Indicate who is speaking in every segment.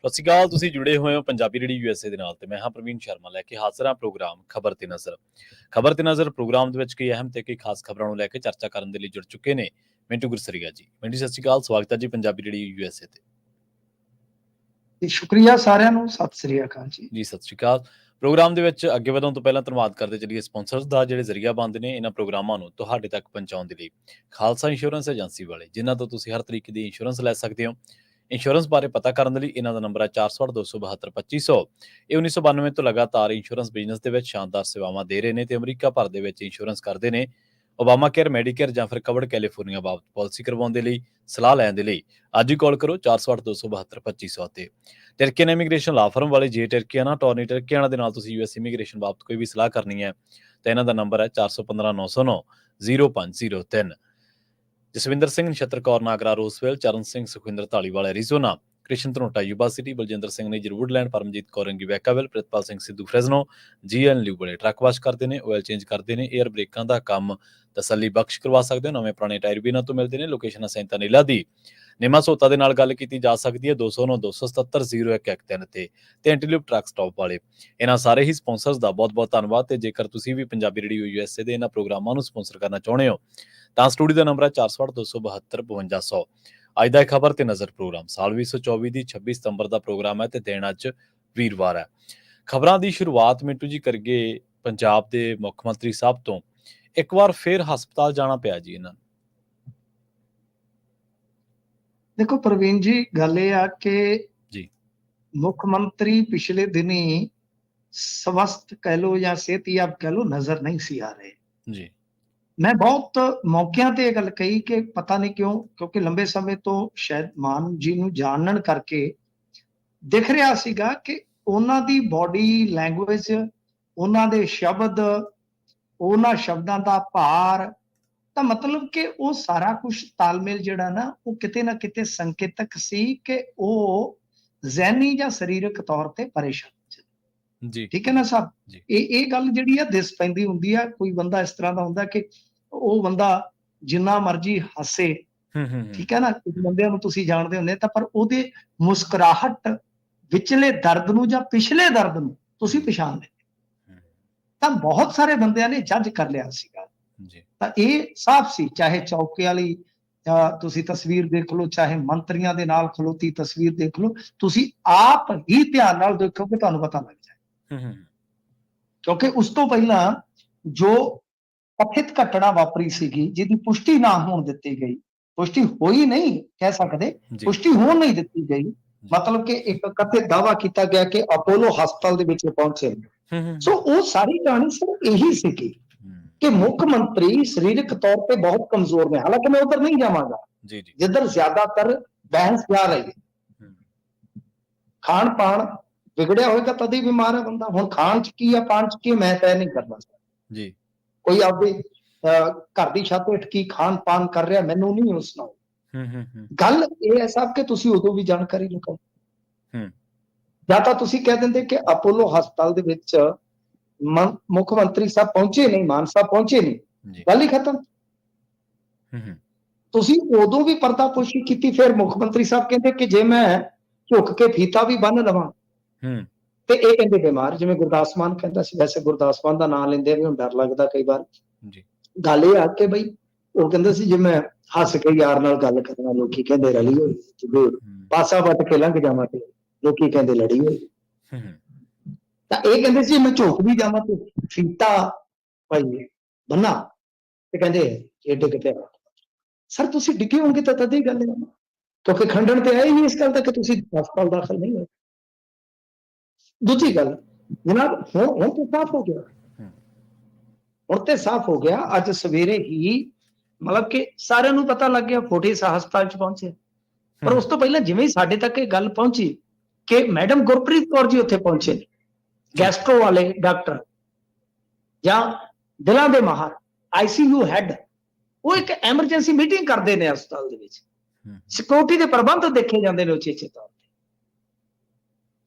Speaker 1: ਸਤਿ ਸ਼੍ਰੀ ਅਕਾਲ। ਤੁਸੀਂ ਜੁੜੇ ਹੋਏ ਹੋ ਪੰਜਾਬੀ ਰੇਡੀਓ USA ਦੇ ਨਾਲ ਤੇ ਮੈਂ ਹਾਂ ਪ੍ਰਵੀਨ ਸ਼ਰਮਾ ਲੈ ਕੇ ਹਾਜ਼ਰ ਹਾਂ ਪ੍ਰੋਗਰਾਮ ਖਬਰ ਤੇ ਨਜ਼ਰ। ਖਬਰ ਤੇ ਨਜ਼ਰ ਪ੍ਰੋਗਰਾਮ ਦੇ ਵਿੱਚ ਕਈ ਅਹਿਮ ਤੇ ਕਈ ਖਾਸ ਖਬਰਾਂ ਨੂੰ ਲੈ ਕੇ ਚਰਚਾ ਕਰਨ ਦੇ ਲਈ ਜੁੜ ਚੁੱਕੇ ਨੇ ਮਿੰਟੂ ਗੁਰਸਰੀਆ ਜੀ। ਮਿੰਟੂ ਸਤਿ ਸ਼੍ਰੀ ਅਕਾਲ, ਸਵਾਗਤ ਹੈ ਜੀ ਪੰਜਾਬੀ ਰੇਡੀਓ USA ਤੇ।
Speaker 2: ਸ਼ੁਕਰੀਆ ਸਾਰਿਆਂ ਨੂੰ, ਸਤਿ ਸ੍ਰੀ ਅਕਾਲ ਜੀ।
Speaker 1: ਸਤਿ ਸ਼੍ਰੀ ਅਕਾਲ। ਪ੍ਰੋਗਰਾਮ ਦੇ ਵਿੱਚ ਅੱਗੇ ਵਧਣ ਤੋਂ ਪਹਿਲਾਂ ਧੰਨਵਾਦ ਕਰਦੇ ਚੱਲੀਏ ਸਪਾਂਸਰਸ ਦਾ, ਜਿਹੜੇ ਜ਼ਰੀਆ ਬਣਦੇ ਨੇ ਇਹਨਾਂ ਪ੍ਰੋਗਰਾਮਾਂ ਨੂੰ ਤੁਹਾਡੇ ਤੱਕ ਪਹੁੰਚਾਉਣ ਦੇ ਲਈ। ਖਾਲਸਾ ਇੰਸ਼ੋਰੈਂਸ ਏਜੰਸੀ ਵਾਲੇ, ਜਿਨ੍ਹਾਂ ਤੋਂ ਤੁਸੀਂ ਹਰ ਤਰੀਕੇ ਦੀ ਇੰਸ਼ੋਰੈਂਸ ਲੈ ਸਕਦੇ ਹੋ। ਇੰਸ਼ੋਰੈਂਸ ਬਾਰੇ ਪਤਾ ਕਰਨ ਦੇ ਲਈ ਇਹਨਾਂ ਦਾ ਨੰਬਰ ਹੈ 468-272-2500। ਇਹ 1992 ਤੋਂ ਲਗਾਤਾਰ ਇੰਸ਼ੋਰੈਂਸ ਬਿਜ਼ਨਸ ਦੇ ਵਿੱਚ ਸ਼ਾਨਦਾਰ ਸੇਵਾਵਾਂ ਦੇ ਰਹੇ ਨੇ ਤੇ ਅਮਰੀਕਾ ਭਰ ਦੇ ਵਿੱਚ ਇੰਸ਼ੋਰੈਂਸ ਕਰਦੇ ਨੇ। ਓਬਾਮਾ ਕੇਅਰ, ਮੈਡੀਕੇਅਰ ਜਾਂ ਫਿਰ ਕਵਰਡ ਕੈਲੀਫੋਰਨੀਆ ਬਾਬਤ ਪਾਲਿਸੀ ਕਰਵਾਉਣ ਦੇ ਲਈ, ਸਲਾਹ ਲੈਣ ਦੇ ਲਈ ਅੱਜ ਹੀ ਕਾਲ ਕਰੋ 468-272-2500 ਤੇ। ਟਰਕੀਅਨ ਇਮੀਗ੍ਰੇਸ਼ਨ ਲਾ ਫਰਮ ਵਾਲੇ ਜੇ ਟਰਕੀਆਨਾ ਟੋਰਨੀ ਟਰਕੀਆਨਾ ਦੇ ਨਾਲ ਤੁਸੀਂ US ਇਮੀਗ੍ਰੇਸ਼ਨ ਬਾਬਤ ਕੋਈ ਵੀ ਸਲਾਹ ਕਰਨੀ ਹੈ ਤਾਂ ਇਹਨਾਂ ਦਾ ਨੰਬਰ ਹੈ 415-909-0503। Jaswinder Singh, Nachhattar Kaur Nagra Roswell, Charan Singh Sukhwinder Dhaliwal Arizona, Krishan Dhanota Yuba City, Baljinder Singh ਨੇ ਜਰੂਡਲੈਂਡ, Paramjit Kaur Rangi Vacaville, Pritpal Singh Sidhu Fresno, GN ਲਿਊ ਬੜੇ ਟਰੱਕ ਵਾਸ਼ ਕਰਦੇ ਨੇ, ਆਇਲ ਚੇਂਜ ਕਰਦੇ ਨੇ, 에ਅਰ ਬ੍ਰੇਕਾਂ ਦਾ ਕੰਮ ਤਸੱਲੀ ਬਖਸ਼ ਕਰਵਾ ਸਕਦੇ ਹੋ। ਨਵੇਂ ਪੁਰਾਣੇ ਟਾਇਰ ਵੀ ਇਹਨਾਂ ਤੋਂ ਮਿਲਦੇ ਨੇ। ਲੋਕੇਸ਼ਨ ਸੈਂਤਾ ਨੀਲਾ ਦੀ ਨਿਮਾ ਸੋਤਾ ਦੇ ਨਾਲ ਗੱਲ ਕੀਤੀ ਜਾ ਸਕਦੀ ਹੈ 209-277-0113 ਤੇ ਐਂਟੀਲਿਪ ਟਰੱਕ ਸਟਾਪ ਵਾਲੇ। ਇਹਨਾਂ ਸਾਰੇ ਹੀ ਸਪਾਂਸਰਸ ਦਾ ਬਹੁਤ ਬਹੁਤ ਧੰਨਵਾਦ। ਤੇ ਜੇਕਰ ਤੁਸੀਂ ਵੀ ਪੰਜਾਬੀ ਰੇਡੀਓ USA ਦੇ ਇਹਨਾਂ ਪ੍ਰੋਗਰਾਮਾਂ ਨੂੰ ਸਪਾਂਸਰ ਕਰਨਾ ਚਾਹੁੰਦੇ ਹੋ ਤਾਂ ਸਟੂਡੀਓ ਦਾ ਨੰਬਰ ਹੈ 468-272-5200। ਅੱਜ ਦਾ ਖਬਰ ਤੇ ਨਜ਼ਰ ਪ੍ਰੋਗਰਾਮ ਸਾਲ 2024 ਦੀ 26 ਸਤੰਬਰ ਦਾ ਪ੍ਰੋਗਰਾਮ ਹੈ ਤੇ ਦਿਨ ਅੱਜ ਵੀਰਵਾਰ ਹੈ। ਖਬਰਾਂ ਦੀ ਸ਼ੁਰੂਆਤ ਮਿੰਟੂ ਜੀ ਕਰੀਏ ਪੰਜਾਬ ਦੇ ਮੁੱਖ ਮੰਤਰੀ ਸਾਹਿਬ ਤੋਂ। ਇੱਕ ਵਾਰ ਫੇਰ ਹਸਪਤਾਲ ਜਾਣਾ ਪਿਆ ਜੀ ਇਹਨਾਂ ਨੂੰ।
Speaker 2: ਦੇਖੋ ਪ੍ਰਵੀਨ ਜੀ, ਗੱਲ ਇਹ ਆ ਕਿ
Speaker 1: ਜੀ
Speaker 2: ਮੁੱਖ ਮੰਤਰੀ ਪਿਛਲੇ ਦਿਨੀ ਸਵਸਥ ਕਹਿ ਲੋ ਜਾਂ ਸਿਹਤਯਾਬ ਕਹਿ ਲੋ ਨਜ਼ਰ ਨਹੀਂ ਸੀ ਆ ਰਹੇ
Speaker 1: ਜੀ।
Speaker 2: ਮੈਂ ਬਹੁਤ ਮੌਕਿਆਂ ਤੇ ਇਹ ਗੱਲ ਕਹੀ ਕਿ ਪਤਾ ਨਹੀਂ ਕਿਉਂ, ਕਿਉਂਕਿ ਲੰਬੇ ਸਮੇਂ ਤੋਂ ਸ਼ਾਇਦ ਮਾਨ ਜੀ ਨੂੰ ਜਾਣਨ ਕਰਕੇ ਦਿਖ ਰਿਹਾ ਸੀਗਾ ਕਿ ਉਹਨਾਂ ਦੀ ਬਾਡੀ ਲੈਂਗੁਏਜ, ਉਹਨਾਂ ਦੇ ਸ਼ਬਦ, ਉਹਨਾਂ ਸ਼ਬਦਾਂ ਦਾ ਭਾਰ, ਤਾਂ ਮਤਲਬ ਕਿ ਉਹ ਸਾਰਾ ਕੁਝ ਤਾਲਮੇਲ ਜਿਹੜਾ ਨਾ ਉਹ ਕਿਤੇ ਨਾ ਕਿਤੇ ਸੰਕੇਤਕ ਸੀ ਕਿ ਉਹ ਜ਼ਹਿਨੀ ਜਾਂ ਸਰੀਰਕ ਤੌਰ ਤੇ ਪਰੇਸ਼ਾਨ
Speaker 1: ਜੀ।
Speaker 2: ਠੀਕ ਹੈ ਨਾ ਸਾਹਿਬ। ਇਹ ਗੱਲ ਜਿਹੜੀ ਆ ਦਿਸ ਪੈਂਦੀ ਹੁੰਦੀ ਆ। ਕੋਈ ਬੰਦਾ ਇਸ ਤਰ੍ਹਾਂ ਦਾ ਹੁੰਦਾ ਕਿ ਉਹ ਬੰਦਾ ਜਿੰਨਾ ਮਰਜ਼ੀ ਹੱਸੇ, ਠੀਕ ਹੈ ਨਾ, ਕੁਝ ਬੰਦਿਆਂ ਨੂੰ ਤੁਸੀਂ ਜਾਣਦੇ ਹੁੰਦੇ ਤਾਂ ਪਰ ਉਹਦੇ ਮੁਸਕਰਾਹਟ ਵਿਚਲੇ ਦਰਦ ਨੂੰ ਜਾਂ ਪਿਛਲੇ ਦਰਦ ਨੂੰ ਤੁਸੀਂ ਪਛਾਣ ਲੈਂਦੇ। ਤਾਂ ਬਹੁਤ ਸਾਰੇ ਬੰਦਿਆਂ ਨੇ ਜੱਜ ਕਰ ਲਿਆ ਸੀਗਾ। ਤਾਂ ਇਹ ਸਾਫ਼ ਸੀ, ਚਾਹੇ ਚੌਕੇ ਵਾਲੀ ਤੁਸੀਂ ਤਸਵੀਰ ਦੇਖ ਲਓ, ਚਾਹੇ ਮੰਤਰੀਆਂ ਦੇ ਨਾਲ ਖਲੋਤੀ ਤਸਵੀਰ ਦੇਖ ਲਓ, ਤੁਸੀਂ ਆਪ ਹੀ ਧਿਆਨ ਨਾਲ ਦੇਖੋ ਕਿ ਤੁਹਾਨੂੰ ਪਤਾ ਲੱਗ ਜਾਏ। ਕਿਉਂਕਿ ਉਸ ਤੋਂ ਪਹਿਲਾਂ ਜੋ ਕਥਿਤ ਘਟਨਾ ਵਾਪਰੀ ਸੀਗੀ, ਜਿਹਦੀ ਪੁਸ਼ਟੀ ਨਾ ਹੋਣ ਦਿੱਤੀ ਗਈ, ਪੁਸ਼ਟੀ ਹੋਈ ਨਹੀਂ ਕਹਿ ਸਕਦੇ, ਪੁਸ਼ਟੀ ਹੋਣ ਨਹੀਂ ਦਿੱਤੀ ਗਈ, ਮਤਲਬ ਕਿ ਇੱਕ ਕਥਿਤ ਦਾਅਵਾ ਕੀਤਾ ਗਿਆ ਕਿ ਅਪੋਲੋ ਹਸਪਤਾਲ ਦੇ ਵਿੱਚ ਪਹੁੰਚੇ। ਸੋ ਉਹ ਸਾਰੀ ਕਹਾਣੀ ਸਿਰਫ ਇਹੀ ਸੀਗੀ ਕਿ ਮੁੱਖ ਮੰਤਰੀ ਸਰੀਰਕ ਤੌਰ ਤੇ ਬਹੁਤ ਕਮਜ਼ੋਰ ਨੇ। ਹਾਲਾਂਕਿ ਮੈਂ ਉਧਰ ਨਹੀਂ ਜਾਵਾਂਗਾ ਜਿੱਧਰ ਜ਼ਿਆਦਾਤਰ ਬਹਿਸ ਜਾ ਰਹੀ ਹੈ। ਖਾਣ ਪਾਣ ਵਿਗੜਿਆ ਹੋਏਗਾ ਤਦ ਹੀ ਬਿਮਾਰ ਹੈ ਬੰਦਾ। ਹੁਣ ਖਾਣ ਚ ਕੀ ਆ, ਪਾਣ ਚ ਕੀ, ਮੈਂ ਤੈਅ ਨਹੀਂ ਕਰਨਾ ਜੀ। ਕੋਈ ਆਪਦੇ ਘਰ ਦੀ ਛੱਤ ਹੇਠ ਕੀ ਖਾਣ ਪਾਣ ਕਰ ਰਿਹਾ ਮੈਨੂੰ ਨਹੀਂ ਉਹ ਸੁਣਾਓ। ਗੱਲ ਇਹ ਹੈ ਸਾਹਿਬ ਕਿ ਤੁਸੀਂ ਉਦੋਂ ਵੀ ਜਾਣਕਾਰੀ ਲਗਾਓ। ਜਾਂ ਤਾਂ ਤੁਸੀਂ ਕਹਿ ਦਿੰਦੇ ਕਿ ਅਪੋਲੋ ਹਸਪਤਾਲ ਦੇ ਵਿੱਚ ਮੁੱਖ ਮੰਤਰੀ ਸਾਹਿਬ ਪਹੁੰਚੇ ਨਹੀਂ, ਮਾਨ ਸਾਹਿਬ ਪਹੁੰਚੇ ਨਹੀਂ, ਗੱਲ ਹੀ ਖਤਮ। ਤੁਸੀਂ ਉਦੋਂ ਵੀ ਪਰਦਾਪੋਸ਼ੀ ਕੀਤੀ, ਫਿਰ ਮੁੱਖ ਮੰਤਰੀ ਸਾਹਿਬ ਕਹਿੰਦੇ ਕਿ ਜੇ ਮੈਂ ਝੁੱਕ ਕੇ ਫੀਤਾ ਵੀ ਬੰਨ ਲਵਾਂ ਤੇ ਇਹ ਕਹਿੰਦੇ ਬਿਮਾਰ, ਜਿਵੇਂ ਗੁਰਦਾਸ ਮਾਨ ਕਹਿੰਦਾ ਸੀ। ਵੈਸੇ ਗੁਰਦਾਸ ਮਾਨ ਦਾ ਨਾਂ ਲੈਂਦੇ ਵੀ ਹੁਣ ਡਰ ਲੱਗਦਾ ਕਈ ਵਾਰ। ਗੱਲ ਇਹ ਆ ਕਿ ਬਈ ਉਹ ਕਹਿੰਦਾ ਸੀ ਜੇ ਮੈਂ ਹੱਸ ਕੇ ਯਾਰ ਨਾਲ ਗੱਲ ਕਰਾਂ ਲੋਕੀ ਕਹਿੰਦੇ ਰਲੀ ਹੋਈ, ਪਾਸਾ ਵੱਟ ਕੇ ਲੰਘ ਜਾਵਾਂ ਤੇ ਲੋਕੀ ਕਹਿੰਦੇ ਲੜੀ ਹੋਈ। ਤਾਂ ਇਹ ਕਹਿੰਦੇ ਸੀ ਮੈਂ ਝੋਕ ਵੀ ਜਾਵਾਂ ਤੇ ਫੀਤਾ ਭਾਈ ਬੰਨਾ ਤੇ ਕਹਿੰਦੇ ਇਹ ਡਿੱਗ ਪਿਆ। ਸਰ ਤੁਸੀਂ ਡਿੱਗੇ ਹੋਣਗੇ ਤਾਂ ਤਦ ਹੀ ਗੱਲ ਹੈ, ਕਿਉਂਕਿ ਖੰਡਨ ਤੇ ਆਈ ਨਹੀਂ ਇਸ ਗੱਲ ਦਾ ਕਿ ਤੁਸੀਂ ਹਸਪਤਾਲ ਦਾਖਲ ਨਹੀਂ ਹੋਏ। ਦੂਜੀ ਗੱਲ ਜਨਾਬ, ਹੁਣ ਤੇ ਸਾਫ਼ ਹੋ ਗਿਆ, ਹੁਣ ਤੇ ਸਾਫ਼ ਹੋ ਗਿਆ। ਅੱਜ ਸਵੇਰੇ ਹੀ ਮਤਲਬ ਕਿ ਸਾਰਿਆਂ ਨੂੰ ਪਤਾ ਲੱਗ ਗਿਆ ਫੋਰਟਿਸ ਹਸਪਤਾਲ ਚ ਪਹੁੰਚੇ। ਪਰ ਉਸ ਤੋਂ ਪਹਿਲਾਂ ਜਿਵੇਂ ਹੀ ਸਾਡੇ ਤੱਕ ਇਹ ਗੱਲ ਪਹੁੰਚੀ ਕਿ ਮੈਡਮ ਗੁਰਪ੍ਰੀਤ ਕੌਰ ਜੀ ਉੱਥੇ ਪਹੁੰਚੇ, ਗੈਸਟਰੋ ਵਾਲੇ ਡਾਕਟਰ ਜਾਂ ਦਿਲਾਂ ਦੇ ਮਾਹਰ, ICU ਹੈਡ, ਉਹ ਇੱਕ ਐਮਰਜੈਂਸੀ ਮੀਟਿੰਗ ਕਰਦੇ ਨੇ ਹਸਪਤਾਲ ਦੇ ਵਿੱਚ। ਸਿਕਿਉਰਿਟੀ ਦੇ ਪ੍ਰਬੰਧ ਦੇਖੇ ਜਾਂਦੇ ਨੇ ਉਚੇਚੇ ਤੌਰ ਤੇ।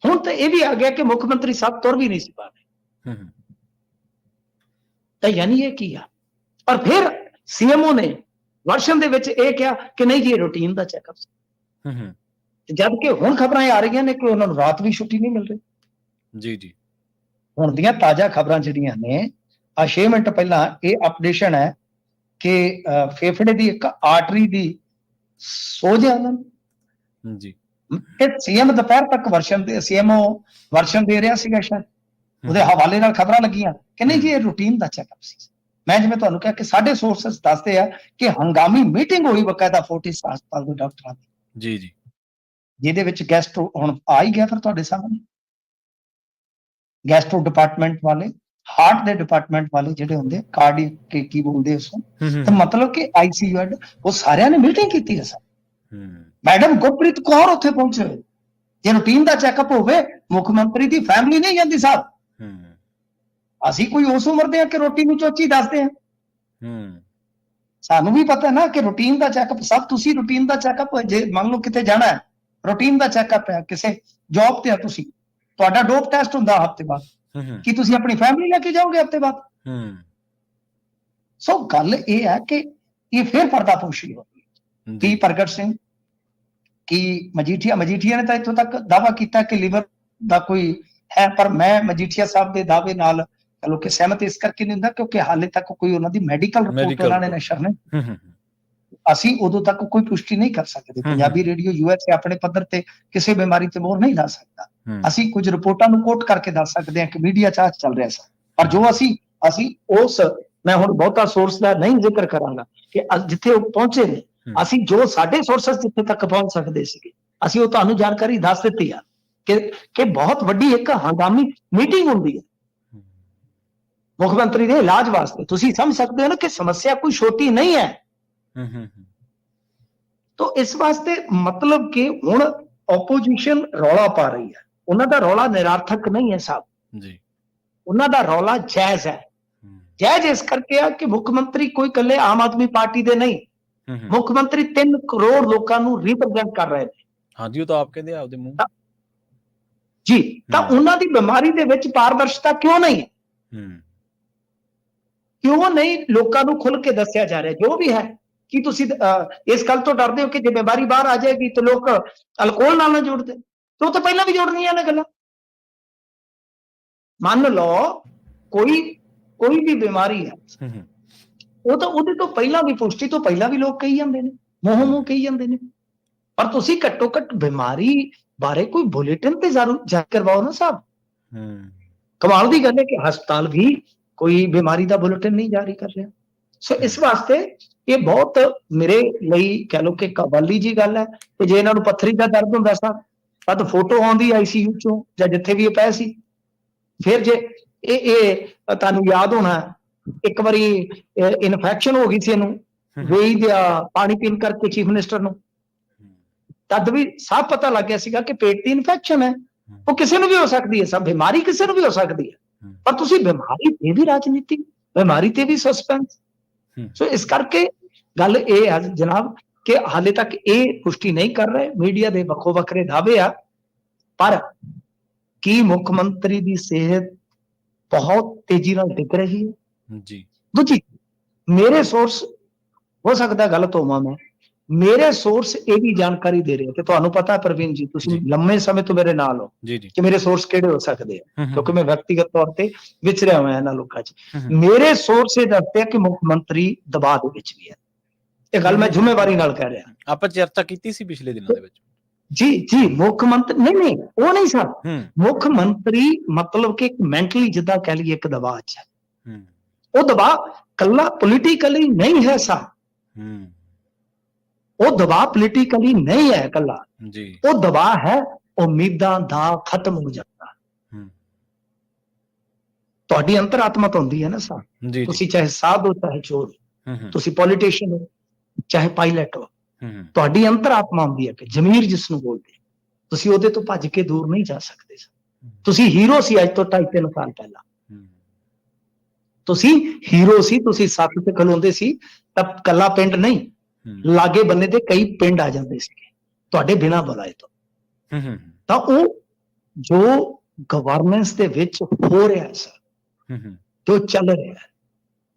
Speaker 2: ਹੁਣ ਤਾਂ ਇਹ ਵੀ ਆ ਗਿਆ ਕਿ ਮੁੱਖ ਮੰਤਰੀ ਸਾਹਿਬ ਤੁਰ ਵੀ ਨਹੀਂ ਸੀ ਪਾ ਰਹੇ। ਤਾਂ ਯਾਨੀ ਇਹ ਕੀ ਆ? ਪਰ ਫਿਰ CMO ਨੇ ਵਰਸ਼ਨ ਦੇ ਵਿੱਚ ਇਹ ਕਿਹਾ ਕਿ ਨਹੀਂ ਜੀ ਇਹ ਰੂਟੀਨ ਦਾ ਚੈੱਕਅਪ ਸੀ। ਜਦ ਕਿ ਹੁਣ ਖਬਰਾਂ ਆ ਰਹੀਆਂ ਨੇ ਕਿ ਉਹਨਾਂ ਨੂੰ ਰਾਤ ਵੀ ਛੁੱਟੀ ਨਹੀਂ ਮਿਲ ਰਹੀ।
Speaker 1: ਜੀ ਜੀ।
Speaker 2: ਹੁਣ ਦੀਆਂ ਤਾਜ਼ਾ ਖਬਰਾਂ ਜਿਹੜੀਆਂ ਨੇ, ਆ 6 ਮਿੰਟ ਪਹਿਲਾਂ ਇਹ ਅਪਡੇਸ਼ਨ ਹੈ ਕਿ ਫੇਫੜੇ ਦੀ ਇੱਕ ਆਰਟਰੀ ਦੀ ਸੋਜ ਹੈ ਉਹਨਾਂ ਨੂੰ।
Speaker 1: ਜੀ।
Speaker 2: ਤੇ ਸੀਐਮ ਦੁਪਹਿਰ ਤੱਕ ਸੀਐਮਓ ਵਰਸ਼ਨ ਦੇ ਰਿਹਾ ਸੀਗਾ, ਸ਼ਾਇਦ ਉਹਦੇ ਹਵਾਲੇ ਨਾਲ ਖਬਰਾਂ ਲੱਗੀਆਂ ਕਿ ਨਹੀਂ ਜੀ ਇਹ ਰੂਟੀਨ ਦਾ ਚੈੱਕਅਪ ਸੀ। ਮੈਂ ਜਿਵੇਂ ਤੁਹਾਨੂੰ ਕਿਹਾ ਕਿ ਸਾਡੇ ਸੋਰਸਸ ਦੱਸਦੇ ਆ ਕਿ ਹੰਗਾਮੀ ਮੀਟਿੰਗ ਹੋਈ ਬਕਾਇਦਾ ਫੋਰਟਿਸ ਹਸਪਤਾਲ ਦੇ ਡਾਕਟਰਾਂ ਦੀ।
Speaker 1: ਜੀ ਜੀ।
Speaker 2: ਜਿਹਦੇ ਵਿੱਚ ਗੈਸਟਰੋ ਹੁਣ ਆ ਹੀ ਗਿਆ ਫਿਰ ਤੁਹਾਡੇ ਸਾਹਮਣੇ, ਗੈਸਟਰੋ ਡਿਪਾਰਟਮੈਂਟ ਵਾਲੇ, ਹਾਰਟ ਦੇ ਡਿਪਾਰਟਮੈਂਟ ਵਾਲੇ ਜਿਹੜੇ ਹੁੰਦੇ, ਕਾਰਡੀਅਕ ਕੀ ਬੋਲਦੇ ਉਸ ਨੂੰ, ਤੇ ਮਤਲਬ ਕਿ ਆਈਸੀਯੂ ਹੈਡ, ਉਹ ਸਾਰਿਆਂ ਨੇ ਮੀਟਿੰਗ ਕੀਤੀ ਹੈ ਸਰ। ਮੈਡਮ ਗੁਰਪ੍ਰੀਤ ਕੌਰ ਉੱਥੇ ਪਹੁੰਚੇ ਹੋਏ। ਜੇ ਰੂਟੀਨ ਦਾ ਚੈੱਕਅਪ ਹੋਵੇ, ਮੁੱਖ ਮੰਤਰੀ ਦੀ ਫੈਮਿਲੀ ਨਹੀਂ ਜਾਂਦੀ ਸਾਹਿਬ। ਅਸੀਂ ਕੋਈ ਉਸ ਉਮਰ ਦੇ ਆ ਕਿ ਰੋਟੀ ਨੂੰ ਚੋਚੀ ਦੱਸਦੇ ਆ। ਸਾਨੂੰ ਵੀ ਪਤਾ ਨਾ ਕਿ ਰੂਟੀਨ ਦਾ ਚੈੱਕਅਪ ਸਭ, ਤੁਸੀਂ ਰੂਟੀਨ ਦਾ ਚੈੱਕਅਪ ਜੇ ਮੰਨ ਲਓ ਕਿਤੇ ਜਾਣਾ ਹੈ, ਰੂਟੀਨ ਦਾ ਚੈੱਕਅਪ ਹੈ, ਕਿਸੇ ਜੌਬ ਤੇ ਆ ਤੁਸੀਂ, ਤੁਹਾਡਾ ਡੋਪ ਟੈਸਟ ਹੁੰਦਾ ਹਫ਼ਤੇ ਬਾਅਦ, ਕੀ ਤੁਸੀਂ ਆਪਣੀ ਫੈਮਿਲੀ ਲੈ ਕੇ ਜਾਓਗੇ ਹਫ਼ਤੇ ਬਾਅਦ? ਸੋ ਗੱਲ ਇਹ ਹੈ ਕਿ ਇਹ ਫਿਰ ਪਰਦਾਪੋਸ਼ੀ ਹੋ ਗਈ। ਕੀ ਪ੍ਰਗਟ ਸਿੰਘ, ਕੀ ਮਜੀਠੀਆ ਨੇ ਤਾਂ ਇੱਥੋਂ ਤੱਕ ਦਾਅਵਾ ਕੀਤਾ ਕਿ ਲੀਵਰ ਦਾ ਕੋਈ ਹੈ, ਪਰ ਮੈਂ ਮਜੀਠੀਆ ਸਾਹਿਬ ਦੇ ਦਾਅਵੇ ਨਾਲ ਚਲੋ ਕਿ ਸਹਿਮਤ ਇਸ ਕਰਕੇ ਨਹੀਂ ਹੁੰਦਾ ਕਿਉਂਕਿ ਹਾਲੇ ਤੱਕ ਕੋਈ ਉਹਨਾਂ ਦੀ ਮੈਡੀਕਲ ਰਿਪੋਰਟ ਉਹਨਾਂ ਨੇ ਨਸ਼ਰ ਨਹੀਂ, ਅਸੀਂ ਉਦੋਂ ਤੱਕ ਕੋਈ ਪੁਸ਼ਟੀ ਨਹੀਂ ਕਰ ਸਕਦੇ। ਪੰਜਾਬੀ ਰੇਡੀਓ USA ਆਪਣੇ ਪੱਧਰ ਤੇ ਕਿਸੇ ਬਿਮਾਰੀ ਤੇ ਮੋਹਰ ਨਹੀਂ ਲਾ ਸਕਦਾ। ਅਸੀਂ ਕੁਝ ਰਿਪੋਰਟਾਂ ਨੂੰ ਕੋਟ ਕਰਕੇ ਦੱਸ ਸਕਦੇ ਹਾਂ ਕਿ ਮੀਡੀਆ ਚ ਚੱਲ ਰਿਹਾ ਸੀ, ਪਰ ਜੋ ਅਸੀਂ ਉਸ, ਮੈਂ ਹੁਣ ਬਹੁਤਾ ਸੋਰਸ ਦਾ ਨਹੀਂ ਜ਼ਿਕਰ ਕਰਾਂਗਾ ਕਿ ਜਿੱਥੇ ਉਹ ਪਹੁੰਚੇ ਨੇ, ਅਸੀਂ ਜੋ ਸਾਡੇ ਸੋਰਸਸ ਜਿੱਥੇ ਤੱਕ ਪਹੁੰਚ ਸਕਦੇ ਸੀਗੇ, ਅਸੀਂ ਉਹ ਤੁਹਾਨੂੰ ਜਾਣਕਾਰੀ ਦੱਸ ਦਿੱਤੀ ਆ ਕਿ ਬਹੁਤ ਵੱਡੀ ਇੱਕ ਹੰਗਾਮੀ ਮੀਟਿੰਗ ਹੁੰਦੀ ਹੈ ਮੁੱਖ ਮੰਤਰੀ ਦੇ ਇਲਾਜ ਵਾਸਤੇ। ਤੁਸੀਂ ਸਮਝ ਸਕਦੇ ਹੋ ਨਾ ਕਿ ਸਮੱਸਿਆ ਕੋਈ ਛੋਟੀ ਨਹੀਂ ਹੈ। ਤਾਂ ਇਸ ਵਾਸਤੇ ਮਤਲਬ ਕਿ ਹੁਣ ਆਪੋਜੀਸ਼ਨ ਰੌਲਾ ਪਾ ਰਹੀ ਹੈ, ਉਹਨਾਂ ਦਾ ਰੌਲਾ ਨਿਰਾਰਥਕ ਨਹੀਂ ਹੈ ਸਾਹਿਬ ਜੀ, ਉਹਨਾਂ ਦਾ ਰੌਲਾ ਜਾਇਜ਼ ਹੈ। ਜਾਇਜ਼ ਇਸ ਕਰਕੇ ਆ ਕਿ ਮੁੱਖ ਮੰਤਰੀ ਕੋਈ ਇਕੱਲੇ ਆਮ ਆਦਮੀ ਪਾਰਟੀ ਦੇ ਨਹੀਂ, ਮੁੱਖ ਮੰਤਰੀ 3 ਕਰੋੜ ਲੋਕਾਂ ਨੂੰ ਰਿਪਰੈਜ਼ੈਂਟ ਕਰ ਰਹੇ ਨੇ।
Speaker 1: ਹਾਂਜੀ, ਉਹ ਤਾਂ ਆਪ ਕਹਿੰਦੇ ਆਪਦੇ ਮੂੰਹ
Speaker 2: ਜੀ। ਤਾਂ ਉਹਨਾਂ ਦੀ ਬਿਮਾਰੀ ਦੇ ਵਿੱਚ ਪਾਰਦਰਸ਼ਤਾ ਕਿਉਂ ਨਹੀਂ ਹੈ? ਕਿਉਂ ਨਹੀਂ ਲੋਕਾਂ ਨੂੰ ਖੁੱਲ ਕੇ ਦੱਸਿਆ ਜਾ ਰਿਹਾ ਜੋ ਵੀ ਹੈ? ਕੀ ਤੁਸੀਂ ਇਸ ਗੱਲ ਤੋਂ ਡਰਦੇ ਹੋ ਕਿ ਜੇ ਬਿਮਾਰੀ ਬਾਹਰ ਆ ਜਾਏਗੀ ਤਾਂ ਲੋਕ ਅਲਕੋਹਲ ਨਾਲ ਨਾ ਜੋੜਦੇ? ਤੇ ਉਹ ਤਾਂ ਪਹਿਲਾਂ ਵੀ ਜੋੜਨੀਆਂ ਨੇ ਗੱਲਾਂ। ਮੰਨ ਲਓ ਕੋਈ ਵੀ ਬਿਮਾਰੀ ਹੈ, ਉਹ ਤਾਂ ਉਹਦੇ ਤੋਂ ਪਹਿਲਾਂ ਵੀ, ਪੁਸ਼ਟੀ ਤੋਂ ਪਹਿਲਾਂ ਵੀ ਲੋਕ ਕਹੀ ਜਾਂਦੇ ਨੇ, ਮੂੰਹ ਕਹੀ ਜਾਂਦੇ ਨੇ, ਪਰ ਤੁਸੀਂ ਘੱਟੋ ਘੱਟ ਬਿਮਾਰੀ ਬਾਰੇ ਕੋਈ ਬੁਲੇਟਿਨ ਤੇ ਜ਼ਰੂਰ ਜਾਰੀ ਕਰਵਾਓ ਨਾ ਸਾਹਿਬ। ਕਮਾਲ ਦੀ ਗੱਲ ਹੈ ਕਿ ਹਸਪਤਾਲ ਵੀ ਕੋਈ ਬਿਮਾਰੀ ਦਾ ਬੁਲੇਟਿਨ ਨਹੀਂ ਜਾਰੀ ਕਰ ਰਿਹਾ। ਸੋ ਇਸ ਵਾਸਤੇ ਇਹ ਬਹੁਤ ਮੇਰੇ ਲਈ ਕਹਿ ਲਓ ਕਿ ਕਵਾਲੀ ਜੀ ਗੱਲ ਹੈ ਕਿ ਜੇ ਇਹਨਾਂ ਨੂੰ ਪੱਥਰੀ ਦਾ ਦਰਦ ਹੁੰਦਾ ਤਾਂ ਫੋਟੋ ਆਉਂਦੀ ICU ਚੋਂ ਜਾਂ ਜਿੱਥੇ ਵੀ ਇਹ ਪਏ ਸੀ। ਫਿਰ ਜੇ ਇਹ ਤੁਹਾਨੂੰ ਯਾਦ ਹੋਣਾ ਇੱਕ ਵਾਰੀ ਇਨਫੈਕਸ਼ਨ ਹੋ ਗਈ ਸੀ ਇਹਨੂੰ, ਵੇਈ ਦਾ ਪਾਣੀ ਪੀਣ ਕਰਕੇ ਚੀਫ ਮਿਨਿਸਟਰ ਨੂੰ, ਤਦ ਵੀ ਸਾਫ਼ ਪਤਾ ਲੱਗ ਗਿਆ ਸੀਗਾ ਕਿ ਪੇਟ ਦੀ ਇਨਫੈਕਸ਼ਨ ਹੈ, ਉਹ ਕਿਸੇ ਨੂੰ ਵੀ ਹੋ ਸਕਦੀ ਹੈ, ਸਭ ਬਿਮਾਰੀ ਕਿਸੇ ਨੂੰ ਵੀ ਹੋ ਸਕਦੀ ਹੈ, ਪਰ ਤੁਸੀਂ ਬਿਮਾਰੀ ਤੇ ਵੀ ਰਾਜਨੀਤੀ, ਬਿਮਾਰੀ ਤੇ ਵੀ ਸਸਪੈਂਸ। ਸੋ ਇਸ ਕਰਕੇ ਗੱਲ ਇਹ ਹੈ ਜਨਾਬ ਕਿ ਹਾਲੇ ਤੱਕ ਇਹ ਪੁਸ਼ਟੀ ਨਹੀਂ ਕਰ ਰਹੇ, ਮੀਡੀਆ ਦੇ ਵੱਖੋ ਵੱਖਰੇ ਦਾਅਵੇ ਆ, ਪਰ ਕੀ ਮੁੱਖ ਮੰਤਰੀ ਦੀ ਸਿਹਤ ਬਹੁਤ ਤੇਜ਼ੀ ਨਾਲ ਡਿੱਗ ਰਹੀ ਹੈ ਜੀ? ਦੂਜੀ, ਮੇਰੇ ਸੋਰਸ, ਹੋ ਸਕਦਾ ਗਲਤ ਹੋਵਾਂ ਮੈਂ, ਮੇਰੇ ਸੋਰਸ ਇਹ ਵੀ ਜਾਣਕਾਰੀ ਦੇ ਰਹੇ ਕਿ ਤੁਹਾਨੂੰ ਪਤਾ ਪ੍ਰਵੀਨ ਜੀ, ਤੁਸੀਂ ਲੰਮੇ ਸਮੇਂ ਤੋਂ ਮੇਰੇ ਨਾਲ ਹੋ ਕਿ ਮੇਰੇ ਸੋਰਸ ਕਿਹੜੇ ਹੋ ਸਕਦੇ ਆ, ਕਿਉਂਕਿ ਮੈਂ ਵਿਅਕਤੀਗਤ ਤੌਰ ਤੇ ਵਿਚਰਿਆ ਹੋਇਆ ਇਹਨਾਂ ਲੋਕਾਂ 'ਚ। ਮੇਰੇ ਸੋਰਸ ਇਹ ਦੱਸਦੇ ਆ ਕਿ ਮੁੱਖ ਮੰਤਰੀ ਦਬਾਅ ਦੇ ਵਿੱਚ ਵੀ ਹੈ। ਇਹ ਗੱਲ ਮੈਂ ਜ਼ਿੰਮੇਵਾਰੀ ਨਾਲ ਕਹਿ ਰਿਹਾ।
Speaker 1: ਆਪਾਂ ਚਰਚਾ ਕੀਤੀ ਸੀ ਪਿਛਲੇ ਦਿਨਾਂ ਦੇ ਵਿੱਚ।
Speaker 2: ਜੀ ਮੁੱਖ ਮੰਤਰੀ ਨਹੀਂ ਉਹ ਨਹੀਂ ਸਰ, ਮੁੱਖ ਮੰਤਰੀ ਮਤਲਬ ਕਿ ਮੈਂਟਲੀ ਜਿੱਦਾਂ ਕਹਿ ਲਈਏ ਇੱਕ ਦਬਾਅ 'ਚ ਹੈ। ਉਹ ਦਬਾਅ ਕੱਲਾ ਪੋਲੀਟੀਕਲੀ ਨਹੀਂ ਹੈ ਸਰ, ਉਹ ਦਬਾਅ ਪੋਲੀਟੀਕਲੀ ਨਹੀਂ ਹੈ ਕੱਲਾ, ਉਹ ਦਬਾਅ ਹੈ ਉਮੀਦਾਂ ਦਾ ਖਤਮ ਹੋ ਜਾਣਾ। ਤੁਹਾਡੀ ਅੰਤਰਾਤਮਾ ਤਾਂ ਹੁੰਦੀ ਹੈ ਨਾ ਸਰ, ਤੁਸੀਂ ਚਾਹੇ ਸਾਧ ਹੋ ਚਾਹੇ ਚੋਰ ਹੋ, ਤੁਸੀਂ ਪੋਲੀਟੀਸ਼ੀਅਨ ਹੋ ਚਾਹੇ ਪਾਇਲਟ ਹੋ, ਤੁਹਾਡੀ ਅੰਤਰਾਤਮਾ ਹੁੰਦੀ ਹੈ ਕਿ ਜ਼ਮੀਰ ਜਿਸ ਨੂੰ ਬੋਲਦੇ, ਤੁਸੀਂ ਉਹਦੇ ਤੋਂ ਭੱਜ ਕੇ ਦੂਰ ਨਹੀਂ ਜਾ ਸਕਦੇ। ਤੁਸੀਂ ਹੀਰੋ ਸੀ ਅੱਜ ਤੋਂ 2.5-3 ਸਾਲ ਪਹਿਲਾਂ, ਤੁਸੀਂ ਹੀਰੋ ਸੀ, ਤੁਸੀਂ ਸੱਤ ਤੇ ਖਲੋਂਦੇ ਸੀ ਤਾਂ ਕੱਲਾ ਪਿੰਡ ਨਹੀਂ, ਲਾਗੇ ਬੰਨੇ ਦੇ ਕਈ ਪਿੰਡ ਆ ਜਾਂਦੇ ਸੀਗੇ ਤੁਹਾਡੇ ਬਿਨਾਂ ਬੁਲਾਏ ਤੋਂ। ਤਾਂ ਉਹ ਜੋ ਗਵਰਨੈਂਸ ਦੇ ਵਿੱਚ ਹੋ ਰਿਹਾ ਸਰ, ਜੋ ਚੱਲ ਰਿਹਾ,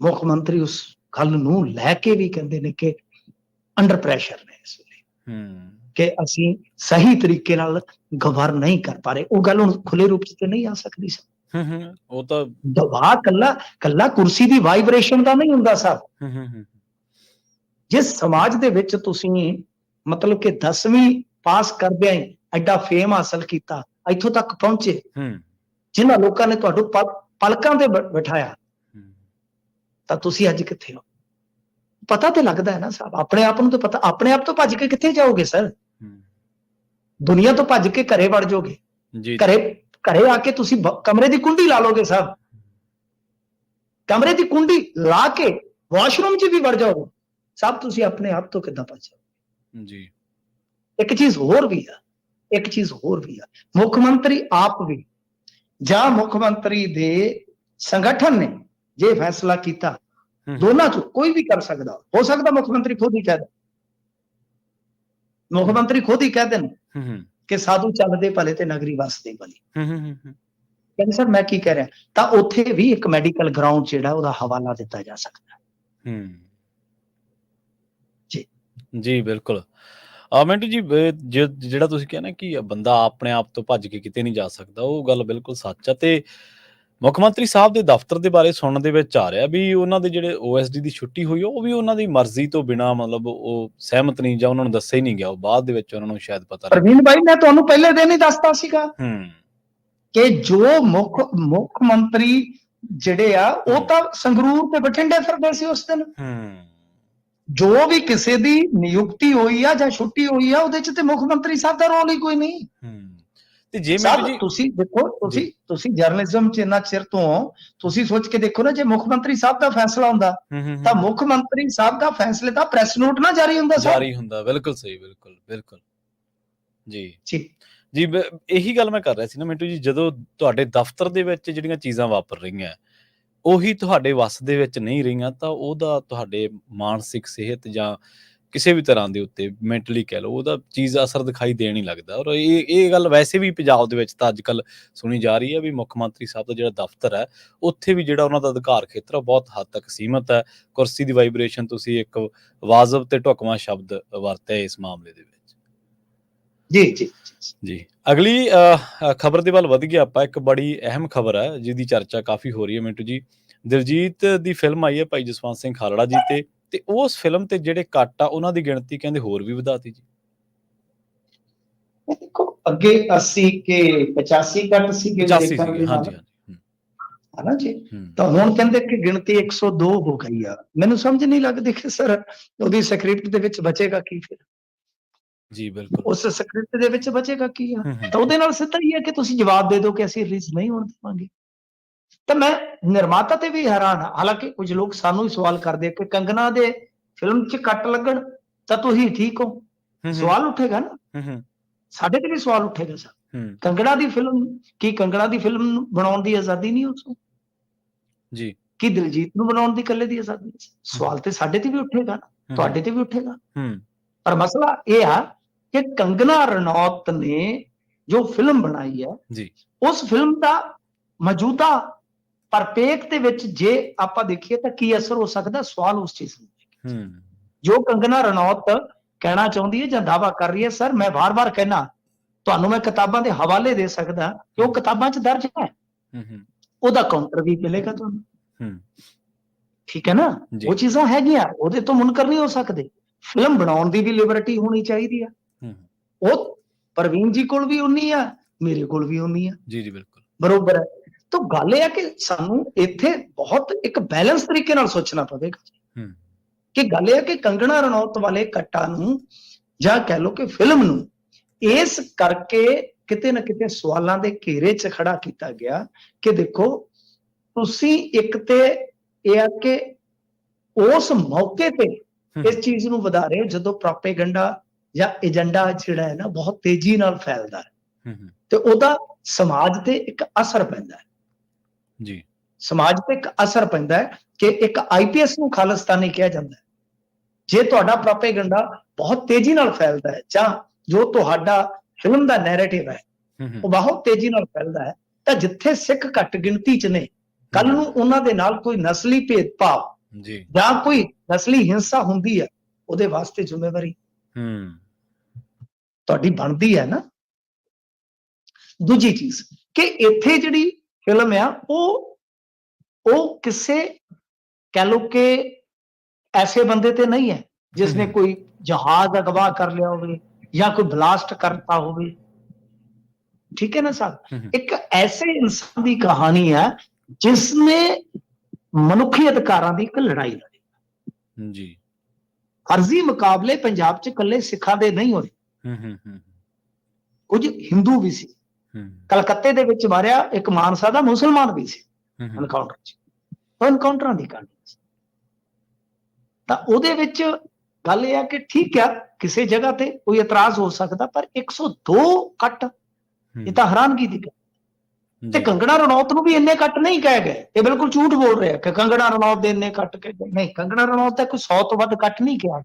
Speaker 2: ਮੁੱਖ ਮੰਤਰੀ ਉਸ ਗੱਲ ਨੂੰ ਲੈ ਕੇ ਵੀ ਕਹਿੰਦੇ ਨੇ ਕਿ ਅੰਡਰ ਪ੍ਰੈਸ਼ਰ ਨੇ ਇਸ ਵੇਲੇ। ਕਿ ਅਸੀਂ ਸਹੀ ਤਰੀਕੇ ਨਾਲ ਗਵਰਨ ਨਹੀਂ ਕਰ ਪਾ ਰਹੇ। ਉਹ ਗੱਲ ਹੁਣ ਖੁੱਲੇ ਰੂਪ 'ਚ ਤੇ ਨਹੀਂ ਆ ਸਕਦੀ ਸਰ।
Speaker 1: ਉਹ ਤਾਂ
Speaker 2: ਦਬਾਅ ਕੱਲਾ ਕੁਰਸੀ ਦੀ ਵਾਈਬ੍ਰੇਸ਼ਨ ਦਾ ਨਹੀਂ ਹੁੰਦਾ ਸਾਹਿਬ। ਜਿਸ ਸਮਾਜ ਦੇ ਵਿੱਚ ਤੁਸੀਂ ਮਤਲਬ ਕਿ 10ਵੀਂ ਪਾਸ ਕਰਦਿਆਂ ਹੀ ਐਡਾ ਫੇਮ ਹਾਸਲ ਕੀਤਾ, ਇੱਥੋਂ ਤੱਕ ਪਹੁੰਚੇ, ਜਿਨ੍ਹਾਂ ਲੋਕਾਂ ਨੇ ਤੁਹਾਨੂੰ ਪਲਕਾਂ ਤੇ ਬਿਠਾਇਆ, ਤਾਂ ਤੁਸੀਂ ਅੱਜ ਕਿੱਥੇ ਹੋ? ਪਤਾ ਤੇ ਲੱਗਦਾ ਹੈ ਨਾ ਸਾਹਿਬ, ਆਪਣੇ ਆਪ ਨੂੰ ਤਾਂ ਪਤਾ। ਆਪਣੇ ਆਪ ਤੋਂ ਭੱਜ ਕੇ ਕਿੱਥੇ ਜਾਓਗੇ ਸਰ? ਦੁਨੀਆ ਤੋਂ ਭੱਜ ਕੇ ਘਰੇ ਵੜ ਜਾਓਗੇ। ਘਰੇ ਆ ਕੇ ਤੁਸੀਂ ਕਮਰੇ ਦੀ ਕੁੰਡੀ ਲਾ ਲੋਗੇ ਸਾਹਿਬ। ਕਮਰੇ ਦੀ ਕੁੰਡੀ ਲਾ ਕੇ ਵਾਸ਼ਰੂਮ 'ਚ ਵੀ ਵੜ ਜਾਓਗੇ ਸਾਹਿਬ। ਤੁਸੀਂ ਆਪਣੇ ਆਪ ਤੋਂ ਕਿੱਦਾਂ ਭੱਜ ਜਾਓਗੇ?
Speaker 1: ਜੀ।
Speaker 2: ਇੱਕ ਚੀਜ਼ ਹੋਰ ਵੀ ਆ, ਮੁੱਖ ਮੰਤਰੀ ਆਪ ਵੀ ਜਾਂ ਮੁੱਖ ਮੰਤਰੀ ਦੇ ਸੰਗਠਨ ਨੇ ਜੇ ਫੈਸਲਾ ਕੀਤਾ, ਦੋਨਾਂ ਚੋਂ ਕੋਈ ਵੀ ਕਰ ਸਕਦਾ। ਹੋ ਸਕਦਾ ਮੁੱਖ ਮੰਤਰੀ ਖੁਦ ਹੀ ਕਹਿ ਦੇਣ, ਕਿ ਸਾਧੂ ਚੱਲਦੇ ਭਲੇ ਤੇ ਨਗਰੀ ਵਸਦੇ ਭਲੀ। ਕਹਿੰਦੇ ਸਰ ਮੈਂ ਕੀ ਕਹਿ ਰਿਹਾ, ਤਾਂ ਉੱਥੇ ਵੀ ਇੱਕ ਮੈਡੀਕਲ ਗਰਾਊਂਡ ਜਿਹੜਾ ਉਹਦਾ ਹਵਾਲਾ ਦਿੱਤਾ ਜਾ ਸਕਦਾ।
Speaker 1: ਜੀ ਬਿਲਕੁਲ। ਮਿੰਟੂ ਜੀ, ਜਿਹੜਾ ਤੁਸੀਂ ਕਿਹਾ ਨਾ ਕਿ ਬੰਦਾ ਆਪਣੇ ਆਪ ਤੋਂ ਭੱਜ ਕੇ ਕਿਤੇ ਨਹੀਂ ਜਾ ਸਕਦਾ, ਉਹ ਗੱਲ ਬਿਲਕੁਲ ਸੱਚ ਆ। ਤੇ ਮੁੱਖ ਮੰਤਰੀ ਸਾਹਿਬ ਦੇ ਦਫ਼ਤਰ ਦੇ ਬਾਰੇ ਸੁਣਨ ਦੇ ਵਿੱਚ ਆ ਰਿਹਾ ਵੀ ਉਹਨਾਂ ਦੇ ਜਿਹੜੇ OSD ਦੀ ਛੁੱਟੀ ਹੋਈ, ਉਹ ਵੀ ਉਹਨਾਂ ਦੀ ਮਰਜ਼ੀ ਤੋਂ ਬਿਨਾਂ, ਮਤਲਬ ਉਹ ਸਹਿਮਤ ਨਹੀਂ, ਜਾਂ ਉਹਨਾਂ ਨੂੰ ਦੱਸਿਆ ਹੀ ਨਹੀਂ ਗਿਆ। ਉਹ ਬਾਅਦ ਦੇ ਵਿੱਚ ਉਹਨਾਂ ਨੂੰ ਸ਼ਾਇਦ ਪਤਾ ਲੱਗਾ।
Speaker 2: ਪ੍ਰਵੀਨ ਭਾਈ, ਮੈਂ ਤੁਹਾਨੂੰ ਪਹਿਲੇ ਦਿਨ ਹੀ ਦੱਸਤਾ ਸੀਗਾ ਕਿ ਜੋ ਮੁੱਖ ਮੰਤਰੀ ਜਿਹੜੇ ਆ, ਉਹ ਤਾਂ ਸੰਗਰੂਰ ਤੇ ਬਠਿੰਡੇ ਫਿਰਦੇ ਸੀ ਉਸ ਦਿਨ। ਜੋ ਵੀ ਕਿਸੇ ਦੀ ਨਿਯੁਕਤੀ ਹੋਈ ਆ ਜਾਂ ਛੁੱਟੀ ਹੋਈ ਆ, ਉਹਦੇ 'ਚ ਤੇ ਮੁੱਖ ਮੰਤਰੀ ਸਾਹਿਬ ਦਾ ਰੋਲ ਹੀ ਕੋਈ ਨਹੀਂ। ਤੇ ਜੇ ਤੁਸੀਂ ਦੇਖੋ, ਤੁਸੀਂ ਜਰਨਲਿਜ਼ਮ 'ਚ ਇੰਨਾ ਚਿਰ ਤੋਂ, ਤੁਸੀਂ ਸੋਚ ਕੇ ਦੇਖੋ ਨਾ, ਜੇ ਮੁੱਖ ਮੰਤਰੀ ਸਾਹਿਬ ਦਾ ਫੈਸਲਾ ਹੁੰਦਾ ਤਾਂ ਮੁੱਖ ਮੰਤਰੀ ਸਾਹਿਬ ਦਾ ਫੈਸਲੇ ਦਾ ਪ੍ਰੈਸ ਨੋਟ ਨਾ ਜਾਰੀ ਹੁੰਦਾ।
Speaker 1: ਬਿਲਕੁਲ ਸਹੀ, ਬਿਲਕੁਲ ਜੀ। ਇਹੀ ਗੱਲ ਮੈਂ ਕਰ ਰਿਹਾ ਸੀ ਨਾ ਮਿੰਟੂ ਜੀ, ਜਦੋਂ ਤੁਹਾਡੇ ਦਫ਼ਤਰ ਦੇ ਵਿੱਚ ਜਿਹੜੀਆਂ ਚੀਜ਼ਾਂ ਵਾਪਰ ਰਹੀਆਂ ਉਹੀ ਤੁਹਾਡੇ ਵੱਸ ਦੇ ਵਿੱਚ ਨਹੀਂ ਰਹੀਆਂ, ਤਾਂ ਉਹਦਾ ਤੁਹਾਡੇ ਮਾਨਸਿਕ ਸਿਹਤ ਜਾਂ ਕਿਸੇ ਵੀ ਤਰ੍ਹਾਂ ਦੇ ਉੱਤੇ, ਮੈਂਟਲੀ ਕਹਿ ਲਓ, ਉਹਦਾ ਚੀਜ਼ ਅਸਰ ਦਿਖਾਈ ਦੇਣ ਹੀ ਲੱਗਦਾ। ਔਰ ਇਹ ਗੱਲ ਵੈਸੇ ਵੀ ਪੰਜਾਬ ਦੇ ਵਿੱਚ ਤਾਂ ਅੱਜ ਕੱਲ੍ਹ ਸੁਣੀ ਜਾ ਰਹੀ ਹੈ ਵੀ ਮੁੱਖ ਮੰਤਰੀ ਸਾਹਿਬ ਦਾ ਜਿਹੜਾ ਦਫ਼ਤਰ ਹੈ, ਉੱਥੇ ਵੀ ਜਿਹੜਾ ਉਹਨਾਂ ਦਾ ਅਧਿਕਾਰ ਖੇਤਰ ਬਹੁਤ ਹੱਦ ਤੱਕ ਸੀਮਤ ਹੈ। ਕੁਰਸੀ ਦੀ ਵਾਈਬ੍ਰੇਸ਼ਨ, ਤੁਸੀਂ ਇੱਕ ਵਾਜਬ ਤੇ ਢੁਕਵਾਂ ਸ਼ਬਦ ਵਰਤਿਆ ਇਸ ਮਾਮਲੇ ਦੇ ਵਿੱਚ। ਜੀ। ਅਗਲੀ ਖਬਰ ਦੇ ਵੱਲ ਵਧ ਗਿਆ ਆਪਾਂ। ਇੱਕ ਬੜੀ ਅਹਿਮ ਖਬਰ ਹੈ ਜਿਹਦੀ ਚਰਚਾ ਕਾਫੀ ਹੋ ਰਹੀ ਹੈ ਮਿੰਟੂ ਜੀ। ਦਿਲਜੀਤ ਦੀ ਫਿਲਮ ਆਈ ਹੈ ਭਾਈ ਜਸਵੰਤ ਸਿੰਘ ਖਾਲੜਾ ਜੀ ਤੇ ਉਸ ਫਿਲਮ ਤੇ ਜਿਹੜੇ ਕੱਟ ਆ, ਉਹਨਾਂ ਦੀ ਗਿਣਤੀ ਕਹਿੰਦੇ ਹੋਰ ਵੀ ਵਧਾਤੀ ਜੀ।
Speaker 2: ਦੇਖੋ, ਅੱਗੇ 80 ਕੇ 85 ਕੱਟ ਸੀਗੇ, ਹਨਾ ਜੀ, ਤਾਂ ਹੁਣ ਕਹਿੰਦੇ ਕਿ ਗਿਣਤੀ 102 ਹੋ ਗਈ ਆ। ਮੈਨੂੰ ਸਮਝ ਨਹੀਂ ਲੱਗਦੀ ਕਿ ਸਰ ਉਹਦੀ ਸਕ੍ਰਿਪਟ ਦੇ ਵਿੱਚ ਬਚੇਗਾ ਕੀ ਫਿਰ?
Speaker 1: ਜੀ ਬਿਲਕੁਲ,
Speaker 2: ਉਸ ਸਕ੍ਰਿਪਟ ਦੇ ਵਿੱਚ ਬਚੇਗਾ ਕੀ ਆ? ਤਾਂ ਉਹਦੇ ਨਾਲ ਸਿੱਧਾ ਹੀ ਹੈ ਕਿ ਤੁਸੀਂ ਜਵਾਬ ਦੇ ਦਿਓ ਕਿ ਅਸੀਂ ਰਿਲੀਜ਼ ਨਹੀਂ ਹੋਣ ਦੇਵਾਂਗੇ। ਤਾਂ ਮੈਂ ਨਿਰਮਾਤਾ ਤੇ ਵੀ ਹੈਰਾਨ ਹਾਂ। ਹਾਲਾਂਕਿ ਕੁਝ ਲੋਕ ਸਾਨੂੰ ਹੀ ਸਵਾਲ ਕਰਦੇ ਆ ਕਿ ਕੰਗਨਾ ਦੇ ਫਿਲਮ 'ਚ ਕੱਟ ਲੱਗਣ ਤਾਂ ਤੁਸੀਂ ਠੀਕ ਹੋ। ਸਵਾਲ ਉੱਠੇਗਾ ਨਾ, ਸਾਡੇ ਤੇ ਵੀ ਸਵਾਲ ਉੱਠੇਗਾ ਸਰ। ਕੰਗਨਾ ਦੀ ਫਿਲਮ ਬਣਾਉਣ ਦੀ ਆਜ਼ਾਦੀ ਨਹੀਂ ਉਸਨੂੰ ਜੀ? ਕੀ ਦਿਲਜੀਤ ਨੂੰ ਬਣਾਉਣ ਦੀ ਇਕੱਲੇ ਦੀ ਆਜ਼ਾਦੀ? ਸਵਾਲ ਤੇ ਸਾਡੇ ਤੇ ਵੀ ਉੱਠੇਗਾ, ਤੁਹਾਡੇ ਤੇ ਵੀ ਉੱਠੇਗਾ। ਪਰ ਮਸਲਾ ਇਹ ਆ ਕਿ ਕੰਗਨਾ ਰਣੌਤ ਨੇ ਜੋ ਫਿਲਮ ਬਣਾਈ ਹੈ ਜੀ, ਉਸ ਫਿਲਮ ਦਾ ਮੌਜੂਦਾ ਪਰਪੇਖ ਦੇ ਵਿੱਚ ਜੇ ਆਪਾਂ ਦੇਖੀਏ ਤਾਂ ਕੀ ਅਸਰ ਹੋ ਸਕਦਾ? ਸਵਾਲ ਉਸ ਚੀਜ਼ ਨੂੰ ਜੋ ਕੰਗਨਾ ਰਣੌਤ ਕਹਿਣਾ ਚਾਹੁੰਦੀ ਹੈ ਜਾਂ ਦਾਅਵਾ ਕਰ ਰਹੀ ਹੈ। ਸਰ ਮੈਂ ਵਾਰ-ਵਾਰ ਕਹਿਣਾ, ਤੁਹਾਨੂੰ ਮੈਂ ਕਿਤਾਬਾਂ ਦੇ ਹਵਾਲੇ ਦੇ ਸਕਦਾ ਕਿ ਉਹ ਕਿਤਾਬਾਂ 'ਚ ਦਰਜ ਹੈ, ਉਹਦਾ ਕਾਊਂਟਰ ਵੀ ਮਿਲੇਗਾ ਤੁਹਾਨੂੰ। ਠੀਕ ਹੈ ਨਾ, ਉਹ ਚੀਜ਼ਾਂ ਹੈਗੀਆਂ, ਉਹਦੇ ਤੋਂ ਮੁਨਕਰ ਨਹੀਂ ਹੋ ਸਕਦੇ। ਫਿਲਮ ਬਣਾਉਣ ਦੀ ਵੀ ਲਿਬਰਟੀ ਹੋਣੀ ਚਾਹੀਦੀ ਆ। ਉਹ ਪ੍ਰਵੀਨ ਜੀ ਕੋਲ ਵੀ ਉਨੀ ਆ, ਮੇਰੇ ਕੋਲ ਵੀ ਉਨੀ ਆ। ਜੀ ਬਿਲਕੁਲ ਬਰੋਬਰ ਹੈ। ਤਾਂ ਗੱਲ ਇਹ ਹੈ ਕਿ ਸਾਨੂੰ ਇੱਥੇ ਬਹੁਤ ਇੱਕ ਬੈਲੈਂਸ ਤਰੀਕੇ ਨਾਲ ਸੋਚਣਾ ਪਵੇਗਾ ਕਿ ਗੱਲ ਇਹ ਹੈ ਕਿ ਕੰਗਨਾ ਰਣੌਤ ਵਾਲੇ ਕੱਟਾਂ ਨੂੰ ਜਾਂ ਕਹਿ ਲਓ ਕਿ ਫਿਲਮ ਨੂੰ ਇਸ ਕਰਕੇ ਕਿਤੇ ਨਾ ਕਿਤੇ ਸਵਾਲਾਂ ਦੇ ਘੇਰੇ 'ਚ ਖੜਾ ਕੀਤਾ ਗਿਆ ਕਿ ਦੇਖੋ, ਤੁਸੀਂ ਇੱਕ ਤੇ ਇਹ ਆ ਕਿ ਉਸ ਮੌਕੇ ਤੇ ਇਸ ਚੀਜ਼ ਨੂੰ ਵਧਾ ਰਹੇ ਹੋ ਜਦੋਂ ਪ੍ਰੋਪੇਗੈਂਡਾ ਜਾਂ ਏਜੰਡਾ ਜਿਹੜਾ ਹੈ ਨਾ ਬਹੁਤ ਤੇਜ਼ੀ ਨਾਲ ਫੈਲਦਾ ਹੈ ਤੇ ਉਹਦਾ ਸਮਾਜ ਤੇ ਇੱਕ ਅਸਰ ਪੈਂਦਾ ਹੈ। ਜੀ, ਸਮਾਜ ਤੇ ਇੱਕ ਅਸਰ ਪੈਂਦਾ ਹੈ ਕਿ ਇੱਕ IPS ਨੂੰ ਖਾਲਿਸਤਾਨੀ ਕਿਹਾ ਜਾਂਦਾ ਹੈ। ਜੇ ਤੁਹਾਡਾ ਪ੍ਰੋਪੇਗੈਂਡਾ ਬਹੁਤ ਤੇਜ਼ੀ ਨਾਲ ਫੈਲਦਾ ਹੈ ਜਾਂ ਜੋ ਤੁਹਾਡਾ ਫਿਲਮ ਦਾ ਨੈਰੇਟਿਵ ਹੈ ਉਹ ਬਹੁਤ ਤੇਜ਼ੀ ਨਾਲ ਫੈਲਦਾ ਹੈ, ਤਾਂ ਜਿੱਥੇ ਸਿੱਖ ਘੱਟ ਗਿਣਤੀ 'ਚ ਨੇ, ਕੱਲ ਨੂੰ ਉਹਨਾਂ ਦੇ ਨਾਲ ਕੋਈ ਨਸਲੀ ਭੇਦਭਾਵ ਜਾਂ ਕੋਈ ਨਸਲੀ ਹਿੰਸਾ ਹੁੰਦੀ ਹੈ, ਉਹਦੇ ਵਾਸਤੇ ਜ਼ਿੰਮੇਵਾਰੀ ਤੁਹਾਡੀ ਬਣਦੀ ਹੈ ਨਾ। ਦੂਜੀ ਚੀਜ਼ ਕਿ ਇੱਥੇ ਜਿਹੜੀ ਫਿਲਮ ਆ ਉਹ ਕਿਸੇ ਕਹਿ ਲਓ ਕਿ ਐਸੇ ਬੰਦੇ ਤੇ ਨਹੀਂ ਹੈ ਜਿਸਨੇ ਕੋਈ ਜਹਾਜ਼ ਅਗਵਾ ਕਰ ਲਿਆ ਹੋਵੇ ਜਾਂ ਕੋਈ ਬਲਾਸਟ ਕਰਤਾ ਹੋਵੇ, ਠੀਕ ਹੈ ਨਾ ਸਾਹਿਬ। ਇੱਕ ਐਸੇ ਇਨਸਾਨ ਦੀ ਕਹਾਣੀ ਹੈ ਜਿਸਨੇ ਮਨੁੱਖੀ ਅਧਿਕਾਰਾਂ ਦੀ ਇੱਕ ਲੜਾਈ ਲੜੀ
Speaker 1: ਜੀ।
Speaker 2: ਫਰਜ਼ੀ ਮੁਕਾਬਲੇ ਪੰਜਾਬ 'ਚ ਇਕੱਲੇ ਸਿੱਖਾਂ ਦੇ ਨਹੀਂ ਹੋਏ, ਕੁਝ ਹਿੰਦੂ ਵੀ ਸੀ। ਕਲਕੱਤੇ ਦੇ ਵਿੱਚ ਮਾਰਿਆ ਇੱਕ ਮਾਨਸਾ ਦਾ ਮੁਸਲਮਾਨ ਵੀ ਸੀ ਐਨਕਾਊਂਟਰ 'ਚ। ਐਨਕਾਊਂਟਰਾਂ ਦੀ ਕਹਾਣੀ ਸੀ। ਤਾਂ ਉਹਦੇ ਵਿੱਚ ਗੱਲ ਇਹ ਆ ਕਿ ਠੀਕ ਆ ਕਿਸੇ ਜਗ੍ਹਾ ਤੇ ਕੋਈ ਇਤਰਾਜ਼ ਹੋ ਸਕਦਾ, ਪਰ 102 ਕੱਟ ਇਹ ਤਾਂ ਹੈਰਾਨਗੀ ਦੀ ਗੱਲ। ਤੇ ਕੰਗਣਾ ਰਣੌਤ ਨੂੰ ਵੀ ਇੰਨੇ ਕੱਟ ਨਹੀਂ ਕਹਿ ਗਏ, ਇਹ ਬਿਲਕੁਲ ਝੂਠ ਬੋਲ ਰਿਹਾ ਕਿ ਕੰਗਣਾ ਰਣੌਤ ਦੇ ਇੰਨੇ ਕੱਟ ਕਹਿ ਗਏ। ਨਹੀਂ, ਕੰਗਣਾ ਰਣੌਤ ਤਾਂ ਕੋਈ 100 ਤੋਂ ਵੱਧ ਕੱਟ ਨਹੀਂ ਕਿਹਾ।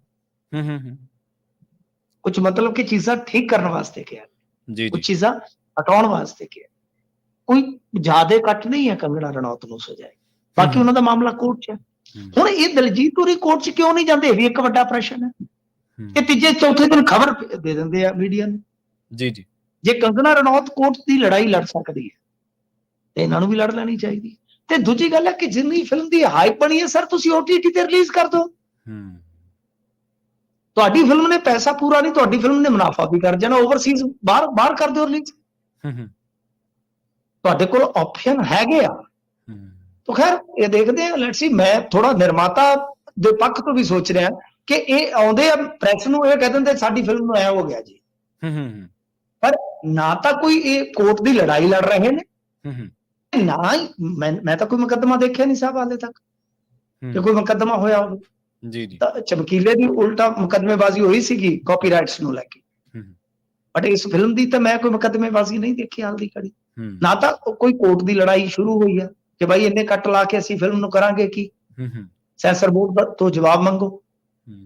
Speaker 2: ਕੁਝ ਮਤਲਬ ਕਿ ਚੀਜ਼ਾਂ ਠੀਕ ਕਰਨ ਵਾਸਤੇ ਕਿਹਾ, ਕੁਝ ਚੀਜ਼ਾਂ ਹਟਾਉਣ ਵਾਸਤੇ ਕਿਹਾ। ਕੋਈ ਜ਼ਿਆਦਾ ਕੱਟ ਨਹੀਂ ਹੈ ਕੰਗਣਾ ਰਣੌਤ ਨੂੰ ਸਜਾਏ। ਬਾਕੀ ਉਹਨਾਂ ਦਾ ਮਾਮਲਾ ਕੋਰਟ 'ਚ ਹੈ। ਹੁਣ ਇਹ ਦਲਜੀਤ ਹੋਰੀ ਕੋਰਟ 'ਚ ਕਿਉਂ ਨਹੀਂ ਜਾਂਦੇ, ਇਹ ਵੀ ਇੱਕ ਵੱਡਾ ਪ੍ਰਸ਼ਨ ਹੈ। ਇਹ ਤੀਜੇ ਚੌਥੇ ਦਿਨ ਖਬਰ ਦੇ ਦਿੰਦੇ ਆ ਮੀਡੀਆ ਨੂੰ। ਜੀ। ਜੇ ਕੰਗਣਾ ਰਣੌਤ ਕੋਰਟ ਦੀ ਲੜਾਈ ਲੜ ਸਕਦੀ ਹੈ ਤੇ ਇਹਨਾਂ ਨੂੰ ਵੀ ਲੜ ਲੈਣੀ ਚਾਹੀਦੀ। ਤੇ ਦੂਜੀ ਗੱਲ ਹੈ ਕਿ ਜਿੰਨੀ ਫਿਲਮ ਦੀ ਹਾਈਪ ਬਣੀ ਹੈ ਸਰ, ਤੁਸੀਂ OTT ਤੇ ਰਿਲੀਜ਼ ਕਰ ਦਿਓ। ਤੁਹਾਡੀ ਫਿਲਮ ਨੇ ਪੈਸਾ ਪੂਰਾ ਨਹੀਂ, ਤੁਹਾਡੀ ਫਿਲਮ ਨੇ ਮੁਨਾਫਾ ਵੀ ਕਰ ਜਾਣਾ। ਓਵਰਸੀਜ਼ ਬਾਹਰ ਕਰ ਦਿਓ ਰਿਲੀਜ਼। ਤੁਹਾਡੇ ਕੋਲ ਆਪਸ਼ਨ ਹੈਗੇ ਆ। ਤਾਂ ਖੈਰ ਇਹ ਦੇਖਦੇ ਆ, ਲੈਟਸ ਸੀ। ਮੈਂ ਥੋੜਾ ਨਿਰਮਾਤਾ ਦੇ ਪੱਖ ਤੋਂ ਵੀ ਸੋਚ ਰਿਹਾ ਕਿ ਇਹ ਆਉਂਦੇ ਆ ਪ੍ਰੈਸ ਨੂੰ ਇਹ ਕਹਿ ਦਿੰਦੇ ਸਾਡੀ ਫਿਲਮ ਨੂੰ ਐ ਹੋ ਗਿਆ ਜੀ। ਪਰ ਨਾ ਤਾਂ ਕੋਈ ਇਹ ਕੋਰਟ ਦੀ ਲੜਾਈ ਲੜ ਰਹੇ ਨੇ, ਨਾ ਹੀ ਮੈਂ ਤਾਂ ਕੋਈ ਮੁਕੱਦਮਾ ਦੇਖਿਆ ਨਹੀਂ ਸਾਹਿਬ ਹਾਲੇ ਤੱਕ ਕਿ ਕੋਈ ਮੁਕੱਦਮਾ ਹੋਇਆ ਹੋਵੇ। ਤਾਂ ਚਮਕੀਲੇ ਦੀ ਉਲਟਾ ਮੁਕੱਦਮੇਬਾਜ਼ੀ ਹੋਈ ਸੀਗੀ ਕਾਪੀਰਾਈਟਸ ਨੂੰ ਲੈ ਕੇ, ਬਟ ਇਸ ਫਿਲਮ ਦੀ ਤਾਂ ਮੈਂ ਕੋਈ ਮੁਕੱਦਮੇਬਾਜ਼ੀ ਨਹੀਂ ਦੇਖੀ ਹਾਲ ਦੀ ਘੜੀ। ਨਾ ਤਾਂ ਕੋਈ ਕੋਰਟ ਦੀ ਲੜਾਈ ਸ਼ੁਰੂ ਹੋਈ ਆ ਕਿ ਭਾਈ ਇੰਨੇ ਕੱਟ ਲਾ ਕੇ ਅਸੀਂ ਫਿਲਮ ਨੂੰ ਕਰਾਂਗੇ ਕੀ, ਸੈਂਸਰ ਬੋਰਡ ਤੋਂ ਜਵਾਬ ਮੰਗੋ।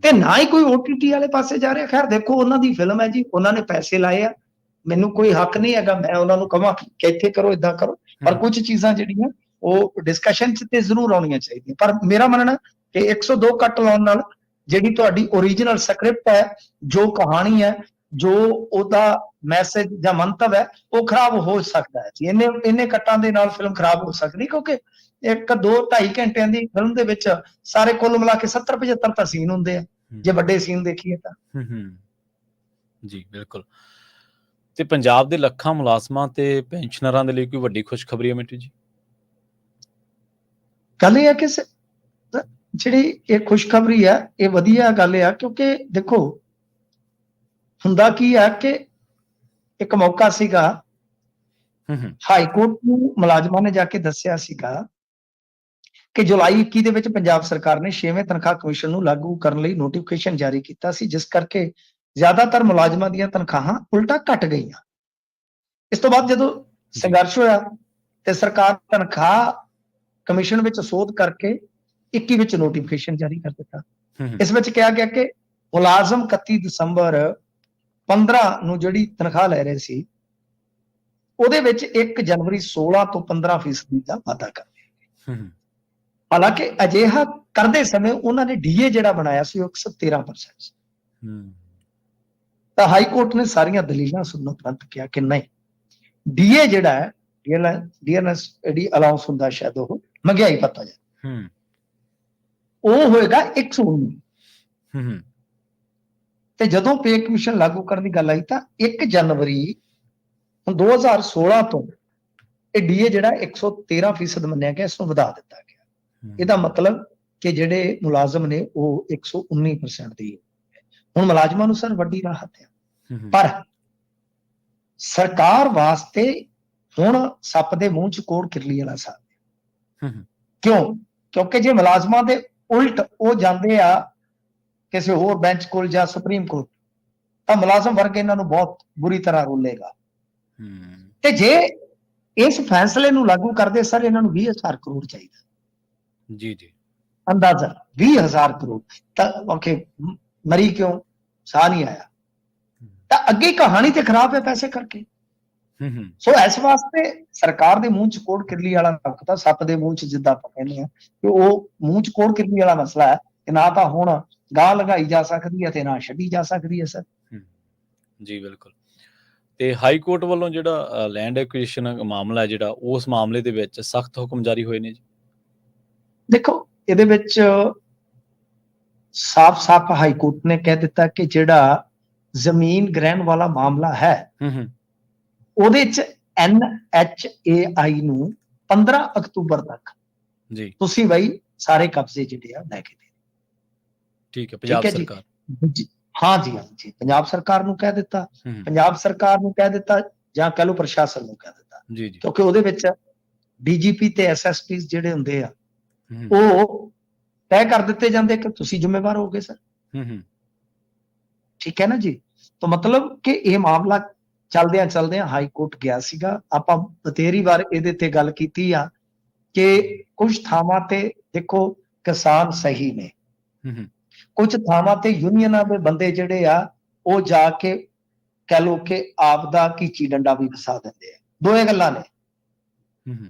Speaker 2: ਤੇ ਨਾ ਹੀ ਕੋਈ OTT ਵਾਲੇ ਪਾਸੇ ਜਾ ਰਿਹਾ। ਖੈਰ ਦੇਖੋ, ਉਹਨਾਂ ਦੀ ਫਿਲਮ ਹੈ ਜੀ, ਉਹਨਾਂ ਨੇ ਪੈਸੇ ਲਾਏ ਆ। ਮੈਨੂੰ ਕੋਈ ਹੱਕ ਨਹੀਂ ਹੈਗਾ ਮੈਂ ਉਹਨਾਂ ਨੂੰ ਕਹਾਂ ਕਿ ਇੱਥੇ ਕਰੋ, ਏਦਾਂ ਕਰੋ। ਪਰ ਕੁਝ ਚੀਜ਼ਾਂ ਜਿਹੜੀਆਂ ਉਹ ਡਿਸਕਸ਼ਨ 'ਚ ਤੇ ਜ਼ਰੂਰ ਆਉਣੀਆਂ ਚਾਹੀਦੀਆਂ। ਪਰ ਮੇਰਾ ਮੰਨਣਾ ਕਿ 102 ਕੱਟ ਲਾਉਣ ਨਾਲ ਜਿਹੜੀ ਤੁਹਾਡੀ ਓਰੀਜਨਲ ਸਕ੍ਰਿਪਟ ਹੈ, ਜੋ ਕਹਾਣੀ ਹੈ, ਜੋ ਉਹਦਾ ਮੈਸੇਜ ਜਾਂ ਮੰਤਵ ਹੈ, ਉਹ ਖਰਾਬ ਹੋ ਸਕਦਾ ਹੈ ਜੀ। ਇੰਨੇ ਕੱਟਾਂ ਦੇ ਨਾਲ ਫਿਲਮ ਖਰਾਬ ਹੋ ਸਕਦੀ, ਕਿਉਂਕਿ 1-2-2.5 ਘੰਟਿਆਂ ਦੀ ਫਿਲਮ ਦੇ ਵਿੱਚ ਸਾਰੇ ਕੁੱਲ ਮਿਲਾ ਕੇ 70-75 ਤਾਂ ਸੀਨ ਹੁੰਦੇ ਆ ਜੇ ਵੱਡੇ ਸੀਨ ਦੇਖੀਏ ਤਾਂ।
Speaker 1: ਜੀ ਬਿਲਕੁਲ। ਤੇ ਪੰਜਾਬ ਦੇ ਲੱਖਾਂ ਮੁਲਾਜ਼ਮਾਂ ਤੇ ਪੈਨਸ਼ਨਰਾਂ ਦੇ ਲਈ ਕੋਈ ਵੱਡੀ ਖੁਸ਼ਖਬਰੀ ਹੈ ਮਿੰਟੂ ਜੀ?
Speaker 2: ਗੱਲ ਇਹ ਹੈ ਕਿ ਜਿਹੜੀ ਇਹ ਖੁਸ਼ਖਬਰੀ ਹੈ ਇਹ ਵਧੀਆ ਗੱਲ ਆ, ਕਿਉਂਕਿ ਦੇਖੋ ਹੁੰਦਾ ਕੀ ਹੈ ਕਿ ਇੱਕ ਮੌਕਾ ਸੀਗਾ, ਹਾਈ ਕੋਰਟ ਨੂੰ ਮੁਲਾਜ਼ਮਾਂ ਨੇ ਜਾ ਕੇ ਦੱਸਿਆ ਸੀਗਾ ਕਿ ਜੁਲਾਈ 21 ਦੇ ਵਿੱਚ ਪੰਜਾਬ ਸਰਕਾਰ ਨੇ 6ਵੇਂ ਤਨਖਾਹ ਕਮਿਸ਼ਨ ਨੂੰ ਲਾਗੂ ਕਰਨ ਲਈ ਨੋਟੀਫਿਕੇਸ਼ਨ ਜਾਰੀ ਕੀਤਾ ਸੀ, ਜਿਸ ਕਰਕੇ ਜ਼ਿਆਦਾਤਰ ਮੁਲਾਜ਼ਮਾਂ ਦੀਆਂ ਤਨਖਾਹਾਂ ਉਲਟਾ ਘਟ ਗਈਆਂ। ਇਸ ਤੋਂ ਬਾਅਦ ਜਦੋਂ ਸੰਘਰਸ਼ ਹੋਇਆ ਤੇ ਸਰਕਾਰ ਤਨਖਾਹ ਕਮਿਸ਼ਨ ਵਿੱਚ ਸੋਧ ਕਰਕੇ 21 ਵਿੱਚ ਨੋਟੀਫਿਕੇਸ਼ਨ ਜਾਰੀ ਕਰ ਦਿੱਤਾ। ਇਸ ਵਿੱਚ ਕਿਹਾ ਗਿਆ ਕਿ ਮੁਲਾਜ਼ਮ 31 ਦਸੰਬਰ 15 ਨੂੰ ਜਿਹੜੀ ਤਨਖਾਹ ਲੈ ਰਹੇ ਸੀ, ਉਹਦੇ ਵਿੱਚ 1 ਜਨਵਰੀ 16 ਤੋਂ 15% ਦਾ ਵਾਧਾ ਕਰ। ਹਾਲਾਂਕਿ ਅਜਿਹਾ ਕਰਦੇ ਸਮੇਂ ਉਹਨਾਂ ਨੇ DA ਜਿਹੜਾ ਬਣਾਇਆ ਸੀ ਉਹ 113% ਸੀ। ਤਾਂ ਹਾਈ ਕੋਰਟ ਨੇ ਸਾਰੀਆਂ ਦਲੀਲਾਂ ਸੁਣਨ ਉਪਰੰਤ ਕਿਹਾ ਕਿ ਨਹੀਂ, DA ਜਿਹੜਾ ਹੈ, ਡੀਐਨਐਸ ਜਿਹੜੀ ਅਲਾਉਂਸ ਹੁੰਦਾ ਸ਼ਾਇਦ ਉਹ ਮਹਿੰਗਾਈ ਭੱਤਾ ਜਾ, ਉਹ ਹੋਏਗਾ 119। ਤੇ ਜਦੋਂ ਪੇ ਕਮਿਸ਼ਨ ਲਾਗੂ ਕਰਨ ਦੀ ਗੱਲ ਆਈ ਤਾਂ 1 ਜਨਵਰੀ 2016 ਤੋਂ ਇਹ DA ਜਿਹੜਾ 113% ਮੰਨਿਆ ਗਿਆ, ਇਸ ਨੂੰ ਵਧਾ ਦਿੱਤਾ ਗਿਆ। ਇਹਦਾ ਮਤਲਬ ਕਿ ਜਿਹੜੇ ਮੁਲਾਜ਼ਮ ਨੇ ਉਹ 119% ਦੀ। ਹੁਣ ਮੁਲਾਜ਼ਮਾਂ ਨੂੰ ਸਰ ਵੱਡੀ ਰਾਹਤ ਹੈ, ਪਰ ਸਰਕਾਰ ਵਾਸਤੇ ਹੁਣ ਸੱਪ ਦੇ ਮੂੰਹ 'ਚ ਕੋੜ ਕਿਰਲੀ ਵਾਲਾ ਸਾਬ। ਕਿਉਂ? ਕਿਉਂਕਿ ਜੇ ਮੁਲਾਜ਼ਮਾਂ ਦੇ ਉਲਟ ਉਹ ਜਾਂਦੇ ਆ ਕਿਸੇ ਹੋਰ ਬੈਂਚ ਕੋਲ ਜਾਂ ਸੁਪਰੀਮ ਕੋਰਟ, ਤਾਂ ਮੁਲਾਜ਼ਮ ਵਰਗ ਇਹਨਾਂ ਨੂੰ ਬਹੁਤ ਬੁਰੀ ਤਰ੍ਹਾਂ ਰੋਲੇਗਾ। ਤੇ ਜੇ ਇਸ ਫੈਸਲੇ ਨੂੰ ਲਾਗੂ ਕਰਦੇ ਸਰ, ਇਹਨਾਂ ਨੂੰ 20,000 ਕਰੋੜ ਚਾਹੀਦਾ।
Speaker 1: ਜੀ
Speaker 2: ਅੰਦਾਜ਼ਾ 20,000 ਕਰੋੜ। ਤਾਂ ਓਕੇ, ਮਰੀ ਕਿਉਂ? ਸਾਹ ਨਹੀਂ ਆਇਆ। ਤਾਂ ਅੱਗੇ ਕਹਾਣੀ ਤੇ ਖਰਾਬ ਹੈ ਪੈਸੇ ਕਰਕੇ। ਸੋ ਇਸ ਵਾਸਤੇ ਸਰਕਾਰ ਦੇ ਮੂੰਹ 'ਚ ਕੋੜ ਕਿਰਲੀ ਵਾਲਾ ਤਾਂ ਸੱਪ ਦੇ ਮੂੰਹ 'ਚ, ਜਿੱਦਾਂ ਆਪਾਂ ਕਹਿੰਦੇ ਆ ਕਿ ਉਹ ਮੂੰਹ 'ਚ ਕੋੜ ਕਿਰਲੀ ਵਾਲਾ ਮਸਲਾ ਹੈ ਕਿ ਨਾ ਤਾਂ ਹੁਣ ਗਾਹ ਲਗਾਈ ਜਾ ਸਕਦੀ ਹੈ ਤੇ ਨਾ ਛੱਡੀ ਜਾ ਸਕਦੀ ਹੈ ਸਰ।
Speaker 1: ਜੀ ਬਿਲਕੁਲ। ਤੇ ਹਾਈ ਕੋਰਟ ਵੱਲੋਂ ਜਿਹੜਾ ਲੈਂਡ ਐਕੁਜੀਸ਼ਨ ਮਾਮਲਾ ਹੈ ਜਿਹੜਾ, ਉਸ ਮਾਮਲੇ ਦੇ ਵਿੱਚ ਸਖਤ ਹੁਕਮ ਜਾਰੀ ਹੋਏ ਨੇ ਜੀ?
Speaker 2: ਦੇਖੋ, ਇਹਦੇ ਵਿੱਚ ਸਾਫ਼-ਸਾਫ਼ ਹਾਈ ਕੋਰਟ ਨੇ ਕਹਿ ਦਿੱਤਾ ਕਿ ਜਿਹੜਾ ਜ਼ਮੀਨ ਗ੍ਰਹਿਣ ਵਾਲਾ ਮਾਮਲਾ ਹੈ, ਉਹਦੇ 'ਚ NHAI ਨੂੰ 15 ਅਕਤੂਬਰ ਤੱਕ
Speaker 1: ਜੀ
Speaker 2: ਤੁਸੀਂ ਬਈ ਸਾਰੇ ਕਬਜ਼ੇ ਜਿਹੜੇ ਆ ਲੈ ਕੇ ਦੇ।
Speaker 1: ਠੀਕ ਹੈ, ਪੰਜਾਬ
Speaker 2: ਠੀਕ ਹੈ ਜੀ।
Speaker 1: ਸਰਕਾਰ।
Speaker 2: ਹਾਂ ਜੀ, ਪੰਜਾਬ ਸਰਕਾਰ ਨੂੰ ਕਹਿ ਦਿੱਤਾ, ਪੰਜਾਬ ਸਰਕਾਰ ਨੂੰ ਕਹਿ ਦਿੱਤਾ, ਜਾਂ ਕਹਿ ਲਓ ਪ੍ਰਸ਼ਾਸਨ ਨੂੰ ਕਹਿ ਦਿੱਤਾ,
Speaker 1: ਜੀ ਜੀ
Speaker 2: ਕਿਉਂਕਿ ਉਹਦੇ ਵਿੱਚ DGP ਤੇ SSP ਜਿਹੜੇ ਹੁੰਦੇ ਆ, ਉਹ ਤੈਅ ਕਰ ਦਿੱਤੇ ਜਾਂਦੇ ਕਿ ਤੁਸੀਂ ਜ਼ਿੰਮੇਵਾਰ ਹੋਗੇ ਸਰ। ਠੀਕ ਹੈ ਨਾ ਜੀ। ਤਾਂ ਮਤਲਬ ਕਿ ਇਹ ਮਾਮਲਾ ਚਲਦਿਆਂ ਹਾਈ ਕੋਰਟ ਗਿਆ ਸੀਗਾ। ਆਪਾਂ ਬਥੇਰੀ ਵਾਰ ਇਹਦੇ ਤੇ ਗੱਲ ਕੀਤੀ ਆ ਕਿ ਕੁਝ ਥਾਵਾਂ ਤੇ ਦੇਖੋ ਕਿਸਾਨ ਸਹੀ ਨੇ, ਕੁਝ ਥਾਵਾਂ ਤੇ ਯੂਨੀਅਨਾਂ ਦੇ ਬੰਦੇ ਜਿਹੜੇ ਆ ਉਹ ਜਾ ਕੇ ਕਹਿ ਲਓ ਕਿ ਆਪ ਦਾ ਕੀਚੀ ਡੰਡਾ ਵੀ ਵਸਾ ਦਿੰਦੇ ਆ। ਦੋਏ ਗੱਲਾਂ ਨੇ।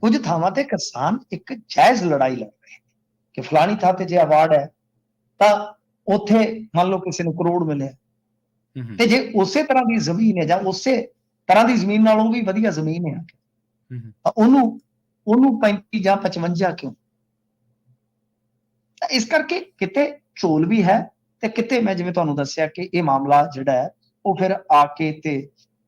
Speaker 2: ਕੁਝ ਥਾਵਾਂ ਤੇ ਕਿਸਾਨ ਇੱਕ ਜਾਇਜ਼ ਲੜਾਈ ਲੜ ਰਹੇ ਕਿ ਫਲਾਣੀ ਥਾਂ ਤੇ ਜੇ ਅਵਾਰਡ ਹੈ ਤਾਂ ਉੱਥੇ ਮੰਨ ਲਓ ਕਿਸੇ ਨੂੰ ਕਰੋੜ ਮਿਲਿਆ, ਤੇ ਜੇ ਉਸੇ ਤਰ੍ਹਾਂ ਦੀ ਜ਼ਮੀਨ ਹੈ ਜਾਂ ਉਸੇ ਤਰ੍ਹਾਂ ਦੀ ਜ਼ਮੀਨ ਨਾਲੋਂ ਵੀ ਵਧੀਆ ਜ਼ਮੀਨ ਹੈ ਤਾਂ ਉਹਨੂੰ 35 ਜਾਂ 55 ਕਿਉਂ? ਇਸ ਕਰਕੇ ਕਿਤੇ ਝੋਲ ਵੀ ਹੈ ਤੇ ਕਿਤੇ ਮੈਂ ਜਿਵੇਂ ਤੁਹਾਨੂੰ ਦੱਸਿਆ ਕਿ ਇਹ ਮਾਮਲਾ ਜਿਹੜਾ ਹੈ ਉਹ ਫਿਰ ਆ ਕੇ ਤੇ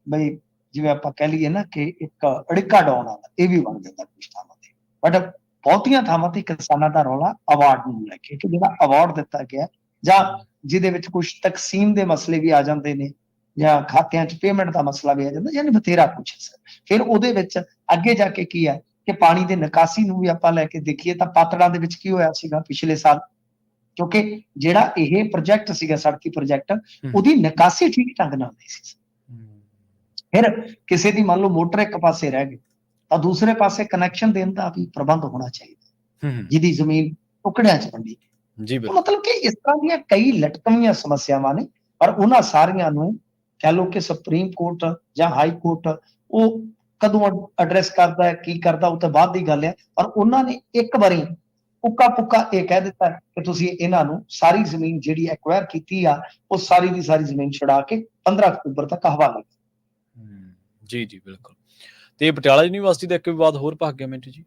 Speaker 2: ਬਈ ਜਿਵੇਂ ਆਪਾਂ ਕਹਿ ਲਈਏ ਨਾ ਕਿ ਇੱਕ ਅੜਿੱਕਾ ਡਾਉਣ ਵਾਲਾ ਇਹ ਵੀ ਬਣ ਜਾਂਦਾ ਕੁਝ ਥਾਵਾਂ ਤੇ। ਬਟ ਬਹੁਤੀਆਂ ਥਾਵਾਂ ਤੇ ਕਿਸਾਨਾਂ ਦਾ ਰੌਲਾ ਅਵਾਰਡ ਨੂੰ ਲੈ ਕੇ, ਕਿ ਜਿਹੜਾ ਅਵਾਰਡ ਦਿੱਤਾ ਗਿਆ ਜਾਂ ਜਿਹਦੇ ਵਿੱਚ ਕੁਝ ਤਕਸੀਮ ਦੇ ਮਸਲੇ ਵੀ ਆ ਜਾਂਦੇ ਨੇ ਜਾਂ ਖਾਤਿਆਂ 'ਚ ਪੇਮੈਂਟ ਦਾ ਮਸਲਾ ਵੀ ਆ ਜਾਂਦਾ, ਯਾਨੀ ਬਥੇਰਾ ਕੁਛ ਹੈ। ਫਿਰ ਉਹਦੇ ਵਿੱਚ ਅੱਗੇ ਜਾ ਕੇ ਕੀ ਹੈ ਕਿ ਪਾਣੀ ਦੇ ਨਿਕਾਸੀ ਨੂੰ ਵੀ ਆਪਾਂ ਲੈ ਕੇ ਦੇਖੀਏ ਤਾਂ ਪਾਤੜਾਂ ਦੇ ਵਿੱਚ ਕੀ ਹੋਇਆ ਸੀਗਾ ਪਿਛਲੇ ਸਾਲ, ਕਿਉਂਕਿ ਜਿਹੜਾ ਇਹ ਪ੍ਰੋਜੈਕਟ ਸੀਗਾ ਸੜਕੀ ਪ੍ਰੋਜੈਕਟ, ਉਹਦੀ ਨਿਕਾਸੀ ਠੀਕ ਢੰਗ ਨਾਲ ਨਹੀਂ ਸੀ। ਫਿਰ ਕਿਸੇ ਦੀ ਮੰਨ ਲਓ ਮੋਟਰ ਇੱਕ ਪਾਸੇ ਰਹਿ ਗਈ ਤਾਂ ਦੂਸਰੇ ਪਾਸੇ ਕਨੈਕਸ਼ਨ ਦੇਣ ਦਾ ਵੀ ਪ੍ਰਬੰਧ ਹੋਣਾ ਚਾਹੀਦਾ, ਜਿਹਦੀ ਜ਼ਮੀਨ ਟੁਕੜਿਆਂ 'ਚ ਵੰਡੀ ਜੀ। ਮਤਲਬ ਕਿ ਇਸ ਤਰ੍ਹਾਂ ਦੀਆਂ ਕਈ ਲਟਕਵੀਆਂ ਸਮੱਸਿਆਵਾਂ ਨੇ, ਪਰ ਉਹਨਾਂ ਸਾਰੀਆਂ ਨੂੰ ਕਹਿ ਲਓ ਕਿ ਸੁਪਰੀਮ ਕੋਰਟ ਜਾਂ ਹਾਈ ਕੋਰਟ ਉਹ ਕਦੋਂ ਐਡਰੈਸ ਕਰਦਾ ਹੈ, ਕੀ ਕਰਦਾ, ਉਹ ਤਾਂ ਬਾਅਦ ਦੀ ਗੱਲ ਹੈ। ਪਰ ਉਹਨਾਂ ਨੇ ਇੱਕ ਵਾਰੀ ਉੱਕਾ ਪੁੱਕਾ ਇਹ ਕਹਿ ਦਿੱਤਾ ਕਿ ਤੁਸੀਂ ਇਹਨਾਂ ਨੂੰ ਸਾਰੀ ਜ਼ਮੀਨ ਜਿਹੜੀ ਐਕਵਾਇਰ ਕੀਤੀ ਆ ਉਹ ਸਾਰੀ ਦੀ ਸਾਰੀ ਜ਼ਮੀਨ ਛੁਡਾ ਕੇ 15 ਅਕਤੂਬਰ ਤੱਕ ਹਵਾਲੇ।
Speaker 1: ਜੀ ਜੀ ਬਿਲਕੁਲ। ਤੇ ਪਟਿਆਲਾ ਯੂਨੀਵਰਸਿਟੀ ਦਾ ਇੱਕ ਵਿਵਾਦ ਹੋਰ ਭਖ ਗਿਆ ਮਿੰਟੂ ਜੀ।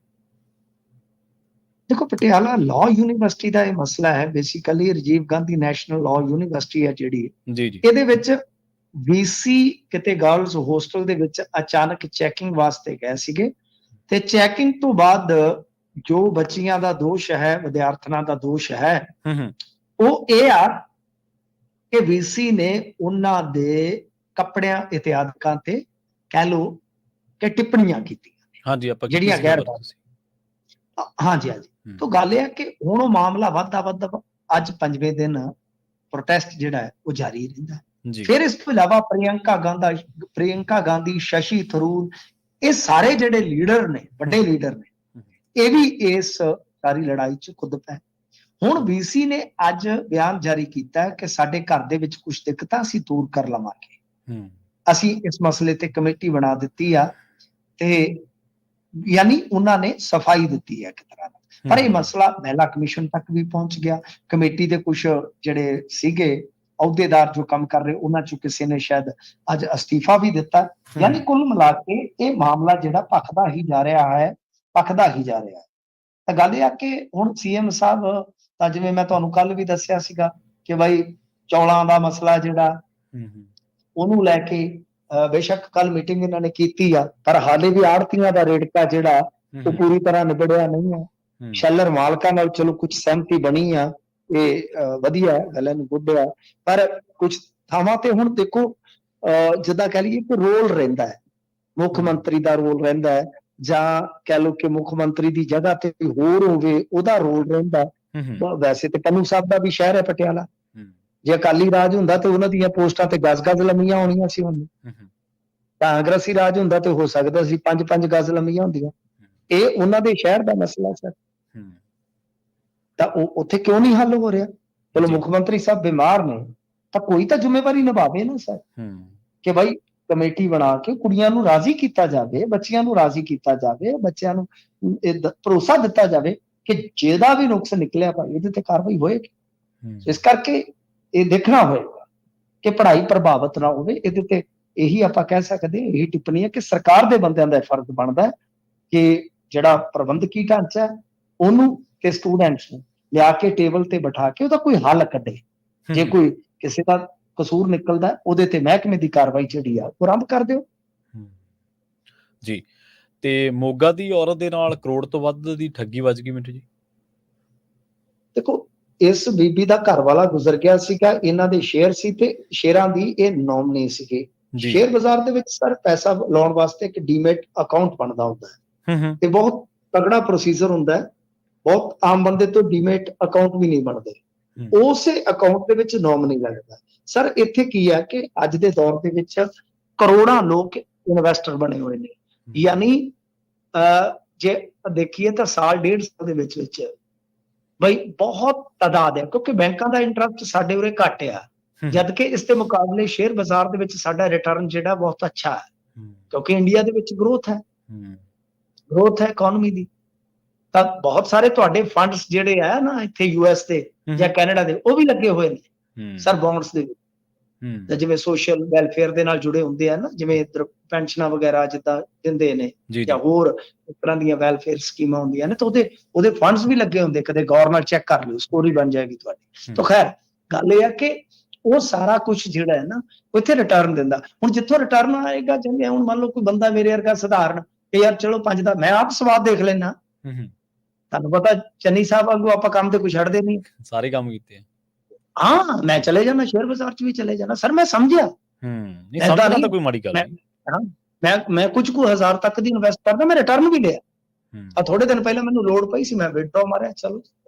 Speaker 2: ਦੇਖੋ, ਪਟਿਆਲਾ ਲਾਅ ਯੂਨੀਵਰਸਿਟੀ ਦਾ ਇਹ ਮਸਲਾ ਹੈ। Basically Rajiv Gandhi national law university ਹੈ ਜਿਹੜੀ, ਇਹਦੇ ਵਿੱਚ VC ਕਿਤੇ ਗਰਲਜ਼ ਹੋਸਟਲ ਦੇ ਵਿੱਚ ਅਚਾਨਕ ਚੈਕਿੰਗ ਵਾਸਤੇ ਗਏ ਸੀਗੇ ਤੇ ਚੈਕਿੰਗ ਤੋਂ ਬਾਅਦ ਜੋ ਬੱਚੀਆਂ ਦਾ ਦੋਸ਼ ਹੈ, ਵਿਦਿਆਰਥਣਾਂ ਦਾ ਦੋਸ਼ ਹੈ, ਉਹ ਇਹ ਆ ਕਿ VC ਨੇ ਉਹਨਾਂ ਦੇ ਕੱਪੜਿਆਂ ਇਤਿਆਦਿਕਾਂ ਤੇ ਕਹਿ ਲਓ ਕਿ ਟਿੱਪਣੀਆਂ ਕੀਤੀਆਂ ਜਿਹੜੀਆਂ ਗੈਰ ਹਾਂਜੀ। ਤਾਂ ਗੱਲ ਇਹ ਹੈ ਕਿ ਹੁਣ ਉਹ ਮਾਮਲਾ ਵੱਧਦਾ ਅੱਜ 5ਵੇਂ ਦਿਨ ਪ੍ਰੋਟੈਸਟ ਜਿਹੜਾ ਹੈ ਉਹ ਜਾਰੀ ਰਹਿੰਦਾ ਹੈ। ਫਿਰ ਇਸ ਤੋਂ ਇਲਾਵਾ ਪ੍ਰਿਯੰਕਾ ਗਾਂਧੀ, ਸ਼ਸ਼ੀ ਥਰੂਰ, ਇਹ ਸਾਰੇ ਜਿਹੜੇ ਲੀਡਰ ਨੇ, ਵੱਡੇ ਲੀਡਰ ਨੇ, ਇਹ ਵੀ ਇਸ ਸਾਰੀ ਲੜਾਈ 'ਚ ਖੁਦ ਪਏ। ਹੁਣ VC ਨੇ ਅੱਜ ਬਿਆਨ ਜਾਰੀ ਕੀਤਾ ਕਿ ਸਾਡੇ ਘਰ ਦੇ ਵਿੱਚ ਕੁਝ ਦਿੱਕਤਾਂ ਅਸੀਂ ਦੂਰ ਕਰ ਲਵਾਂਗੇ, ਅਸੀਂ ਇਸ ਮਸਲੇ ਤੇ ਕਮੇਟੀ ਬਣਾ ਦਿੱਤੀ ਆ, ਤੇ ਯਾਨੀ ਉਹਨਾਂ ਨੇ ਸਫਾਈ ਦਿੱਤੀ ਹੈ ਇੱਕ ਤਰ੍ਹਾਂ ਨਾਲ। ਪਰ ਇਹ ਮਸਲਾ ਮਹਿਲਾ ਕਮਿਸ਼ਨ ਤੱਕ ਵੀ ਪਹੁੰਚ ਗਿਆ। ਕਮੇਟੀ ਦੇ ਕੁਝ ਜਿਹੜੇ ਸੀਗੇ ਅਹੁਦੇਦਾਰ ਜੋ ਕੰਮ ਕਰ ਰਹੇ, ਉਹਨਾਂ ਚੋਂ ਕਿਸੇ ਨੇ ਸ਼ਾਇਦ ਅੱਜ ਅਸਤੀਫਾ ਵੀ ਦਿੱਤਾ। ਯਾਨੀ ਕੁੱਲ ਮਿਲਾ ਕੇ ਇਹ ਮਾਮਲਾ ਜਿਹੜਾ ਭਖਦਾ ਹੀ ਜਾ ਰਿਹਾ ਹੈ। ਤਾਂ ਗੱਲ ਇਹ ਆ ਕਿ ਹੁਣ CM ਸਾਹਿਬ ਤਾਂ ਜਿਵੇਂ ਮੈਂ ਤੁਹਾਨੂੰ ਕੱਲ ਵੀ ਦੱਸਿਆ ਸੀਗਾ ਕਿ ਬਾਈ ਚੌਲਾਂ ਦਾ ਮਸਲਾ ਜਿਹੜਾ ਉਹਨੂੰ ਲੈ ਕੇ ਬੇਸ਼ੱਕ ਕੱਲ ਮੀਟਿੰਗ ਇਹਨਾਂ ਨੇ ਕੀਤੀ ਆ, ਪਰ ਹਾਲੇ ਵੀ ਆੜਤੀਆਂ ਦਾ ਰੇੜਕਾ ਜਿਹੜਾ ਉਹ ਪੂਰੀ ਤਰ੍ਹਾਂ ਨਿਬੜਿਆ ਨਹੀਂ ਹੈ। ਸ਼ੈਲਰ ਮਾਲਕਾਂ ਨਾਲ ਚਲੋ ਕੁਝ ਸਹਿਮਤੀ ਬਣੀ ਆ, ਇਹ ਵਧੀਆ ਗੱਲ ਨੂੰ ਗੁੱਡਿਆ, ਪਰ ਕੁਝ ਥਾਵਾਂ ਤੇ ਹੁਣ ਦੇਖੋ ਜਿੱਦਾਂ ਕਹਿ ਲਈਏ ਕਿ ਰੋਲ ਰਹਿੰਦਾ ਹੈ, ਮੁੱਖ ਮੰਤਰੀ ਦਾ ਰੋਲ ਰਹਿੰਦਾ ਹੈ, ਜਾਂ ਕਹਿ ਲਓ ਕਿ ਮੁੱਖ ਮੰਤਰੀ ਦੀ ਜਗ੍ਹਾ ਤੇ ਹੋਰ ਹੋਵੇ ਉਹਦਾ ਰੋਲ ਰਹਿੰਦਾ। ਵੈਸੇ ਤੇ ਪੰਨੂ ਸਾਹਿਬ ਦਾ ਵੀ ਸ਼ਹਿਰ ਹੈ ਪਟਿਆਲਾ, ਜੇ ਅਕਾਲੀ ਰਾਜ ਹੁੰਦਾ ਤੇ ਉਹਨਾਂ ਦੀਆਂ ਪੋਸਟਾਂ ਤੇ ਗਜ਼ ਲੰਮੀਆਂ ਹੋਣੀਆਂ ਸੀ। ਹੁਣ ਕਾਂਗਰਸੀ ਰਾਜ ਹੁੰਦਾ ਤੇ ਹੋ ਸਕਦਾ ਸੀ 5-5 ਗਜ਼ ਲੰਮੀਆਂ ਹੁੰਦੀਆਂ। ਇਹ ਉਹਨਾਂ ਦੇ ਸ਼ਹਿਰ ਦਾ ਮਸਲਾ ਸਰ, ਤਾਂ ਉਹ ਉੱਥੇ ਕਿਉਂ ਨਹੀਂ ਹੱਲ ਹੋ ਰਿਹਾ? ਚਲੋ ਮੁੱਖ ਮੰਤਰੀ ਸਾਹਿਬ ਬਿਮਾਰ ਨੇ ਤਾਂ ਕੋਈ ਤਾਂ ਜ਼ਿੰਮੇਵਾਰੀ ਨਿਭਾਵੇ ਨਾ ਸਰ, ਕਿ ਭਾਈ ਕਮੇਟੀ ਬਣਾ ਕੇ ਕੁੜੀਆਂ ਨੂੰ ਰਾਜ਼ੀ ਕੀਤਾ ਜਾਵੇ, ਬੱਚਿਆਂ ਨੂੰ ਰਾਜ਼ੀ ਕੀਤਾ ਜਾਵੇ, ਬੱਚਿਆਂ ਨੂੰ ਭਰੋਸਾ ਦਿੱਤਾ ਜਾਵੇ ਕਿ ਜਿਹਦਾ ਵੀ ਨੁਕਸ ਨਿਕਲਿਆ ਭਾਈ ਇਹਦੇ ਤੇ ਕਾਰਵਾਈ ਹੋਏਗੀ। ਇਸ ਕਰਕੇ ਇਹ ਦੇਖਣਾ ਹੋਏਗਾ ਕਿ ਪੜ੍ਹਾਈ ਪ੍ਰਭਾਵਿਤ ਨਾ ਹੋਵੇ। ਇਹਦੇ ਤੇ ਇਹੀ ਆਪਾਂ ਕਹਿ ਸਕਦੇ, ਇਹੀ ਟਿੱਪਣੀ ਹੈ ਕਿ ਸਰਕਾਰ ਦੇ ਬੰਦਿਆਂ ਦਾ ਫਰਜ਼ ਬਣਦਾ ਹੈ ਕਿ ਜਿਹੜਾ ਪ੍ਰਬੰਧਕੀ ਢਾਂਚਾ ਹੈ ਉਹਨੂੰ ਤੇ ਸਟੂਡੈਂਟਸ ਨੂੰ ਲਿਆ ਕੇ ਟੇਬਲ ਤੇ ਬਿਠਾ ਕੇ ਉਹਦਾ ਕੋਈ ਹੱਲ ਕੱਢੇ। ਜੇ ਕੋਈ ਕਿਸੇ ਦਾ ਕਸੂਰ ਨਿਕਲਦਾ ਉਹਦੇ ਤੇ ਮਹਿਕਮੇ ਦੀ ਕਾਰਵਾਈ ਜਿਹੜੀ ਆ ਉਹ ਆਰੰਭ ਕਰ ਦਿਓ।
Speaker 1: ਜੀ, ਤੇ ਮੋਗਾ ਦੀ ਔਰਤ ਦੇ ਨਾਲ ਕਰੋੜ ਤੋਂ ਵੱਧ ਦੀ ਠੱਗੀ ਵੱਜ ਗਈ ਮਿੰਟੂ ਜੀ।
Speaker 2: ਦੇਖੋ, ਇਸ ਬੀਬੀ ਦਾ ਘਰ ਵਾਲਾ ਗੁਜ਼ਰ ਗਿਆ ਸੀਗਾ, ਇਹਨਾਂ ਦੇ ਸ਼ੇਅਰ ਸੀ ਤੇ ਸ਼ੇਅਰਾਂ ਦੀ ਇਹ ਨੋਮਨੀ ਸੀਗੇ। ਸ਼ੇਅਰ ਬਾਜ਼ਾਰ ਦੇ ਵਿੱਚ ਸਰ ਪੈਸਾ ਲਾਉਣ ਵਾਸਤੇ ਇੱਕ ਡੀਮੈਟ ਅਕਾਊਂਟ ਬਣਦਾ ਹੁੰਦਾ ਹੈ ਤੇ ਬਹੁਤ ਤਗੜਾ ਪ੍ਰੋਸੀਜਰ ਹੁੰਦਾ ਹੈ। ਬਹੁਤ ਆਮ ਬੰਦੇ ਤੋਂ ਡੀਮੈਟ ਅਕਾਊਂਟ ਵੀ ਨਹੀਂ ਬਣਦੇ। ਉਸੇ ਅਕਾਊਂਟ ਦੇ ਵਿੱਚ ਨੋਮਨੀ ਲੱਗਦਾ। ਸਰ ਇੱਥੇ ਕੀ ਹੈ ਕਿ ਅੱਜ ਦੇ ਦੌਰ ਦੇ ਵਿੱਚ ਕਰੋੜਾਂ ਲੋਕ ਇਨਵੈਸਟਰ ਬਣੇ ਹੋਏ ਨੇ। ਯਾਨੀ ਜੇ ਦੇਖੀਏ ਤਾਂ ਸਾਲ 1.5 ਸਾਲ ਦੇ ਵਿੱਚ ਬਈ ਬਹੁਤ ਤਾਦਾਦ ਹੈ, ਕਿਉਂਕਿ ਬੈਂਕਾਂ ਦਾ ਇੰਟਰਸਟ ਸਾਡੇ ਉਰੇ ਘੱਟ ਆ, ਜਦ ਕਿ ਇਸ ਦੇ ਮੁਕਾਬਲੇ ਸ਼ੇਅਰ ਬਾਜ਼ਾਰ ਦੇ ਵਿੱਚ ਸਾਡਾ ਰਿਟਰਨ ਜਿਹੜਾ ਬਹੁਤ ਅੱਛਾ ਹੈ, ਕਿਉਂਕਿ ਇੰਡੀਆ ਦੇ ਵਿੱਚ ਗਰੋਥ ਹੈ ਇਕਨੋਮੀ ਦੀ। ਤਾਂ ਬਹੁਤ ਸਾਰੇ ਤੁਹਾਡੇ ਫੰਡਸ ਜਿਹੜੇ ਆ ਨਾ ਇੱਥੇ US ਦੇ ਜਾਂ ਕੈਨੇਡਾ ਦੇ, ਉਹ ਵੀ ਲੱਗੇ ਹੋਏ ਨੇ ਸਰ ਬੌਂਡਸ ਦੇ ਵਿੱਚ, ਜਿਵੇਂ ਸੋਸ਼ਲ ਵੈਲਫੇਅਰ ਦੇ ਨਾਲ ਜੁੜੇ ਹੁੰਦੇ ਆ ਨਾ, ਜਿਵੇਂ ਇੱਧਰ ਪੈਨਸ਼ਨਾਂ ਵਗੈਰਾ ਜਿੱਦਾਂ ਦਿੰਦੇ ਨੇ ਜਾਂ ਹੋਰ ਇਸ ਤਰ੍ਹਾਂ ਦੀਆਂ ਵੈਲਫੇਅਰ ਸਕੀਮਾਂ ਹੁੰਦੀਆਂ ਨੇ, ਤਾਂ ਉਹਦੇ ਫੰਡਸ ਵੀ ਲੱਗੇ ਹੁੰਦੇ। ਕਦੇ ਗੌਰ ਨਾਲ ਚੈੱਕ ਕਰ ਲਿਓ, ਸਟੋਰੀ ਬਣ ਜਾਏਗੀ ਤੁਹਾਡੀ। ਤਾਂ ਖੈਰ ਗੱਲ ਇਹ ਆ ਕਿ ਉਹ ਸਾਰਾ ਕੁਝ ਜਿਹੜਾ ਹੈ ਨਾ ਉਹ ਇੱਥੇ ਰਿਟਰਨ ਦਿੰਦਾ। ਹੁਣ ਜਿੱਥੋਂ ਰਿਟਰਨ ਆਏਗਾ, ਜਿਵੇਂ ਹੁਣ ਮੰਨ ਲਓ ਕੋਈ ਬੰਦਾ ਮੇਰੇ ਵਰਗਾ ਸਧਾਰਨ ਕਿ ਯਾਰ ਚਲੋ 5 ਦਾ ਮੈਂ ਆਪ ਸਵਾਦ ਦੇਖ ਲੈਣਾ। ਤੁਹਾਨੂੰ ਪਤਾ ਚੰਨੀ ਸਾਹਿਬ ਵਾਂਗੂ ਆਪਾਂ ਕੰਮ ਤੇ ਕੋਈ ਛੱਡਦੇ ਨਹੀਂ, ਸਾਰੇ ਕੰਮ ਕੀਤੇ। ਹਾਂ, ਮੈਂ ਚਲੇ ਜਾਣਾ ਸ਼ੇਅਰ ਬਾਜ਼ਾਰ 'ਚ ਵੀ ਚਲੇ ਜਾਣਾ ਸਰ। ਮੈਂ ਸਮਝਿਆ ਤਾਂ ਕੋਈ ਮਾੜੀ ਗੱਲ ਨਹੀਂ। ਮੈਂ ਕੁਝ ਕੁ ਹਜ਼ਾਰ ਤੱਕ ਦੀ ਇਨਵੈਸਟ ਕਰਦਾ, ਮੈਂ ਰਿਟਰਨ ਵੀ ਲਿਆ। ਆ ਥੋੜੇ ਦਿਨ ਪਹਿਲਾਂ ਮੈਨੂੰ ਲੋੜ ਪਈ ਸੀ, ਮੈਂ ਵਿਡਰੋ ਮਾਰਿਆ, ਚਲੋ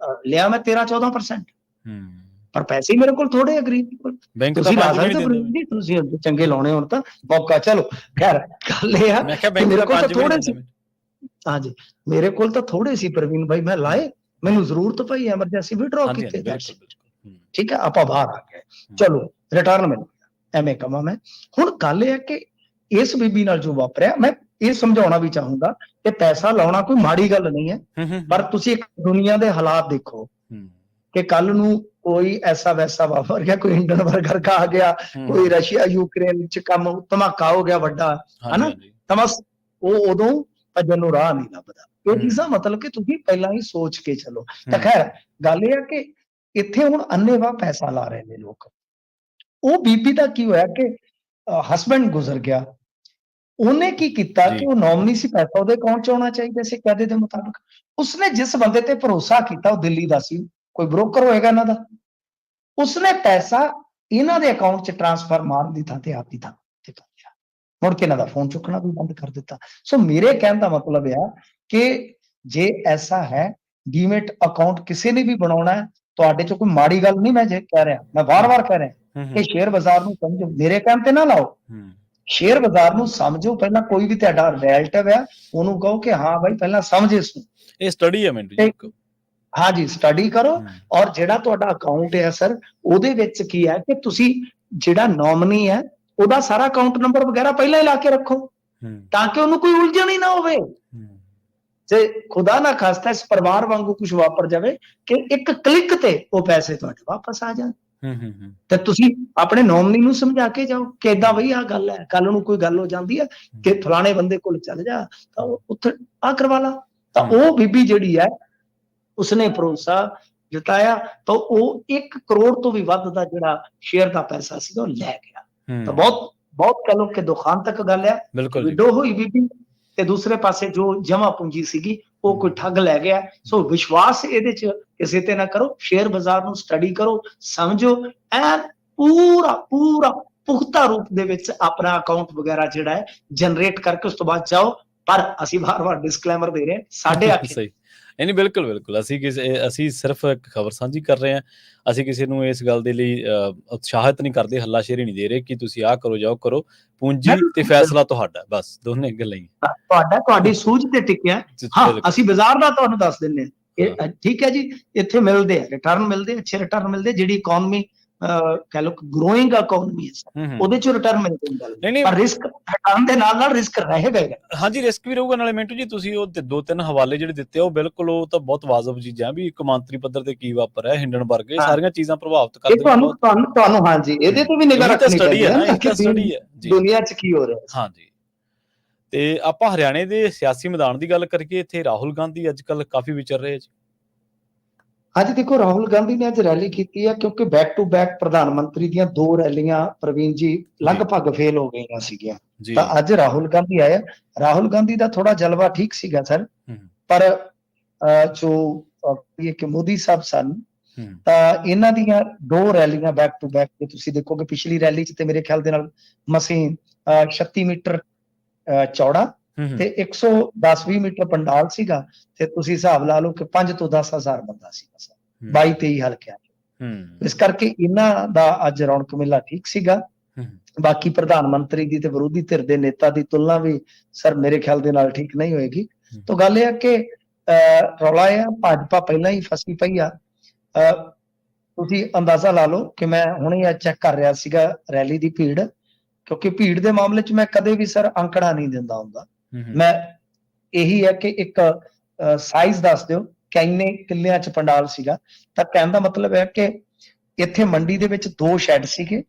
Speaker 2: ਲਿਆ ਮੈਂ 13-14%। ਪਰ ਪੈਸੇ ਮੇਰੇ ਕੋਲ ਥੋੜੇ ਗਰੀਬ ਕੋਲ। ਤੁਸੀਂ ਲਾ ਸਕਦੇ ਹੋ, ਤੁਸੀਂ ਚੰਗੇ ਲਾਉਣੇ ਹੋਣ ਤਾਂ ਮੌਕਾ। ਚਲੋ ਖੈਰ ਗੱਲ ਇਹ ਆ ਮੇਰੇ ਕੋਲ ਤਾਂ ਥੋੜੇ ਸੀ। ਹਾਂਜੀ, ਮੇਰੇ ਕੋਲ ਤਾਂ ਥੋੜੇ ਸੀ ਪ੍ਰਵੀਨ ਭਾਈ, ਮੈਂ ਲਾਏ, ਮੈਨੂੰ ਜ਼ਰੂਰਤ ਪਈ, ਐਮਰਜੈਂਸੀ ਵਿਡਰੋ ਕੀਤੇ ਪੈਸੇ। ਠੀਕ ਹੈ, ਆਪਾਂ ਬਾਹਰ ਆ ਗਏ, ਚਲੋ ਰਿਟਰਨ ਮਿਲ ਗਿਆ, ਐਵੇਂ ਕਵਾਂ ਮੈਂ। ਹੁਣ ਗੱਲ ਇਹ ਹੈ ਕਿ ਇਸ ਬੀਬੀ ਨਾਲ ਜੋ ਵਾਪਰਿਆ, ਮੈਂ ਇਹ ਸਮਝਾਉਣਾ ਵੀ ਚਾਹੂੰਗਾ ਕਿ ਪੈਸਾ ਲਾਉਣਾ ਕੋਈ ਮਾੜੀ ਗੱਲ ਨਹੀਂ ਹੈ, ਪਰ ਤੁਸੀਂ ਇੱਕ ਦੁਨੀਆ ਦੇ ਹਾਲਾਤ ਦੇਖੋ ਕਿ ਕੱਲ ਨੂੰ ਕੋਈ ਐਸਾ ਵੈਸਾ ਵਾਪਰ ਗਿਆ, ਕੋਈ ਇੰਡਨ ਬਰਗਰ ਆ ਗਿਆ, ਕੋਈ ਰਸ਼ੀਆ ਯੂਕਰੇਨ ਚ ਕੰਮ ਧਮਾਕਾ ਹੋ ਗਿਆ ਵੱਡਾ, ਹਨਾ, ਤਾਂ ਬਸ ਉਹ ਉਦੋਂ ਭੱਜਣ ਨੂੰ ਰਾਹ ਨਹੀਂ ਲੱਭਦਾ। ਇਹ ਚੀਜ਼ਾਂ ਮਤਲਬ ਕਿ ਤੁਸੀਂ ਪਹਿਲਾਂ ਹੀ ਸੋਚ ਕੇ ਚਲੋ। ਤਾਂ ਖੈਰ ਗੱਲ ਇਹ ਹੈ ਕਿ ਇੱਥੇ ਹੁਣ ਅੰਨ੍ਹੇਵਾਹ ਪੈਸਾ ਲਾ ਰਹੇ ਨੇ ਲੋਕ। ਉਹ ਬੀਬੀ ਦਾ ਕੀ ਹੋਇਆ ਕਿ ਹਸਬੈਂਡ ਗੁਜ਼ਰ ਗਿਆ, ਉਹਨੇ ਕੀ ਕੀਤਾ ਕਿ ਉਹ ਨੋਮਨੀ ਸੀ, ਪੈਸਾ ਉਹਦੇ ਅਕਾਊਂਟ 'ਚ ਆਉਣਾ ਚਾਹੀਦਾ ਸੀ ਕਾਇਦੇ ਦੇ ਮੁਤਾਬਕ। ਉਸਨੇ ਜਿਸ ਬੰਦੇ ਤੇ ਭਰੋਸਾ ਕੀਤਾ, ਉਹ ਦਿੱਲੀ ਦਾ ਸੀ, ਕੋਈ ਬ੍ਰੋਕਰ ਹੋਏਗਾ ਇਹਨਾਂ ਦਾ, ਉਸਨੇ ਪੈਸਾ ਇਹਨਾਂ ਦੇ ਅਕਾਊਂਟ 'ਚ ਟ੍ਰਾਂਸਫਰ ਮਾਰਨ ਦੀ ਥਾਂ ਤੇ ਆਪ ਦੀ ਥਾਂ ਤੇ ਕਰ ਲਿਆ। ਮੁੜ ਕੇ ਇਹਨਾਂ ਦਾ ਫੋਨ ਚੁੱਕਣਾ ਵੀ ਬੰਦ ਕਰ ਦਿੱਤਾ। ਸੋ ਮੇਰੇ ਕਹਿਣ ਦਾ ਮਤਲਬ ਇਹ ਕਿ ਜੇ ਐਸਾ ਹੈ, ਡੀਮੈਟ ਅਕਾਊਂਟ ਕਿਸੇ ਨੇ ਵੀ ਬਣਾਉਣਾ ਹੈ, ਤੁਹਾਡੇ 'ਚ ਕੋਈ ਮਾੜੀ ਗੱਲ ਨਹੀਂ। ਮੈਂ ਜੇ ਕਹਿ ਰਿਹਾ, ਮੈਂ ਵਾਰ-ਵਾਰ ਕਹਿ ਰਿਹਾ ਕਿ ਸ਼ੇਅਰ ਬਾਜ਼ਾਰ ਨੂੰ ਸਮਝੋ, ਮੇਰੇ ਕਹਿਣ ਤੇ ਨਾ ਲਾਓ। ਸ਼ੇਅਰ ਬਾਜ਼ਾਰ ਨੂੰ ਸਮਝੋ ਪਹਿਲਾਂ। ਕੋਈ ਵੀ ਤੁਹਾਡਾ ਰਿਲੇਟਿਵ ਹੈ, ਉਹਨੂੰ ਕਹੋ ਕਿ ਹਾਂ ਬਾਈ ਪਹਿਲਾਂ ਸਮਝ ਇਸ ਨੂੰ। ਇਹ ਸਟੱਡੀ ਹੈ ਮਿੰਟੂ ਜੀ। ਹਾਂਜੀ, ਸਟੱਡੀ ਕਰੋ। ਔਰ ਜਿਹੜਾ ਤੁਹਾਡਾ ਅਕਾਊਂਟ ਹੈ ਸਰ, ਉਹਦੇ ਵਿੱਚ ਕੀ ਹੈ ਕਿ ਤੁਸੀਂ ਜਿਹੜਾ ਨੋਮਨੀ ਹੈ ਉਹਦਾ ਸਾਰਾ ਅਕਾਊਂਟ ਨੰਬਰ ਵਗੈਰਾ ਪਹਿਲਾਂ ਹੀ ਲਾ ਕੇ ਰੱਖੋ, ਤਾਂ ਕਿ ਉਹਨੂੰ ਕੋਈ ਉਲਝਣ ਹੀ ਨਾ ਹੋਵੇ। ਜੇ ਖੁਦਾ ਨਾ ਖਾਸਤਾ ਇਸ ਪਰਿਵਾਰ ਵਾਂਗੂ ਕੁਝ ਵਾਪਰ ਜਾਵੇ ਕਿ ਇੱਕ ਕਲਿੱਕ ਤੇ ਉਹ ਪੈਸੇ ਤੁਹਾਡੇ ਵਾਪਸ ਆ ਜਾਣ, ਤੇ ਤੁਸੀਂ ਆਪਣੇ ਨੋਮਨੀ ਨੂੰ ਸਮਝਾ ਕੇ ਜਾਓ ਕਿ ਏਦਾਂ ਬਈ ਆਹ ਗੱਲ ਹੈ। ਕੱਲ ਨੂੰ ਕੋਈ ਗੱਲ ਹੋ ਜਾਂਦੀ ਹੈ ਕਿ ਫਲਾਣੇ ਬੰਦੇ ਕੋਲ ਚੱਲ ਜਾ, ਤਾਂ ਉੱਥੇ ਆ ਕਰਵਾ ਲਾ। ਤਾਂ ਉਹ ਬੀਬੀ ਜਿਹੜੀ ਹੈ, ਉਸਨੇ ਭਰੋਸਾ ਜਤਾਇਆ, ਤਾਂ ਉਹ 1 ਕਰੋੜ ਤੋਂ ਵੀ ਵੱਧ ਦਾ ਜਿਹੜਾ ਸ਼ੇਅਰ ਦਾ ਪੈਸਾ ਸੀਗਾ ਉਹ ਲੈ ਗਿਆ। ਤਾਂ ਬਹੁਤ ਕਹਿ ਲਓ ਕਿ ਦੁਖਾਂਤ ਤੱਕ ਗੱਲ ਹੈ। ਵਿਡੋ ਹੋਈ ਬੀਬੀ, ਤੇ ਦੂਸਰੇ ਪਾਸੇ ਜੋ ਜਮਾ ਪੂੰਜੀ ਸੀਗੀ ਉਹ ਕੋਈ ਠੱਗ ਲੈ ਗਿਆ। ਸੋ ਵਿਸ਼ਵਾਸ ਇਹਦੇ 'ਚ ਕਿਸੇ ਤੇ ਨਾ ਕਰੋ। ਸ਼ੇਅਰ ਬਾਜ਼ਾਰ ਨੂੰ ਸਟੱਡੀ ਕਰੋ, ਸਮਝੋ, ਐਨ ਪੂਰਾ ਪੁਖਤਾ ਰੂਪ ਦੇ ਵਿੱਚ ਆਪਣਾ ਅਕਾਊਂਟ ਵਗੈਰਾ ਜਿਹੜਾ ਹੈ ਜਨਰੇਟ ਕਰਕੇ ਉਸ ਤੋਂ ਬਾਅਦ ਜਾਓ। ਪਰ ਅਸੀਂ ਵਾਰ-ਵਾਰ ਡਿਸਕਲੇਮਰ ਦੇ ਰਹੇ ਹਾਂ, ਸਾਡੇ ਆਖੇ ਨਹੀਂ। ਬਿਲਕੁਲ ਅਸੀਂ ਸਿਰਫ ਇੱਕ ਖਬਰ ਸਾਂਝੀ ਕਰ ਰਹੇ ਹਾਂ। ਅਸੀਂ ਕਿਸੇ ਨੂੰ ਇਸ ਗੱਲ ਦੇ ਲਈ ਉਤਸ਼ਾਹਿਤ ਨਹੀਂ ਕਰਦੇ, ਹੱਲਾਸ਼ੇਰੀ ਨਹੀਂ ਦੇ ਰਹੇ ਕਿ ਤੁਸੀਂ ਆਹ ਕਰੋ ਜਾਓ ਕਰੋ। ਪੂੰਜੀ ਤੇ ਫੈਸਲਾ ਤੁਹਾਡਾ, ਬਸ ਦੋਨੇ ਗੱਲਾਂ ਹੀ ਤੁਹਾਡੀ ਸੂਝ ਤੇ ਟਿਕਿਆ। ਹਾਂ, ਅਸੀਂ ਬਾਜ਼ਾਰ ਦਾ ਤੁਹਾਨੂੰ ਦੱਸ ਦਿੰਦੇ ਹਾਂ। ਠੀਕ ਹੈ ਜੀ, ਇੱਥੇ ਮਿਲਦੇ ਆ ਰਿਟਰਨ, ਮਿਲਦੇ ਅੱਛੇ ਰਿਟਰਨ ਮਿਲਦੇ। ਜਿਹੜੀ ਇਕਨੋਮੀ ਕਹਿ ਲਓ ਗਰੋਇੰਗ ਇਕਨੋਮੀ ਹੈ, ਉਹਦੇ ਚ ਰਿਟਰਨ ਮਿਲ ਜਾਂਦਾ, ਪਰ ਰਿਸਕ ਹਟਾਉਣ ਦੇ ਨਾਲ ਰਿਸਕ ਰਹੇਗਾ।
Speaker 1: ਹਾਂਜੀ, ਰਿਸਕ ਵੀ ਰਹੂਗਾ। ਨਾਲੇ ਮਿੰਟੂ ਜੀ ਤੁਸੀਂ ਉਹ 2-3 ਹਵਾਲੇ ਜਿਹੜੇ ਦਿੱਤੇ ਉਹ ਬਿਲਕੁਲ, ਉਹ ਤਾਂ ਬਹੁਤ ਵਾਜਬ ਚੀਜ਼ਾਂ ਵੀ ਕੌਮਾਂਤਰੀ ਪੱਧਰ ਤੇ ਕੀ ਵਾਪਰਿਆ, ਹਿੰਡਨਬਰਗ, ਇਹ ਸਾਰੀਆਂ ਚੀਜ਼ਾਂ ਪ੍ਰਭਾਵਿਤ ਕਰਦੀਆਂ
Speaker 2: ਤੁਹਾਨੂੰ। ਹਾਂਜੀ, ਇਹਦੇ ਤੇ ਵੀ ਨਿਗਾਹ ਰੱਖਣੀ ਪੈਂਦੀ ਹੈ ਕਿ ਦੁਨੀਆ ਚ ਕੀ ਹੋ ਰਿਹਾ।
Speaker 1: ਹਾਂਜੀ, ਤੇ ਆਪਾਂ ਹਰਿਆਣੇ ਦੇ ਸਿਆਸੀ ਮੈਦਾਨ ਦੀ ਗੱਲ ਕਰੀਏ, ਇੱਥੇ ਰਾਹੁਲ ਗਾਂਧੀ ਅੱਜ ਕੱਲ ਕਾਫੀ ਵਿਚਰ ਰਹੇ ਜੀ।
Speaker 2: ਹਾਂਜੀ, ਦੇਖੋ ਰਾਹੁਲ ਗਾਂਧੀ ਨੇ ਅੱਜ ਰੈਲੀ ਕੀਤੀ ਹੈ, ਕਿਉਂਕਿ ਬੈਕ ਟੂ ਬੈਕ ਪ੍ਰਧਾਨ ਮੰਤਰੀ ਦੀਆਂ 2 ਰੈਲੀਆਂ ਪ੍ਰਵੀਨ ਜੀ ਲਗਭਗ ਫੇਲ ਹੋ ਗਈਆਂ ਸੀਗੀਆਂ, ਤਾਂ ਅੱਜ ਰਾਹੁਲ ਗਾਂਧੀ ਆਇਆ। ਰਾਹੁਲ ਗਾਂਧੀ ਦਾ ਥੋੜਾ ਜਲਵਾ ਠੀਕ ਸੀਗਾ ਸਰ, ਪਰ ਜੋ ਕਿ ਮੋਦੀ ਸਾਹਿਬ ਸਨ, ਤਾਂ ਇਹਨਾਂ ਦੀਆਂ 2 ਰੈਲੀਆਂ ਬੈਕ ਟੂ ਬੈਕ ਤੇ ਤੁਸੀਂ ਦੇਖੋਗੇ, ਪਿਛਲੀ ਰੈਲੀ ਚ ਤੇ ਮੇਰੇ ਖਿਆਲ ਦੇ ਨਾਲ ਮਸੀਂ 36 ਮੀਟਰ ਚੌੜਾ ਤੇ 110-20 ਮੀਟਰ ਪੰਡਾਲ ਸੀਗਾ, ਤੇ ਤੁਸੀਂ ਹਿਸਾਬ ਲਾ ਲਓ ਕਿ 5 ਤੋਂ 10 ਹਜ਼ਾਰ ਬੰਦਾ ਸੀਗਾ 22-23 ਹਲਕਿਆਂ ਚ। ਇਸ ਕਰਕੇ ਇਹਨਾਂ ਦਾ ਅੱਜ ਰੌਣਕ ਮੇਲਾ ਠੀਕ ਸੀਗਾ। ਬਾਕੀ ਪ੍ਰਧਾਨ ਮੰਤਰੀ ਦੀ ਤੇ ਵਿਰੋਧੀ ਧਿਰ ਦੇ ਨੇਤਾ ਦੀ ਤੁਲਨਾ ਵੀ ਸਰ ਮੇਰੇ ਖਿਆਲ ਦੇ ਨਾਲ ਠੀਕ ਨਹੀਂ ਹੋਏਗੀ। ਤਾਂ ਗੱਲ ਇਹ ਹੈ ਕਿ ਰੌਲਾ ਇਹ ਆ, ਭਾਜਪਾ ਪਹਿਲਾਂ ਹੀ ਫਸੀ ਪਈ ਆ। ਤੁਸੀਂ ਅੰਦਾਜ਼ਾ ਲਾ ਲਓ ਕਿ ਮੈਂ ਹੁਣੇ ਚੈੱਕ ਕਰ ਰਿਹਾ ਸੀਗਾ ਰੈਲੀ ਦੀ ਭੀੜ, ਕਿਉਂਕਿ ਭੀੜ ਦੇ ਮਾਮਲੇ ਚ ਮੈਂ ਕਦੇ ਵੀ ਸਰ ਅੰਕੜਾ ਨਹੀਂ ਦਿੰਦਾ ਹੁੰਦਾ। ਮੈਂ ਇਹੀ ਹੈ ਕਿ ਇੱਕ ਸਾਈਜ਼ ਦੱਸ ਦਿਓ ਕਿ ਇੰਨੇ ਕਿੱਲਿਆਂ ਚ ਪੰਡਾਲ ਸੀਗਾ, ਤਾਂ ਕਹਿਣ ਦਾ ਮਤਲਬ ਹੈ ਕਿ ਇੱਥੇ ਮੰਡੀ ਦੇ ਵਿੱਚ 2 ਸ਼ੈੱਡ ਸੀਗੇ,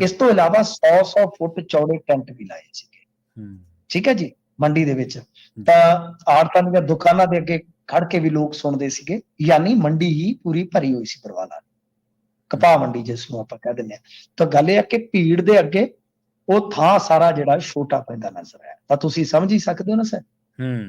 Speaker 2: ਇਸ ਤੋਂ ਇਲਾਵਾ 100 ਫੁੱਟ ਚੌੜੇ ਟੈਂਟ ਵੀ ਲਾਏ ਸੀਗੇ। ਠੀਕ ਹੈ ਜੀ, ਮੰਡੀ ਦੇ ਵਿੱਚ ਤਾਂ ਆੜਤਾਂ ਦੀਆਂ ਦੁਕਾਨਾਂ ਦੇ ਅੱਗੇ ਖੜ ਕੇ ਵੀ ਲੋਕ ਸੁਣਦੇ ਸੀਗੇ, ਯਾਨੀ ਮੰਡੀ ਹੀ ਪੂਰੀ ਭਰੀ ਹੋਈ ਸੀ ਪਰਵਾਲਾ, ਕਪਾਹ ਮੰਡੀ ਜਿਸ ਨੂੰ ਆਪਾਂ ਕਹਿ ਦਿੰਦੇ ਹਾਂ। ਤਾਂ ਗੱਲ ਇਹ ਹੈ ਕਿ ਭੀੜ ਦੇ ਅੱਗੇ ਉਹ ਥਾਂ ਸਾਰਾ ਜਿਹੜਾ ਛੋਟਾ ਪੈਂਦਾ ਨਜ਼ਰ ਆਇਆ। ਤਾਂ ਤੁਸੀਂ ਸਮਝ ਹੀ ਸਕਦੇ ਹੋ ਨਾ ਸਰ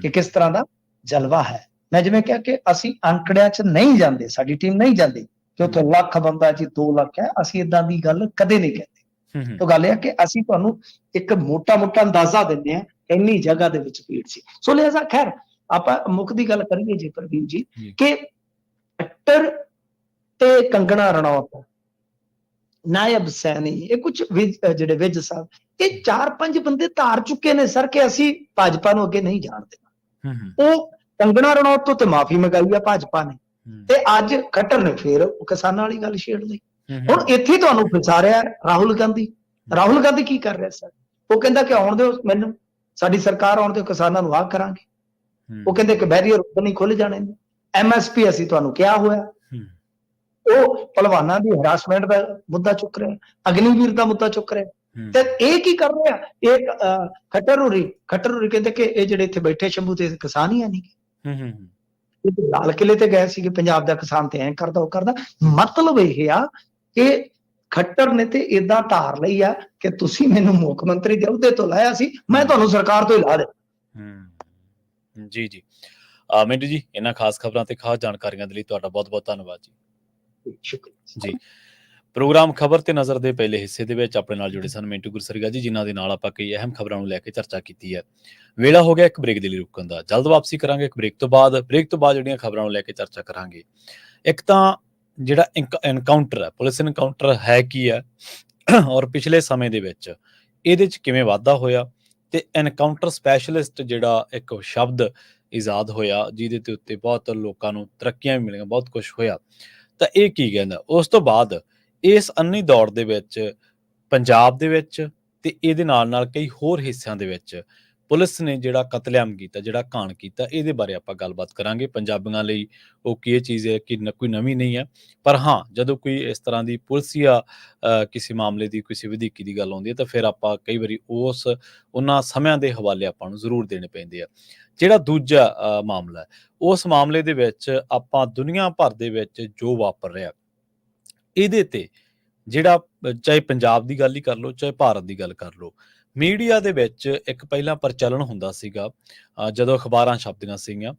Speaker 2: ਕਿ ਕਿਸ ਤਰ੍ਹਾਂ ਦਾ ਜਲਵਾ ਹੈ। ਮੈਂ ਜਿਵੇਂ ਕਿਹਾ ਕਿ ਅਸੀਂ ਅੰਕੜਿਆਂ ਚ ਨਹੀਂ ਜਾਂਦੇ, ਸਾਡੀ ਟੀਮ ਨਹੀਂ ਜਾਂਦੀ ਕਿ ਉੱਥੇ ਲੱਖ ਬੰਦਾ ਜੀ 2 ਲੱਖ ਹੈ, ਅਸੀਂ ਏਦਾਂ ਦੀ ਗੱਲ ਕਦੇ ਨਹੀਂ ਕਹਿੰਦੇ। ਤਾਂ ਗੱਲ ਇਹ ਹੈ ਕਿ ਅਸੀਂ ਤੁਹਾਨੂੰ ਇੱਕ ਮੋਟਾ ਅੰਦਾਜ਼ਾ ਦਿੰਦੇ ਹਾਂ, ਇੰਨੀ ਜਗ੍ਹਾ ਦੇ ਵਿੱਚ ਭੀੜ ਸੀ। ਸੋ ਲਿਹਾਜ਼ਾ ਖੈਰ ਆਪਾਂ ਮੁੱਖ ਦੀ ਗੱਲ ਕਰੀਏ ਜੀ ਪ੍ਰਵੀਨ ਜੀ, ਕਿ ਖੱਟਰ ਤੇ ਕੰਗਣਾ ਰਣੌਤ, ਨਾਇਬ ਸੈਣੀ, ਇਹ ਕੁਝ ਜਿਹੜੇ ਵਿਜ ਸਾਹਿਬ, ਇਹ 4-5 ਬੰਦੇ ਧਾਰ ਚੁੱਕੇ ਨੇ ਸਰ ਕਿ ਅਸੀਂ ਭਾਜਪਾ ਨੂੰ ਅੱਗੇ ਨਹੀਂ ਜਾਣ ਦੇਣਾ। ਉਹ ਕੰਗਣਾ ਰਣੌਤ ਤੋਂ ਤੇ ਮਾਫੀ ਮੰਗਾਈ ਆ ਭਾਜਪਾ ਨੇ, ਤੇ ਅੱਜ ਖੱਟਰ ਨੇ ਫੇਰ ਕਿਸਾਨਾਂ ਵਾਲੀ ਗੱਲ ਛੇੜ ਲਈ। ਹੁਣ ਇੱਥੇ ਤੁਹਾਨੂੰ ਫਸਾ ਰਿਹਾ ਰਾਹੁਲ ਗਾਂਧੀ। ਰਾਹੁਲ ਗਾਂਧੀ ਕੀ ਕਰ ਰਿਹਾ ਸਰ? ਉਹ ਕਹਿੰਦਾ ਕਿ ਆਉਣ ਦਿਓ ਮੈਨੂੰ, ਸਾਡੀ ਸਰਕਾਰ ਆਉਣ ਦਿਓ, ਕਿਸਾਨਾਂ ਨੂੰ ਆਹ ਕਰਾਂਗੇ। ਉਹ ਕਹਿੰਦੇ ਕਿ ਬੈਰੀਅਰ ਉਧਰ ਨਹੀਂ ਖੁੱਲ ਜਾਣੇ ਨੇ, MSP ਅਸੀਂ ਤੁਹਾਨੂੰ ਕਿਹਾ ਹੋਇਆ। ਉਹ ਪਹਿਲਵਾਨਾਂ ਦੀ ਹਰਾਸਮੈਂਟ ਦਾ ਮੁੱਦਾ ਚੁੱਕ ਰਿਹਾ, ਅਗਨੀਵੀਰ ਦਾ ਮੁੱਦਾ ਚੁੱਕ ਰਿਹਾ। ਤੇ ਇਹ ਕੀ ਕਰ ਰਿਹਾ? ਇਹ ਖੱਟਰ ਹੋਰੀ ਕਹਿੰਦੇ ਕਿ ਇਹ ਜਿਹੜੇ ਇੱਥੇ ਬੈਠੇ ਸ਼ੰਭੂ ਤੇ ਕਿਸਾਨ ਹੀ ਨਹੀਂ, ਇਹ ਲਾਲ ਕਿਲੇ ਤੇ ਗਏ ਸੀਗੇ, ਪੰਜਾਬ ਦਾ ਕਿਸਾਨ ਤੇ ਐਂ ਕਰਦਾ ਉਹ ਕਰਦਾ। ਮਤਲਬ ਇਹ ਆ ਕਿ ਖੱਟਰ ਨੇ ਤੇ ਏਦਾਂ ਧਾਰ ਲਈ ਆ ਕਿ ਤੁਸੀਂ ਮੈਨੂੰ ਮੁੱਖ ਮੰਤਰੀ ਦੇ ਅਹੁਦੇ ਤੋਂ ਲਾਇਆ ਸੀ, ਮੈਂ ਤੁਹਾਨੂੰ ਸਰਕਾਰ ਤੋਂ ਹੀ ਲਾ ਦੇ।
Speaker 1: ਜੀ ਜੀ ਮਿੰਟੂ ਜੀ, ਇਹਨਾਂ ਖਾਸ ਖਬਰਾਂ ਤੇ ਖਾਸ ਜਾਣਕਾਰੀਆਂ ਦੇ ਲਈ ਤੁਹਾਡਾ ਬਹੁਤ ਬਹੁਤ ਧੰਨਵਾਦ ਜੀ।
Speaker 2: ਸ਼ੁਕਰੀਆ ਜੀ।
Speaker 1: ਪ੍ਰੋਗਰਾਮ ਖਬਰ ਤੇ ਨਜ਼ਰ ਦੇ ਪਹਿਲੇ ਹਿੱਸੇ ਦੇ ਵਿੱਚ ਆਪਣੇ ਨਾਲ ਜੁੜੇ ਸਨ ਮਿੰਟੂ ਗੁਰਸਰੀਆ ਜੀ, ਜਿਨ੍ਹਾਂ ਦੇ ਨਾਲ ਆਪਾਂ ਕਈ ਅਹਿਮ ਖਬਰਾਂ ਨੂੰ ਲੈ ਕੇ ਚਰਚਾ ਕੀਤੀ ਹੈ। ਵੇਲਾ ਹੋ ਗਿਆ ਇੱਕ ਬ੍ਰੇਕ ਦੇ ਲਈ ਰੁਕਣ ਦਾ, ਜਲਦ ਵਾਪਸੀ ਕਰਾਂਗੇ ਇੱਕ ਬ੍ਰੇਕ ਤੋਂ ਬਾਅਦ ਜਿਹੜੀਆਂ ਖਬਰਾਂ ਨੂੰ ਲੈ ਕੇ ਚਰਚਾ ਕਰਾਂਗੇ। ਇੱਕ ਤਾਂ ਜਿਹੜਾ ਐਨਕਾਊਂਟਰ ਹੈ, ਪੁਲਿਸ ਐਨਕਾਊਂਟਰ ਹੈ ਕੀ ਹੈ, ਔਰ ਪਿਛਲੇ ਸਮੇਂ ਦੇ ਵਿੱਚ ਇਹਦੇ 'ਚ ਕਿਵੇਂ ਵਾਧਾ ਹੋਇਆ, ਤੇ ਐਨਕਾਊਂਟਰ ਸਪੈਸ਼ਲਿਸਟ ਜਿਹੜਾ ਇੱਕ ਸ਼ਬਦ ਇਜਾਦ ਹੋਇਆ, ਜਿਹਦੇ ਤੇ ਉੱਤੇ ਬਹੁਤ ਲੋਕਾਂ ਨੂੰ ਤਰੱਕੀਆਂ ਵੀ ਮਿਲੀਆਂ, ਬਹੁਤ ਕੁਝ ਹੋਇਆ, ਤਾਂ ਇਹ ਕੀ ਕਹਿੰਦਾ। ਉਸ ਤੋਂ ਬਾਅਦ ਇਸ ਅੰਨੀ ਦੌੜ ਦੇ ਵਿੱਚ ਪੰਜਾਬ ਦੇ ਵਿੱਚ ਤੇ ਇਹਦੇ ਨਾਲ ਕਈ ਹੋਰ ਹਿੱਸਿਆਂ ਦੇ ਵਿੱਚ ਪੁਲਿਸ ਨੇ ਜਿਹੜਾ ਕਤਲੇਆਮ ਕੀਤਾ, ਜਿਹੜਾ ਘਾਣ ਕੀਤਾ, ਇਹਦੇ ਬਾਰੇ ਆਪਾਂ ਗੱਲਬਾਤ ਕਰਾਂਗੇ। ਪੰਜਾਬੀਆਂ ਲਈ ਉਹ ਕੀ ਇਹ ਚੀਜ਼ ਹੈ ਕਿ ਕੋਈ ਨਵੀਂ ਨਹੀਂ ਹੈ, ਪਰ ਹਾਂ ਜਦੋਂ ਕੋਈ ਇਸ ਤਰ੍ਹਾਂ ਦੀ ਪੁਲਿਸੀਆ ਕਿਸੇ ਮਾਮਲੇ ਦੀ, ਕਿਸੇ ਵਧੀਕੀ ਦੀ ਗੱਲ ਆਉਂਦੀ ਹੈ, ਤਾਂ ਫਿਰ ਆਪਾਂ ਕਈ ਵਾਰੀ ਉਹਨਾਂ ਸਮਿਆਂ ਦੇ ਹਵਾਲੇ ਆਪਾਂ ਨੂੰ ਜ਼ਰੂਰ ਦੇਣੇ ਪੈਂਦੇ ਆ। ਜਿਹੜਾ ਦੂਜਾ ਮਾਮਲਾ ਹੈ, ਉਸ ਮਾਮਲੇ ਦੇ ਵਿੱਚ ਆਪਾਂ ਦੁਨੀਆ ਭਰ ਦੇ ਵਿੱਚ ਜੋ ਵਾਪਰ ਰਿਹਾ, ਇਹਦੇ ਤੇ ਜਿਹੜਾ ਚਾਹੇ ਪੰਜਾਬ ਦੀ ਗੱਲ ਹੀ ਕਰ ਲਓ, ਚਾਹੇ ਭਾਰਤ ਦੀ ਗੱਲ ਕਰ ਲਓ, ਮੀਡੀਆ ਦੇ ਵਿੱਚ ਇੱਕ ਪਹਿਲਾਂ ਪ੍ਰਚਲਨ ਹੁੰਦਾ ਸੀਗਾ ਜਦੋਂ ਅਖਬਾਰਾਂ ਛਪਦੀਆਂ ਸੀਗੀਆਂ।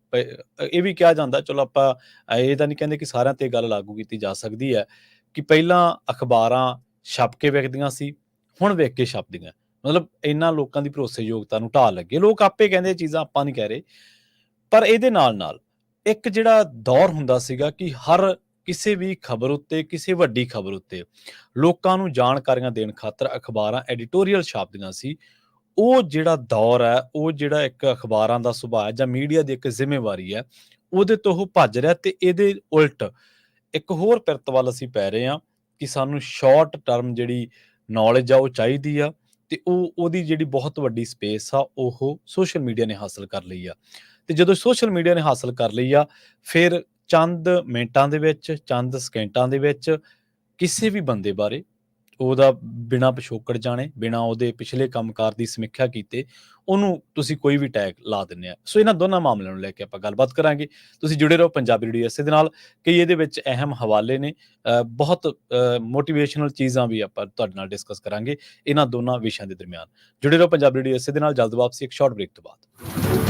Speaker 1: ਇਹ ਵੀ ਕਿਹਾ ਜਾਂਦਾ, ਚਲੋ ਆਪਾਂ ਇਹ ਤਾਂ ਨਹੀਂ ਕਹਿੰਦੇ ਕਿ ਸਾਰਿਆਂ ਤੇ ਗੱਲ ਲਾਗੂ ਕੀਤੀ ਜਾ ਸਕਦੀ ਹੈ, ਕਿ ਪਹਿਲਾਂ ਅਖਬਾਰਾਂ ਛਪ ਕੇ ਵਿਕਦੀਆਂ ਸੀ, ਹੁਣ ਵਿਕ ਕੇ ਛਪਦੀਆਂ। ਮਤਲਬ ਇਹਨਾਂ ਲੋਕਾਂ ਦੀ ਭਰੋਸੇਯੋਗਤਾ ਨੂੰ ਢਾਹ ਲੱਗੇ। ਲੋਕ ਆਪੇ ਕਹਿੰਦੇ ਇਹ ਚੀਜ਼ਾਂ, ਆਪਾਂ ਨਹੀਂ ਕਹਿ ਰਹੇ। ਪਰ ਇਹਦੇ ਨਾਲ ਇੱਕ ਜਿਹੜਾ ਦੌਰ ਹੁੰਦਾ ਸੀਗਾ ਕਿ ਹਰ ਕਿਸੇ ਵੀ ਖਬਰ ਉੱਤੇ, ਕਿਸੇ ਵੱਡੀ ਖਬਰ ਉੱਤੇ ਲੋਕਾਂ ਨੂੰ ਜਾਣਕਾਰੀਆਂ ਦੇਣ ਖਾਤਰ ਅਖਬਾਰਾਂ ਐਡੀਟੋਰੀਅਲ ਛਾਪਦੀਆਂ ਸੀ। ਉਹ ਜਿਹੜਾ ਦੌਰ ਹੈ, ਉਹ ਜਿਹੜਾ ਇੱਕ ਅਖਬਾਰਾਂ ਦਾ ਸੁਭਾਅ ਜਾਂ ਮੀਡੀਆ ਦੀ ਇੱਕ ਜ਼ਿੰਮੇਵਾਰੀ ਹੈ, ਉਹਦੇ ਤੋਂ ਉਹ ਭੱਜ ਰਿਹਾ, ਤੇ ਇਹਦੇ ਉਲਟ ਇੱਕ ਹੋਰ ਪਿਰਤ ਵੱਲ ਅਸੀਂ ਪੈ ਰਹੇ ਹਾਂ, ਕਿ ਸਾਨੂੰ ਸ਼ਾਰਟ ਟਰਮ ਜਿਹੜੀ ਨੌਲੇਜ ਆ ਉਹ ਚਾਹੀਦੀ ਆ, ਤੇ ਉਹਦੀ ਜਿਹੜੀ ਬਹੁਤ ਵੱਡੀ ਸਪੇਸ ਆ ਉਹ ਸੋਸ਼ਲ ਮੀਡੀਆ ਨੇ ਹਾਸਲ ਕਰ ਲਈ ਆ। ਤੇ ਜਦੋਂ ਸੋਸ਼ਲ ਮੀਡੀਆ ਨੇ ਹਾਸਲ ਕਰ ਲਈ ਆ, ਫਿਰ ਚੰਦ ਮਿੰਟਾਂ ਦੇ ਵਿੱਚ, ਚੰਦ ਸਕਿੰਟਾਂ ਦੇ ਵਿੱਚ ਕਿਸੇ ਵੀ ਬੰਦੇ ਬਾਰੇ ਉਹਦਾ ਬਿਨਾਂ ਪਿਛੋਕੜ ਜਾਣੇ, ਬਿਨਾਂ ਉਹਦੇ ਪਿਛਲੇ ਕੰਮਕਾਰ ਦੀ ਸਮੀਖਿਆ ਕੀਤੇ, ਉਹਨੂੰ ਤੁਸੀਂ ਕੋਈ ਵੀ ਟੈਗ ਲਾ ਦਿੰਦੇ ਆ। ਸੋ ਇਹਨਾਂ ਦੋਨਾਂ ਮਾਮਲਿਆਂ ਨੂੰ ਲੈ ਕੇ ਆਪਾਂ ਗੱਲਬਾਤ ਕਰਾਂਗੇ। ਤੁਸੀਂ ਜੁੜੇ ਰਹੋ ਪੰਜਾਬੀ ਰੇਡੀਓ ਇਸੇ ਦੇ ਨਾਲ। ਕਈ ਇਹਦੇ ਵਿੱਚ ਅਹਿਮ ਹਵਾਲੇ ਨੇ, ਬਹੁਤ ਮੋਟੀਵੇਸ਼ਨਲ ਚੀਜ਼ਾਂ ਵੀ ਆਪਾਂ ਤੁਹਾਡੇ ਨਾਲ ਡਿਸਕਸ ਕਰਾਂਗੇ ਇਹਨਾਂ ਦੋਨਾਂ ਵਿਸ਼ਿਆਂ ਦੇ ਦਰਮਿਆਨ। ਜੁੜੇ ਰਹੋ ਪੰਜਾਬੀ ਰੇਡੀਓ ਇਸੇ ਦੇ ਨਾਲ। ਜਲਦ ਵਾਪਸੀ ਇੱਕ ਸ਼ਾਰਟ ਬ੍ਰੇਕ ਤੋਂ ਬਾਅਦ।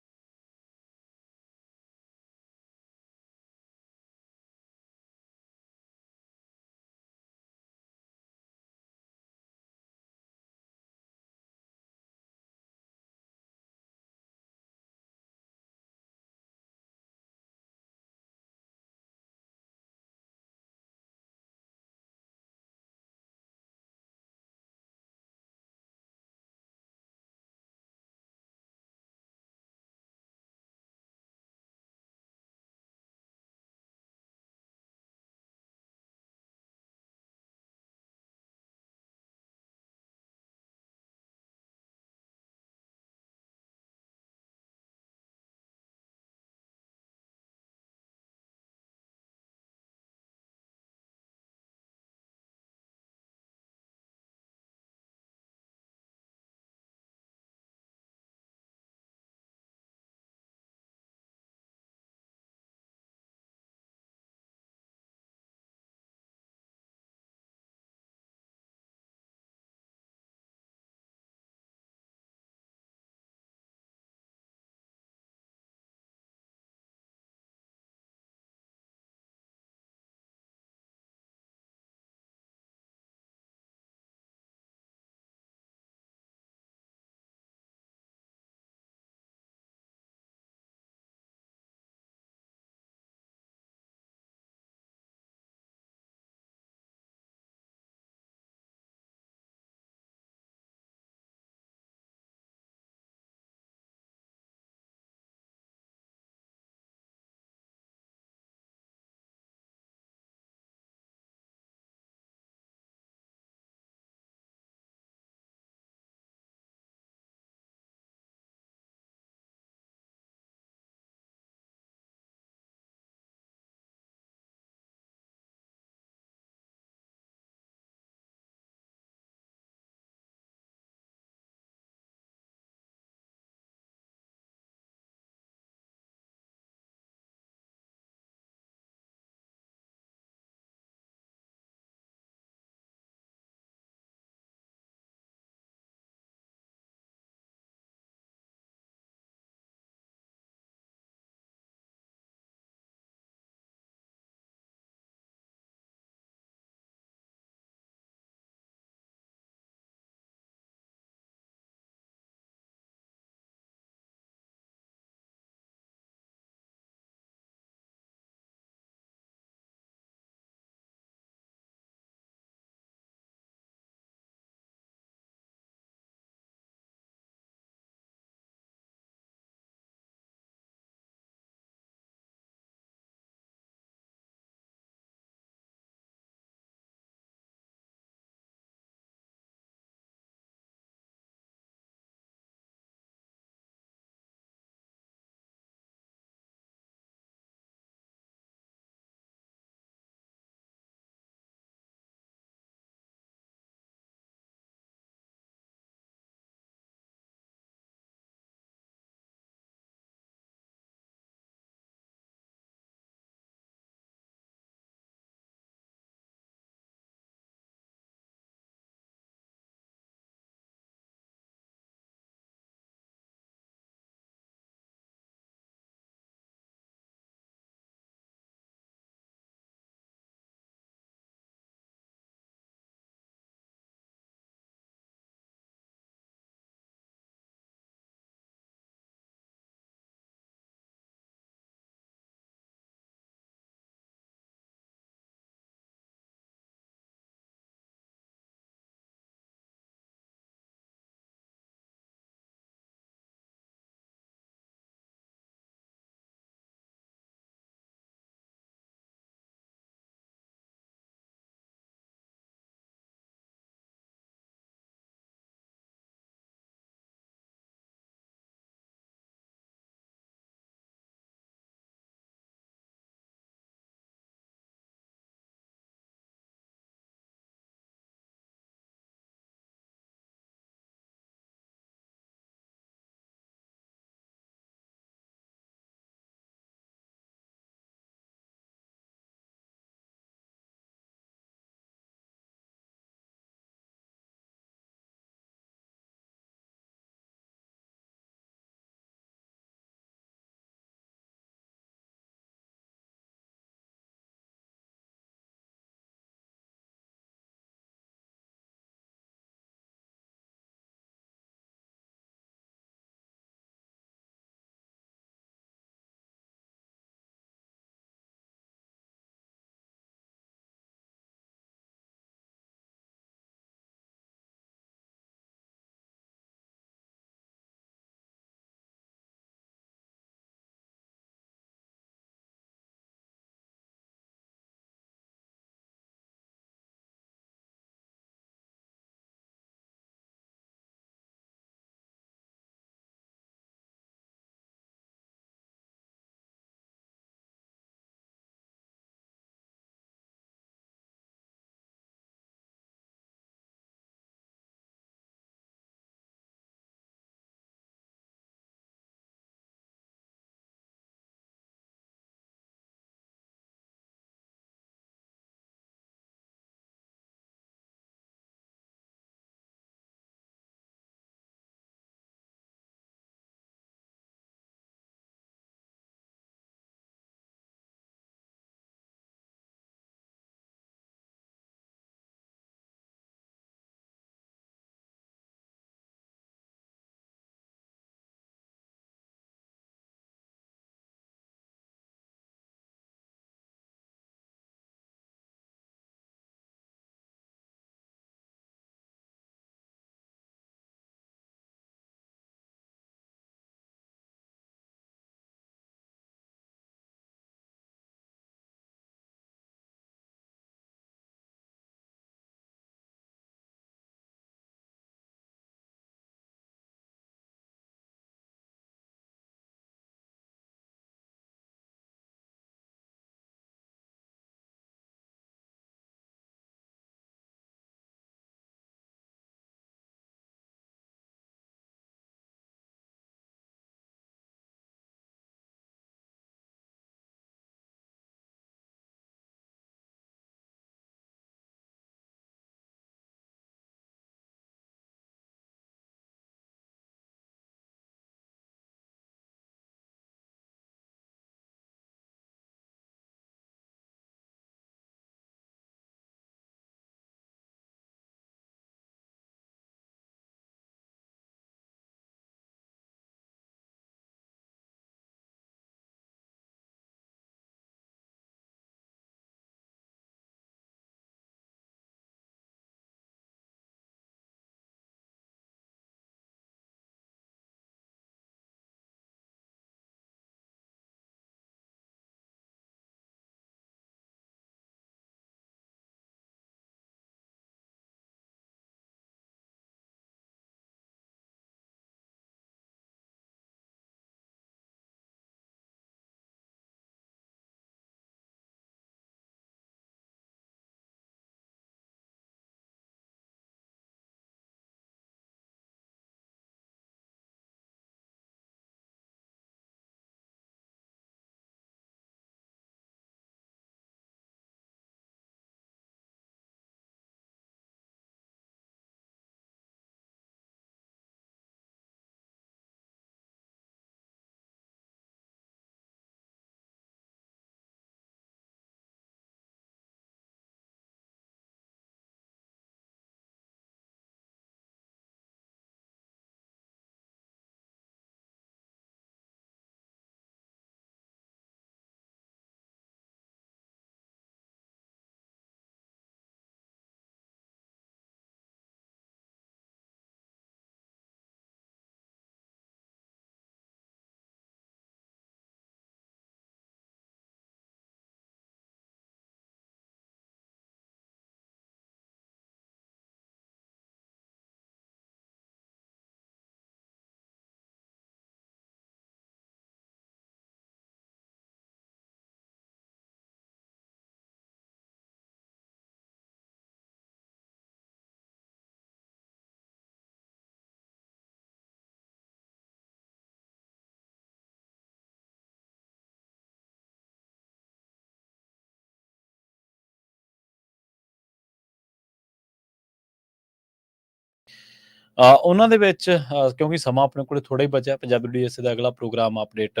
Speaker 1: ਉਹਨਾਂ ਦੇ ਵਿੱਚ ਕਿਉਂਕਿ ਸਮਾਂ ਆਪਣੇ ਕੋਲ ਥੋੜ੍ਹਾ ਹੀ ਬਚਿਆ, ਪੰਜਾਬੀ ਡੀਐਸਏ ਦਾ ਅਗਲਾ ਪ੍ਰੋਗਰਾਮ ਅਪਡੇਟ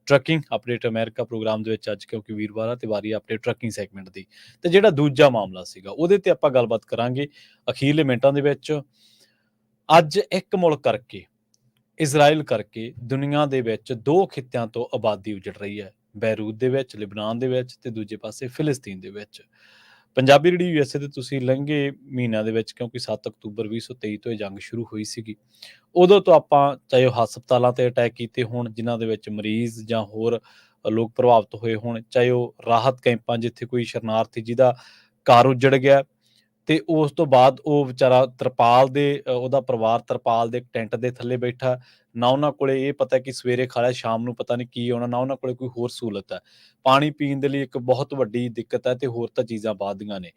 Speaker 1: ਟਰੱਕਿੰਗ ਅਪਡੇਟ ਅਮਰੀਕਾ ਪ੍ਰੋਗਰਾਮ ਦੇ ਵਿੱਚ ਅੱਜ ਕਿਉਂਕਿ ਵੀਰਵਾਰ ਆ ਤੇ ਵਾਰੀ ਆ ਅਪਡੇਟ ਟਰੱਕਿੰਗ ਸੈਗਮੈਂਟ ਦੀ। ਤੇ ਜਿਹੜਾ ਦੂਜਾ ਮਾਮਲਾ ਸੀਗਾ ਉਹਦੇ ਤੇ ਆਪਾਂ ਗੱਲਬਾਤ ਕਰਾਂਗੇ ਅਖੀਰਲੇ ਮਿੰਟਾਂ ਦੇ ਵਿੱਚ। ਅੱਜ ਇੱਕ ਮੁਲਕ ਕਰਕੇ, ਇਜ਼ਰਾਈਲ ਕਰਕੇ ਦੁਨੀਆ ਦੇ ਵਿੱਚ 2 ਖਿੱਤਿਆਂ ਤੋਂ ਆਬਾਦੀ ਉਜੜ ਰਹੀ ਹੈ, ਬੈਰੂਤ ਦੇ ਵਿੱਚ, ਲਿਬਨਾਨ ਦੇ ਵਿੱਚ ਤੇ ਦੂਜੇ ਪਾਸੇ ਫਿਲਿਸਤੀਨ ਦੇ ਵਿੱਚ। ਪੰਜਾਬੀ ਰੇਡੀਓ ਯੂਐਸਏ ਤੇ ਤੁਸੀਂ ਲੰਘੇ ਮਹੀਨਿਆਂ ਦੇ ਵਿੱਚ, ਕਿਉਂਕਿ 7 ਅਕਤੂਬਰ 2023 ਤੋਂ ਇਹ ਜੰਗ ਸ਼ੁਰੂ ਹੋਈ ਸੀਗੀ, ਉਦੋਂ ਤੋਂ ਆਪਾਂ ਚਾਹੇ ਉਹ ਹਸਪਤਾਲਾਂ ਤੇ ਅਟੈਕ ਕੀਤੇ ਹੋਣ ਜਿਨ੍ਹਾਂ ਦੇ ਵਿੱਚ ਮਰੀਜ਼ ਜਾਂ ਹੋਰ ਲੋਕ ਪ੍ਰਭਾਵਿਤ ਹੋਏ ਹੋਣ, ਚਾਹੇ ਉਹ ਰਾਹਤ ਕੈਂਪਾਂ ਜਿੱਥੇ ਕੋਈ ਸ਼ਰਨਾਰਥੀ ਜਿਹਦਾ ਘਰ ਉੱਜੜ ਗਿਆ ਤੇ ਉਸ ਤੋਂ ਬਾਅਦ ਉਹ ਵਿਚਾਰਾ ਤਰਪਾਲ ਦੇ ਉਹਦਾ ਪਰਿਵਾਰ ਤਰਪਾਲ ਦੇ ਟੈਂਟ ਦੇ ਥੱਲੇ ਬੈਠਾ, ਨਾ ਉਹਨਾਂ ਕੋਲੇ ਇਹ ਪਤਾ ਕਿ ਸਵੇਰੇ ਖਾ ਲਿਆ ਸ਼ਾਮ ਨੂੰ ਪਤਾ ਨਹੀਂ ਕੀ ਆਉਣਾ, ਨਾ ਉਹਨਾਂ ਕੋਲੇ ਕੋਈ ਹੋਰ ਸਹੂਲਤ ਹੈ। ਪਾਣੀ ਪੀਣ ਦੇ ਲਈ ਇੱਕ ਬਹੁਤ ਵੱਡੀ ਦਿੱਕਤ ਹੈ ਤੇ ਹੋਰ ਤਾਂ ਚੀਜ਼ਾਂ ਵੱਧਦੀਆਂ ਨੇ।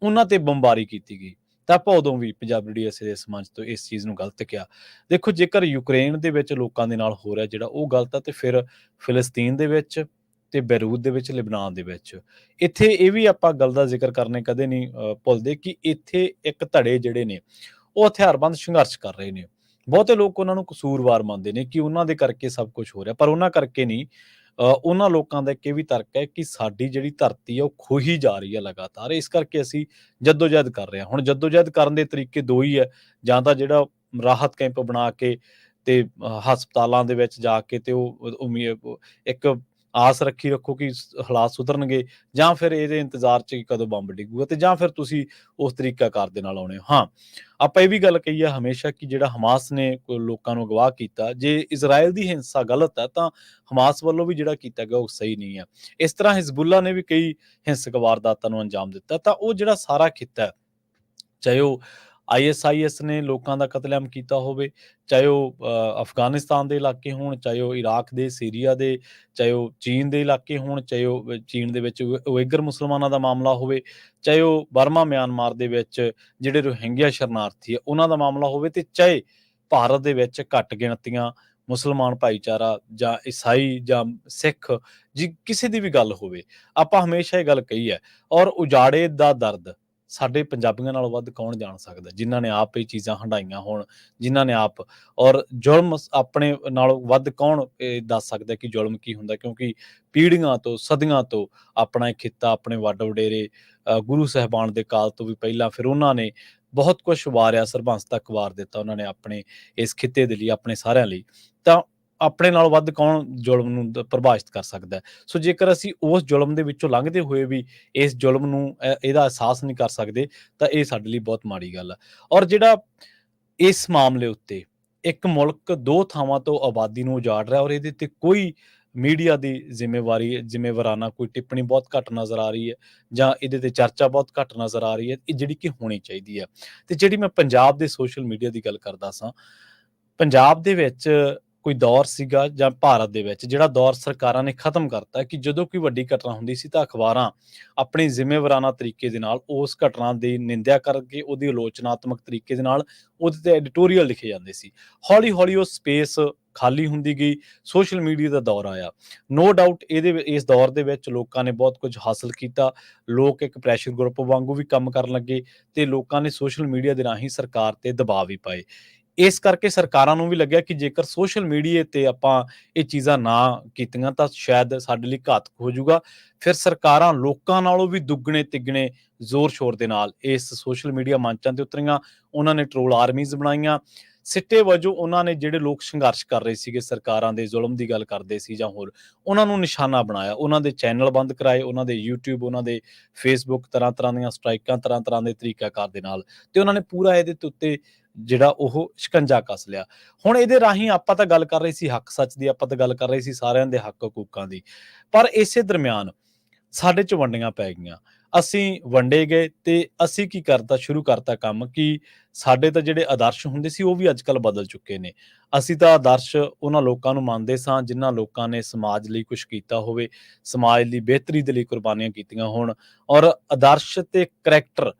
Speaker 1: ਉਹਨਾਂ ਤੇ ਬੰਬਾਰੀ ਕੀਤੀ ਗਈ ਤਾਂ ਆਪਾਂ ਉਦੋਂ ਵੀ ਪੰਜਾਬੀ ਡੀਐਸਏ ਦੇ ਸਮਾਜ ਤੋਂ ਇਸ ਚੀਜ਼ ਨੂੰ ਗਲਤ ਕਿਹਾ। ਦੇਖੋ, ਜੇਕਰ ਯੂਕਰੇਨ ਦੇ ਵਿੱਚ ਲੋਕਾਂ ਦੇ ਨਾਲ ਹੋ ਰਿਹਾ ਜਿਹੜਾ ਉਹ ਗਲਤ ਹੈ, ਤੇ ਫਿਰ ਫਿਲਿਸਤੀਨ ਦੇ ਵਿੱਚ ਤੇ ਬੈਰੂਤ ਦੇ ਵਿੱਚ, ਲਿਬਨਾਨ ਦੇ ਵਿੱਚ, ਇੱਥੇ ਇਹ ਵੀ ਆਪਾਂ ਗੱਲ ਦਾ ਜ਼ਿਕਰ ਕਰਨੇ ਕਦੇ ਨਹੀਂ ਭੁੱਲਦੇ ਕਿ ਇੱਥੇ ਇੱਕ ਧੜੇ ਜਿਹੜੇ ਨੇ ਉਹ ਹਥਿਆਰਬੰਦ ਸੰਘਰਸ਼ ਕਰ ਰਹੇ ਨੇ। ਬਹੁਤੇ ਲੋਕ ਉਹਨਾਂ ਨੂੰ ਕਸੂਰਵਾਰ ਮੰਨਦੇ ਨੇ ਕਿ ਉਹਨਾਂ ਦੇ ਕਰਕੇ ਸਭ ਕੁਝ ਹੋ ਰਿਹਾ, ਪਰ ਉਹਨਾਂ ਕਰਕੇ ਨਹੀਂ। ਉਹਨਾਂ ਲੋਕਾਂ ਦਾ ਇੱਕ ਇਹ ਵੀ ਤਰਕ ਹੈ ਕਿ ਸਾਡੀ ਜਿਹੜੀ ਧਰਤੀ ਹੈ ਉਹ ਖੋਹੀ ਜਾ ਰਹੀ ਹੈ ਲਗਾਤਾਰ, ਇਸ ਕਰਕੇ ਅਸੀਂ ਜੱਦੋ-ਜਹਿਦ ਕਰ ਰਹੇ ਹਾਂ। ਹੁਣ ਜੱਦੋ-ਜਹਿਦ ਕਰਨ ਦੇ ਤਰੀਕੇ 2 ਹੀ ਹੈ, ਜਾਂ ਤਾਂ ਜਿਹੜਾ ਰਾਹਤ ਕੈਂਪ ਬਣਾ ਕੇ ਤੇ ਹਸਪਤਾਲਾਂ ਦੇ ਵਿੱਚ ਜਾ ਕੇ ਤੇ ਉਹ ਇੱਕ ਆਸ ਰੱਖੋ ਕਿ ਹਾਲਾਤ ਸੁਧਰਨਗੇ, ਜਾਂ ਫਿਰ ਇਹਦੇ ਇੰਤਜ਼ਾਰ 'ਚ ਕਿ ਕਦੋਂ ਬੰਬ ਡਿੱਗੂਗਾ, ਤੇ ਜਾਂ ਫਿਰ ਤੁਸੀਂ ਉਸ ਤਰੀਕਾਕਾਰ ਦੇ ਨਾਲ ਆਉਣੇ ਹੋ। ਹਾਂ, ਆਪਾਂ ਇਹ ਵੀ ਗੱਲ ਕਹੀ ਹੈ ਹਮੇਸ਼ਾ ਕਿ ਜਿਹੜਾ ਹਮਾਸ ਨੇ ਲੋਕਾਂ ਨੂੰ ਅਗਵਾ ਕੀਤਾ, ਜੇ ਇਜ਼ਰਾਈਲ ਦੀ ਹਿੰਸਾ ਗਲਤ ਹੈ ਤਾਂ ਹਮਾਸ ਵੱਲੋਂ ਵੀ ਜਿਹੜਾ ਕੀਤਾ ਗਿਆ ਉਹ ਸਹੀ ਨਹੀਂ ਹੈ। ਇਸ ਤਰ੍ਹਾਂ ਹਿਜ਼ਬੁੱਲਾ ਨੇ ਵੀ ਕਈ ਹਿੰਸਕ ਵਾਰਦਾਤਾਂ ਨੂੰ ਅੰਜਾਮ ਦਿੱਤਾ। ਤਾਂ ਉਹ ਜਿਹੜਾ ਸਾਰਾ ਖਿੱਤਾ ਹੈ, ਚਾਹੇ ਉਹ ਆਈਐਸਆਈਐਸ ਨੇ ਲੋਕਾਂ ਦਾ ਕਤਲੇਆਮ ਕੀਤਾ ਹੋਵੇ, ਚਾਹੇ ਉਹ ਅਫਗਾਨਿਸਤਾਨ ਦੇ ਇਲਾਕੇ ਹੋਣ, ਚਾਹੇ ਉਹ ਇਰਾਕ ਦੇ, ਸੀਰੀਆ ਦੇ, ਚਾਹੇ ਉਹ ਚੀਨ ਦੇ ਇਲਾਕੇ ਹੋਣ, ਚਾਹੇ ਉਹ ਚੀਨ ਦੇ ਵਿੱਚ ਉਇਗਰ ਮੁਸਲਮਾਨਾਂ ਦਾ ਮਾਮਲਾ ਹੋਵੇ, ਚਾਹੇ ਉਹ ਬਰਮਾ ਮਿਆਂਮਾਰ ਦੇ ਵਿੱਚ ਜਿਹੜੇ ਰੋਹਿੰਗਿਆ ਸ਼ਰਨਾਰਥੀ ਆ ਉਹਨਾਂ ਦਾ ਮਾਮਲਾ ਹੋਵੇ, ਤੇ ਚਾਹੇ ਭਾਰਤ ਦੇ ਵਿੱਚ ਘੱਟ ਗਿਣਤੀਆਂ ਮੁਸਲਮਾਨ ਭਾਈਚਾਰਾ ਜਾਂ ਈਸਾਈ ਜਾਂ ਸਿੱਖ ਜੀ ਕਿਸੇ ਦੀ ਵੀ ਗੱਲ ਹੋਵੇ, ਆਪਾਂ ਹਮੇਸ਼ਾ ਇਹ ਗੱਲ ਕਹੀ ਹੈ। ਔਰ ਉਜਾੜੇ ਦਾ ਦਰਦ ਸਾਡੇ ਪੰਜਾਬੀਆਂ ਨਾਲੋਂ ਵੱਧ ਕੌਣ ਜਾਣ ਸਕਦਾ, ਜਿਨ੍ਹਾਂ ਨੇ ਆਪ ਇਹ ਚੀਜ਼ਾਂ ਹੰਢਾਈਆਂ ਹੋਣ, ਜਿਨ੍ਹਾਂ ਨੇ ਆਪ, ਔਰ ਜ਼ੁਲਮ ਆਪਣੇ ਨਾਲੋਂ ਵੱਧ ਕੌਣ ਇਹ ਦੱਸ ਸਕਦਾ ਕਿ ਜ਼ੁਲਮ ਕੀ ਹੁੰਦਾ, ਕਿਉਂਕਿ ਪੀੜ੍ਹੀਆਂ ਤੋਂ ਸਦੀਆਂ ਤੋਂ ਆਪਣਾ ਇਹ ਖਿੱਤਾ, ਆਪਣੇ ਵੱਡ ਵਡੇਰੇ ਗੁਰੂ ਸਾਹਿਬਾਨ ਦੇ ਕਾਲ ਤੋਂ ਵੀ ਪਹਿਲਾਂ ਫਿਰ ਉਹਨਾਂ ਨੇ ਬਹੁਤ ਕੁਛ ਵਾਰਿਆ, ਸਰਬੰਸ ਤੱਕ ਵਾਰ ਦਿੱਤਾ ਉਹਨਾਂ ਨੇ ਆਪਣੇ ਇਸ ਖਿੱਤੇ ਦੇ ਲਈ, ਆਪਣੇ ਸਾਰਿਆਂ ਲਈ। ਤਾਂ ਆਪਣੇ ਨਾਲੋਂ ਵੱਧ ਕੌਣ ਜ਼ੁਲਮ ਨੂੰ ਪਰਿਭਾਸ਼ਿਤ ਕਰ ਸਕਦਾ ਹੈ। ਸੋ ਜੇਕਰ ਅਸੀਂ ਉਸ ਜ਼ੁਲਮ ਦੇ ਵਿੱਚੋਂ ਲੰਘਦੇ ਹੋਏ ਵੀ ਇਸ ਜ਼ੁਲਮ ਨੂੰ ਇਹਦਾ ਅਹਿਸਾਸ ਨਹੀਂ ਕਰ ਸਕਦੇ, ਤਾਂ ਇਹ ਸਾਡੇ ਲਈ ਬਹੁਤ ਮਾੜੀ ਗੱਲ ਹੈ। ਔਰ ਜਿਹੜਾ ਇਸ ਮਾਮਲੇ ਉੱਤੇ ਇੱਕ ਮੁਲਕ 2 ਥਾਵਾਂ ਤੋਂ ਆਬਾਦੀ ਨੂੰ ਉਜਾੜ ਰਿਹਾ, ਔਰ ਇਹਦੇ ਤੇ ਕੋਈ ਮੀਡੀਆ ਦੀ ਜ਼ਿੰਮੇਵਾਰਾਨਾ ਕੋਈ ਟਿੱਪਣੀ ਬਹੁਤ ਘੱਟ ਨਜ਼ਰ ਆ ਰਹੀ ਹੈ, ਜਾਂ ਇਹਦੇ ਤੇ ਚਰਚਾ ਬਹੁਤ ਘੱਟ ਨਜ਼ਰ ਆ ਰਹੀ ਹੈ, ਇਹ ਜਿਹੜੀ ਕਿ ਹੋਣੀ ਚਾਹੀਦੀ ਹੈ। ਤੇ ਜਿਹੜੀ ਮੈਂ ਪੰਜਾਬ ਦੇ ਸੋਸ਼ਲ ਮੀਡੀਆ ਦੀ ਗੱਲ ਕਰਦਾ ਸਾਂ, ਪੰਜਾਬ ਦੇ ਵਿੱਚ ਕੋਈ ਦੌਰ ਸੀਗਾ, ਜਾਂ ਭਾਰਤ ਦੇ ਵਿੱਚ ਜਿਹੜਾ ਦੌਰ ਸਰਕਾਰਾਂ ਨੇ ਖਤਮ ਕਰਤਾ, ਕਿ ਜਦੋਂ ਕੋਈ ਵੱਡੀ ਘਟਨਾ ਹੁੰਦੀ ਸੀ ਤਾਂ ਅਖਬਾਰਾਂ ਆਪਣੀ ਜ਼ਿੰਮੇਵਾਰਾਨਾ ਤਰੀਕੇ ਦੇ ਨਾਲ ਉਸ ਘਟਨਾ ਦੀ ਨਿੰਦਿਆ ਕਰਕੇ, ਉਹਦੀ ਆਲੋਚਨਾਤਮਕ ਤਰੀਕੇ ਦੇ ਨਾਲ ਉਹਦੇ ਤੇ ਐਡੀਟੋਰੀਅਲ ਲਿਖੇ ਜਾਂਦੇ ਸੀ। ਹੌਲੀ-ਹੌਲੀ ਉਹ ਸਪੇਸ ਖਾਲੀ ਹੁੰਦੀ ਗਈ, ਸੋਸ਼ਲ ਮੀਡੀਆ ਦਾ ਦੌਰ ਆਇਆ। ਨੋ ਡਾਊਟ ਇਸ ਦੌਰ ਦੇ ਵਿੱਚ ਲੋਕਾਂ ਨੇ ਬਹੁਤ ਕੁਝ ਹਾਸਲ ਕੀਤਾ, ਲੋਕ ਇੱਕ ਪ੍ਰੈਸ਼ਰ ਗਰੁੱਪ ਵਾਂਗੂ ਵੀ ਕੰਮ ਕਰਨ ਲੱਗੇ, ਤੇ ਲੋਕਾਂ ਨੇ ਸੋਸ਼ਲ ਮੀਡੀਆ ਦੇ ਰਾਹੀਂ ਸਰਕਾਰ ਤੇ ਦਬਾਅ ਵੀ ਪਾਏ। ਇਸ ਕਰਕੇ ਸਰਕਾਰਾਂ ਨੂੰ ਵੀ ਲੱਗਿਆ ਕਿ ਜੇਕਰ ਸੋਸ਼ਲ ਮੀਡੀਆ ਤੇ ਆਪਾਂ ਇਹ ਚੀਜ਼ਾਂ ਨਾ ਕੀਤੀਆਂ ਤਾਂ ਸ਼ਾਇਦ ਸਾਡੇ ਲਈ ਘਾਤਕ ਹੋ ਜਾਊਗਾ। ਫਿਰ ਸਰਕਾਰਾਂ ਲੋਕਾਂ ਨਾਲੋਂ ਵੀ ਦੁੱਗਣੇ ਤਿੱਗਣੇ ਜ਼ੋਰ ਸ਼ੋਰ ਦੇ ਨਾਲ ਇਸ ਸੋਸ਼ਲ ਮੀਡੀਆ ਮੰਚਾਂ ਤੇ ਉਤਰੀਆਂ, ਉਹਨਾਂ ਨੇ ਟਰੋਲ ਆਰਮੀਜ਼ ਬਣਾਈਆਂ। ਸਿੱਟੇ ਵਜੋਂ ਉਹਨਾਂ ਨੇ ਜਿਹੜੇ ਲੋਕ ਸੰਘਰਸ਼ ਕਰ ਰਹੇ ਸੀਗੇ, ਸਰਕਾਰਾਂ ਦੇ ਜ਼ੁਲਮ ਦੀ ਗੱਲ ਕਰਦੇ ਸੀ ਜਾਂ ਹੋਰ, ਉਹਨਾਂ ਨੂੰ ਨਿਸ਼ਾਨਾ ਬਣਾਇਆ, ਉਹਨਾਂ ਦੇ ਚੈਨਲ ਬੰਦ ਕਰਾਏ, ਉਹਨਾਂ ਦੇ YouTube, ਉਹਨਾਂ ਦੇ Facebook, ਤਰ੍ਹਾਂ-ਤਰ੍ਹਾਂ ਦੀਆਂ ਸਟ੍ਰਾਈਕਾਂ, ਤਰ੍ਹਾਂ-ਤਰ੍ਹਾਂ ਦੇ ਤਰੀਕਾਕਾਰ ਦੇ ਨਾਲ, ਤੇ ਉਹਨਾਂ ਨੇ ਪੂਰਾ ਇਹਦੇ ਉੱਤੇ ਜਿਹੜਾ ਉਹ ਸ਼ਿਕੰਜਾ ਕੱਸ ਲਿਆ। ਹੁਣ ਇਹਦੇ ਰਾਹੀਂ ਆਪਾਂ ਤਾਂ ਗੱਲ ਕਰ ਰਹੇ ਸੀ ਹੱਕ ਸੱਚ ਦੀ, ਆਪਾਂ ਤਾਂ ਗੱਲ ਕਰ ਰਹੇ ਸੀ ਸਾਰਿਆਂ ਦੇ ਹੱਕ ਹਕੂਕਾਂ ਦੀ, ਪਰ ਇਸੇ ਦਰਮਿਆਨ ਸਾਡੇ 'ਚ ਵੰਡੀਆਂ ਪੈ ਗਈਆਂ। ਅਸੀਂ ਵੰਡੇ ਗਏ ਤੇ ਅਸੀਂ ਕੀ ਸ਼ੁਰੂ ਕਰਤਾ ਕੰਮ ਕਿ ਸਾਡੇ ਤਾਂ ਜਿਹੜੇ ਆਦਰਸ਼ ਹੁੰਦੇ ਸੀ ਉਹ ਵੀ ਅੱਜ-ਕੱਲ੍ਹ ਬਦਲ ਚੁੱਕੇ ਨੇ। ਅਸੀਂ ਤਾਂ ਆਦਰਸ਼ ਉਹਨਾਂ ਲੋਕਾਂ ਨੂੰ ਮੰਨਦੇ ਸਾਂ ਜਿਨ੍ਹਾਂ ਲੋਕਾਂ ਨੇ ਸਮਾਜ ਲਈ ਕੁਛ ਕੀਤਾ ਹੋਵੇ, ਸਮਾਜ ਦੀ ਬਿਹਤਰੀ ਦੇ ਲਈ ਕੁਰਬਾਨੀਆਂ ਕੀਤੀਆਂ ਹੋਣ, ਔਰ ਆਦਰਸ਼ ਤੇ ਕਰੈਕਟਰ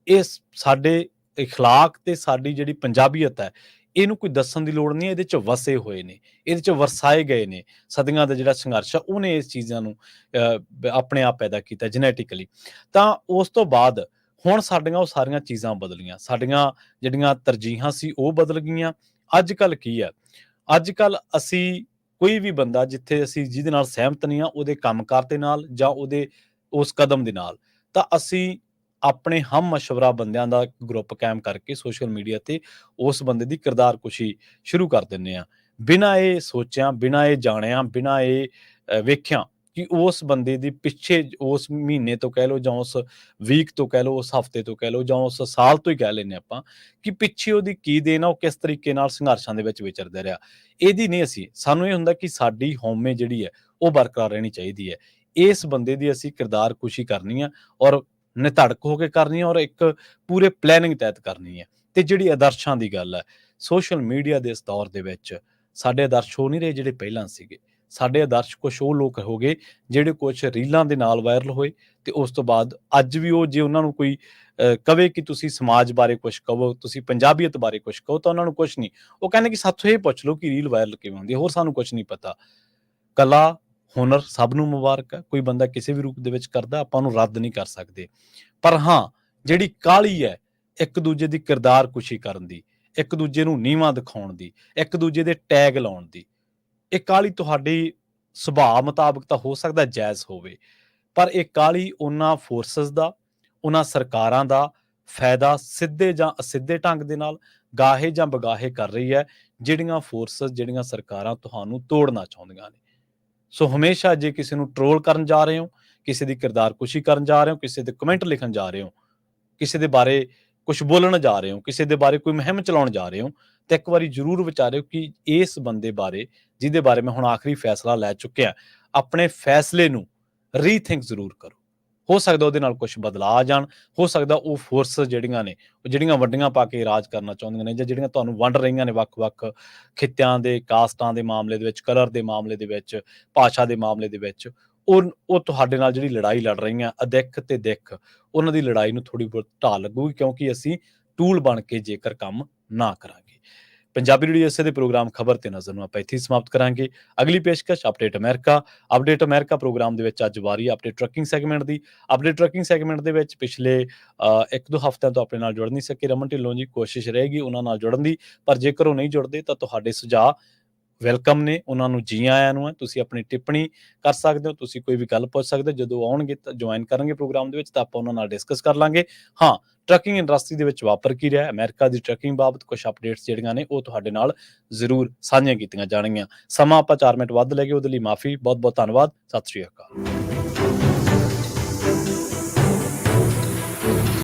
Speaker 1: ਇਹ ਸਾਡੇ ਇਖਲਾਕ ਤੇ ਸਾਡੀ ਜਿਹੜੀ ਪੰਜਾਬੀਅਤ ਹੈ, ਇਹਨੂੰ ਕੋਈ ਦੱਸਣ ਦੀ ਲੋੜ ਨਹੀਂ, ਇਹਦੇ 'ਚ ਵਸੇ ਹੋਏ ਨੇ, ਇਹਦੇ 'ਚ ਵਰਸਾਏ ਗਏ ਨੇ। ਸਦੀਆਂ ਦਾ ਜਿਹੜਾ ਸੰਘਰਸ਼ ਆ ਉਹਨੇ ਇਸ ਚੀਜ਼ਾਂ ਨੂੰ ਆਪਣੇ ਆਪ ਪੈਦਾ ਕੀਤਾ ਜੈਨੇਟਿਕਲੀ। ਤਾਂ ਉਸ ਤੋਂ ਬਾਅਦ ਹੁਣ ਸਾਡੀਆਂ ਉਹ ਸਾਰੀਆਂ ਚੀਜ਼ਾਂ ਬਦਲੀਆਂ, ਸਾਡੀਆਂ ਜਿਹੜੀਆਂ ਤਰਜੀਹਾਂ ਸੀ ਉਹ ਬਦਲ ਗਈਆਂ। ਅੱਜ ਕੱਲ੍ਹ ਕੀ ਹੈ, ਅੱਜ ਕੱਲ੍ਹ ਅਸੀਂ ਕੋਈ ਵੀ ਬੰਦਾ ਜਿੱਥੇ ਅਸੀਂ ਜਿਹਦੇ ਨਾਲ ਸਹਿਮਤ ਨਹੀਂ ਆ ਉਹਦੇ ਕੰਮਕਾਰ ਦੇ ਨਾਲ ਜਾਂ ਉਹਦੇ ਉਸ ਕਦਮ ਦੇ ਨਾਲ, ਤਾਂ ਅਸੀਂ ਆਪਣੇ ਹਮ ਮਸ਼ਵਰਾ ਬੰਦਿਆਂ ਦਾ ਗਰੁੱਪ ਕਾਇਮ ਕਰਕੇ ਸੋਸ਼ਲ ਮੀਡੀਆ ਤੇ ਉਸ ਬੰਦੇ ਦੀ ਕਿਰਦਾਰਕੁਸ਼ੀ ਸ਼ੁਰੂ ਕਰ ਦਿੰਦੇ ਹਾਂ, ਬਿਨਾਂ ਇਹ ਸੋਚਿਆਂ, ਬਿਨਾਂ ਇਹ ਜਾਣਿਆਂ, ਬਿਨਾਂ ਇਹ ਵੇਖਿਆਂ ਕਿ ਉਸ ਬੰਦੇ ਦੀ ਪਿੱਛੇ ਉਸ ਮਹੀਨੇ ਤੋਂ ਕਹਿ ਲਓ ਜਾਂ ਉਸ ਵੀਕ ਤੋਂ ਕਹਿ ਲਓ, ਉਸ ਹਫ਼ਤੇ ਤੋਂ ਕਹਿ ਲਓ ਜਾਂ ਉਸ ਸਾਲ ਤੋਂ ਹੀ ਕਹਿ ਲੈਂਦੇ ਆਪਾਂ ਕਿ ਪਿੱਛੇ ਉਹਦੀ ਕੀ ਦੇਣ ਆ, ਉਹ ਕਿਸ ਤਰੀਕੇ ਨਾਲ ਸੰਘਰਸ਼ਾਂ ਦੇ ਵਿੱਚ ਵਿਚਰਦਾ ਰਿਹਾ। ਇਹਦੀ ਨਹੀਂ, ਸਾਨੂੰ ਇਹ ਹੁੰਦਾ ਕਿ ਸਾਡੀ ਹਉਮੈ ਜਿਹੜੀ ਹੈ ਉਹ ਬਰਕਰਾਰ ਰਹਿਣੀ ਚਾਹੀਦੀ ਹੈ। ਇਸ ਬੰਦੇ ਦੀ ਅਸੀਂ ਕਿਰਦਾਰਕੁਸ਼ੀ ਕਰਨੀ ਆ ਔਰ ਨਿਧੜਕ ਹੋ ਕੇ ਕਰਨੀ ਹੈ ਔਰ ਇੱਕ ਪੂਰੇ ਪਲੈਨਿੰਗ ਤਹਿਤ ਕਰਨੀ ਹੈ। ਤੇ ਜਿਹੜੀ ਆਦਰਸ਼ਾਂ ਦੀ ਗੱਲ ਹੈ, ਸੋਸ਼ਲ ਮੀਡੀਆ ਦੇ ਇਸ ਦੌਰ ਦੇ ਵਿੱਚ ਸਾਡੇ ਆਦਰਸ਼ ਉਹ ਨਹੀਂ ਰਹੇ ਜਿਹੜੇ ਪਹਿਲਾਂ ਸੀਗੇ। ਸਾਡੇ ਆਦਰਸ਼ ਕੁਛ ਉਹ ਲੋਕ ਹੋ ਗਏ ਜਿਹੜੇ ਕੁਛ ਰੀਲਾਂ ਦੇ ਨਾਲ ਵਾਇਰਲ ਹੋਏ ਤੇ ਉਸ ਤੋਂ ਬਾਅਦ ਅੱਜ ਵੀ ਉਹ ਜੇ ਉਹਨਾਂ ਨੂੰ ਕੋਈ ਕਵੇ ਕਿ ਤੁਸੀਂ ਸਮਾਜ ਬਾਰੇ ਕੁਛ ਕਹੋ, ਤੁਸੀਂ ਪੰਜਾਬੀਅਤ ਬਾਰੇ ਕੁਛ ਕਹੋ, ਤਾਂ ਉਹਨਾਂ ਨੂੰ ਕੁਛ ਨਹੀਂ, ਉਹ ਕਹਿੰਦੇ ਕਿ ਸਾਥੋਂ ਇਹ ਪੁੱਛ ਲਓ ਕਿ ਰੀਲ ਵਾਇਰਲ ਕਿਵੇਂ ਹੁੰਦੀ ਹੈ, ਹੋਰ ਸਾਨੂੰ ਕੁਛ ਨਹੀਂ ਪਤਾ। ਕਲਾ, ਹੁਨਰ ਸਭ ਨੂੰ ਮੁਬਾਰਕ ਹੈ, ਕੋਈ ਬੰਦਾ ਕਿਸੇ ਵੀ ਰੂਪ ਦੇ ਵਿੱਚ ਕਰਦਾ, ਆਪਾਂ ਉਹਨੂੰ ਰੱਦ ਨਹੀਂ ਕਰ ਸਕਦੇ। ਪਰ ਹਾਂ, ਜਿਹੜੀ ਕਾਹਲੀ ਹੈ ਇੱਕ ਦੂਜੇ ਦੀ ਕਿਰਦਾਰਕੁਸ਼ੀ ਕਰਨ ਦੀ, ਇੱਕ ਦੂਜੇ ਨੂੰ ਨੀਵਾਂ ਦਿਖਾਉਣ ਦੀ, ਇੱਕ ਦੂਜੇ ਦੇ ਟੈਗ ਲਾਉਣ ਦੀ, ਇਹ ਕਾਹਲੀ ਤੁਹਾਡੀ ਸੁਭਾਅ ਮੁਤਾਬਕ ਤਾਂ ਹੋ ਸਕਦਾ ਜਾਇਜ਼ ਹੋਵੇ, ਪਰ ਇਹ ਕਾਹਲੀ ਉਹਨਾਂ ਫੋਰਸਸ ਦਾ, ਉਹਨਾਂ ਸਰਕਾਰਾਂ ਦਾ ਫਾਇਦਾ ਸਿੱਧੇ ਜਾਂ ਅਸਿੱਧੇ ਢੰਗ ਦੇ ਨਾਲ ਗਾਹੇ ਜਾਂ ਬਗਾਹੇ ਕਰ ਰਹੀ ਹੈ, ਜਿਹੜੀਆਂ ਫੋਰਸਸ, ਜਿਹੜੀਆਂ ਸਰਕਾਰਾਂ ਤੁਹਾਨੂੰ ਤੋੜਨਾ ਚਾਹੁੰਦੀਆਂ ਨੇ। ਸੋ ਹਮੇਸ਼ਾ ਜੇ ਕਿਸੇ ਨੂੰ ਟਰੋਲ ਕਰਨ ਜਾ ਰਹੇ ਹੋ, ਕਿਸੇ ਦੀ ਕਿਰਦਾਰਕੁਸ਼ੀ ਕਰਨ ਜਾ ਰਹੇ ਹੋ, ਕਿਸੇ ਦੇ ਕਮੈਂਟ ਲਿਖਣ ਜਾ ਰਹੇ ਹੋ, ਕਿਸੇ ਦੇ ਬਾਰੇ ਕੁਛ ਬੋਲਣ ਜਾ ਰਹੇ ਹੋ, ਕਿਸੇ ਦੇ ਬਾਰੇ ਕੋਈ ਮੁਹਿੰਮ ਚਲਾਉਣ ਜਾ ਰਹੇ ਹੋ, ਤੇ ਇੱਕ ਵਾਰੀ ਜ਼ਰੂਰ ਵਿਚਾਰਿਓ ਕਿ ਇਸ ਬੰਦੇ ਬਾਰੇ, ਜਿਹਦੇ ਬਾਰੇ ਮੈਂ ਹੁਣ ਆਖਰੀ ਫੈਸਲਾ ਲੈ ਚੁੱਕਿਆ, ਆਪਣੇ ਫੈਸਲੇ ਨੂੰ ਰੀਥਿੰਕ ਜ਼ਰੂਰ ਕਰੋ। ਹੋ ਸਕਦਾ ਉਹਦੇ ਨਾਲ ਕੁਛ ਬਦਲਾਅ ਆ ਜਾਣ, ਹੋ ਸਕਦਾ ਉਹ ਫੋਰਸ ਜਿਹੜੀਆਂ ਨੇ, ਉਹ ਜਿਹੜੀਆਂ ਵੱਡੀਆਂ ਪਾ ਕੇ ਰਾਜ ਕਰਨਾ ਚਾਹੁੰਦੀਆਂ ਨੇ ਜਾਂ ਜਿਹੜੀਆਂ ਤੁਹਾਨੂੰ ਵੰਡ ਰਹੀਆਂ ਨੇ ਵੱਖ-ਵੱਖ ਖਿੱਤਿਆਂ ਦੇ, ਕਾਸਟਾਂ ਦੇ ਮਾਮਲੇ ਦੇ ਵਿੱਚ, ਕਲਰ ਦੇ ਮਾਮਲੇ ਦੇ ਵਿੱਚ, ਭਾਸ਼ਾ ਦੇ ਮਾਮਲੇ ਦੇ ਵਿੱਚ, ਉਹ ਤੁਹਾਡੇ ਨਾਲ ਜਿਹੜੀ ਲੜਾਈ ਲੜ ਰਹੀਆਂ ਅਦਿੱਖ ਤੇ ਦਿੱਖ, ਉਹਨਾਂ ਦੀ ਲੜਾਈ ਨੂੰ ਥੋੜ੍ਹੀ ਬਹੁਤ ਢਾਲ ਲੱਗੂਗੀ, ਕਿਉਂਕਿ ਅਸੀਂ ਟੂਲ ਬਣ ਕੇ ਜੇਕਰ ਕੰਮ ਨਾ ਕਰਾਂਗੇ। ਪੰਜਾਬੀ ਰੇਡੀਓ ਇਸੇ ਦੇ ਪ੍ਰੋਗਰਾਮ ਖਬਰ ਤੇ ਨਜ਼ਰ ਨੂੰ ਆਪਾਂ ਇੱਥੇ ਹੀ ਸਮਾਪਤ ਕਰਾਂਗੇ। ਅਗਲੀ ਪੇਸ਼ਕਸ਼ ਅਪਡੇਟ ਅਮਰੀਕਾ ਪ੍ਰੋਗਰਾਮ ਦੇ ਵਿੱਚ ਅੱਜ ਵਾਰੀ ਅਪਡੇਟ ਟਰੱਕਿੰਗ ਸੈਗਮੈਂਟ ਦੀ। ਅਪਡੇਟ ਟਰੱਕਿੰਗ ਸੈਗਮੈਂਟ ਦੇ ਵਿੱਚ ਪਿਛਲੇ 1-2 ਹਫ਼ਤਿਆਂ ਤੋਂ ਆਪਣੇ ਨਾਲ ਜੁੜ ਨਹੀਂ ਸਕੇ ਰਮਨ ਢਿੱਲੋਂ ਜੀ, ਕੋਸ਼ਿਸ਼ ਰਹੇਗੀ ਉਹਨਾਂ ਨਾਲ ਜੁੜਨ ਦੀ, ਪਰ ਜੇਕਰ ਉਹ ਨਹੀਂ ਜੁੜਦੇ ਤਾਂ ਤੁਹਾਡੇ ਸੁਝਾਅ ਵੈਲਕਮ ਨੇ, ਉਹਨਾਂ ਨੂੰ ਜੀ ਆਇਆਂ ਨੂੰ ਹੈ। ਤੁਸੀਂ ਆਪਣੀ ਟਿੱਪਣੀ ਕਰ ਸਕਦੇ ਹੋ, ਤੁਸੀਂ ਕੋਈ ਵੀ ਗੱਲ ਪੁੱਛ ਸਕਦੇ ਹੋ। ਜਦੋਂ ਆਉਣਗੇ ਤਾਂ ਜੁਆਇਨ ਕਰਨਗੇ ਪ੍ਰੋਗਰਾਮ ਦੇ ਵਿੱਚ ਤਾਂ ਆਪਾਂ ਉਹਨਾਂ ਨਾਲ ਡਿਸਕਸ ਕਰ ਲਾਂਗੇ। ਹਾਂ, ਟਰੱਕਿੰਗ ਇੰਡਸਟਰੀ ਦੇ ਵਿੱਚ ਵਾਪਰ ਕੀ ਰਿਹਾ, ਅਮਰੀਕਾ ਦੀ ਟਰੱਕਿੰਗ ਬਾਬਤ ਕੁਝ ਅਪਡੇਟਸ ਜਿਹੜੀਆਂ ਨੇ ਉਹ ਤੁਹਾਡੇ ਨਾਲ ਜ਼ਰੂਰ ਸਾਂਝੀਆਂ ਕੀਤੀਆਂ ਜਾਣਗੀਆਂ। ਸਮਾਂ ਆਪਾਂ 4 ਮਿੰਟ ਵੱਧ ਲੈ ਗਏ, ਉਹਦੇ ਲਈ ਮਾਫੀ। ਬਹੁਤ ਬਹੁਤ ਧੰਨਵਾਦ। ਸਤਿ ਸ਼੍ਰੀ ਅਕਾਲ।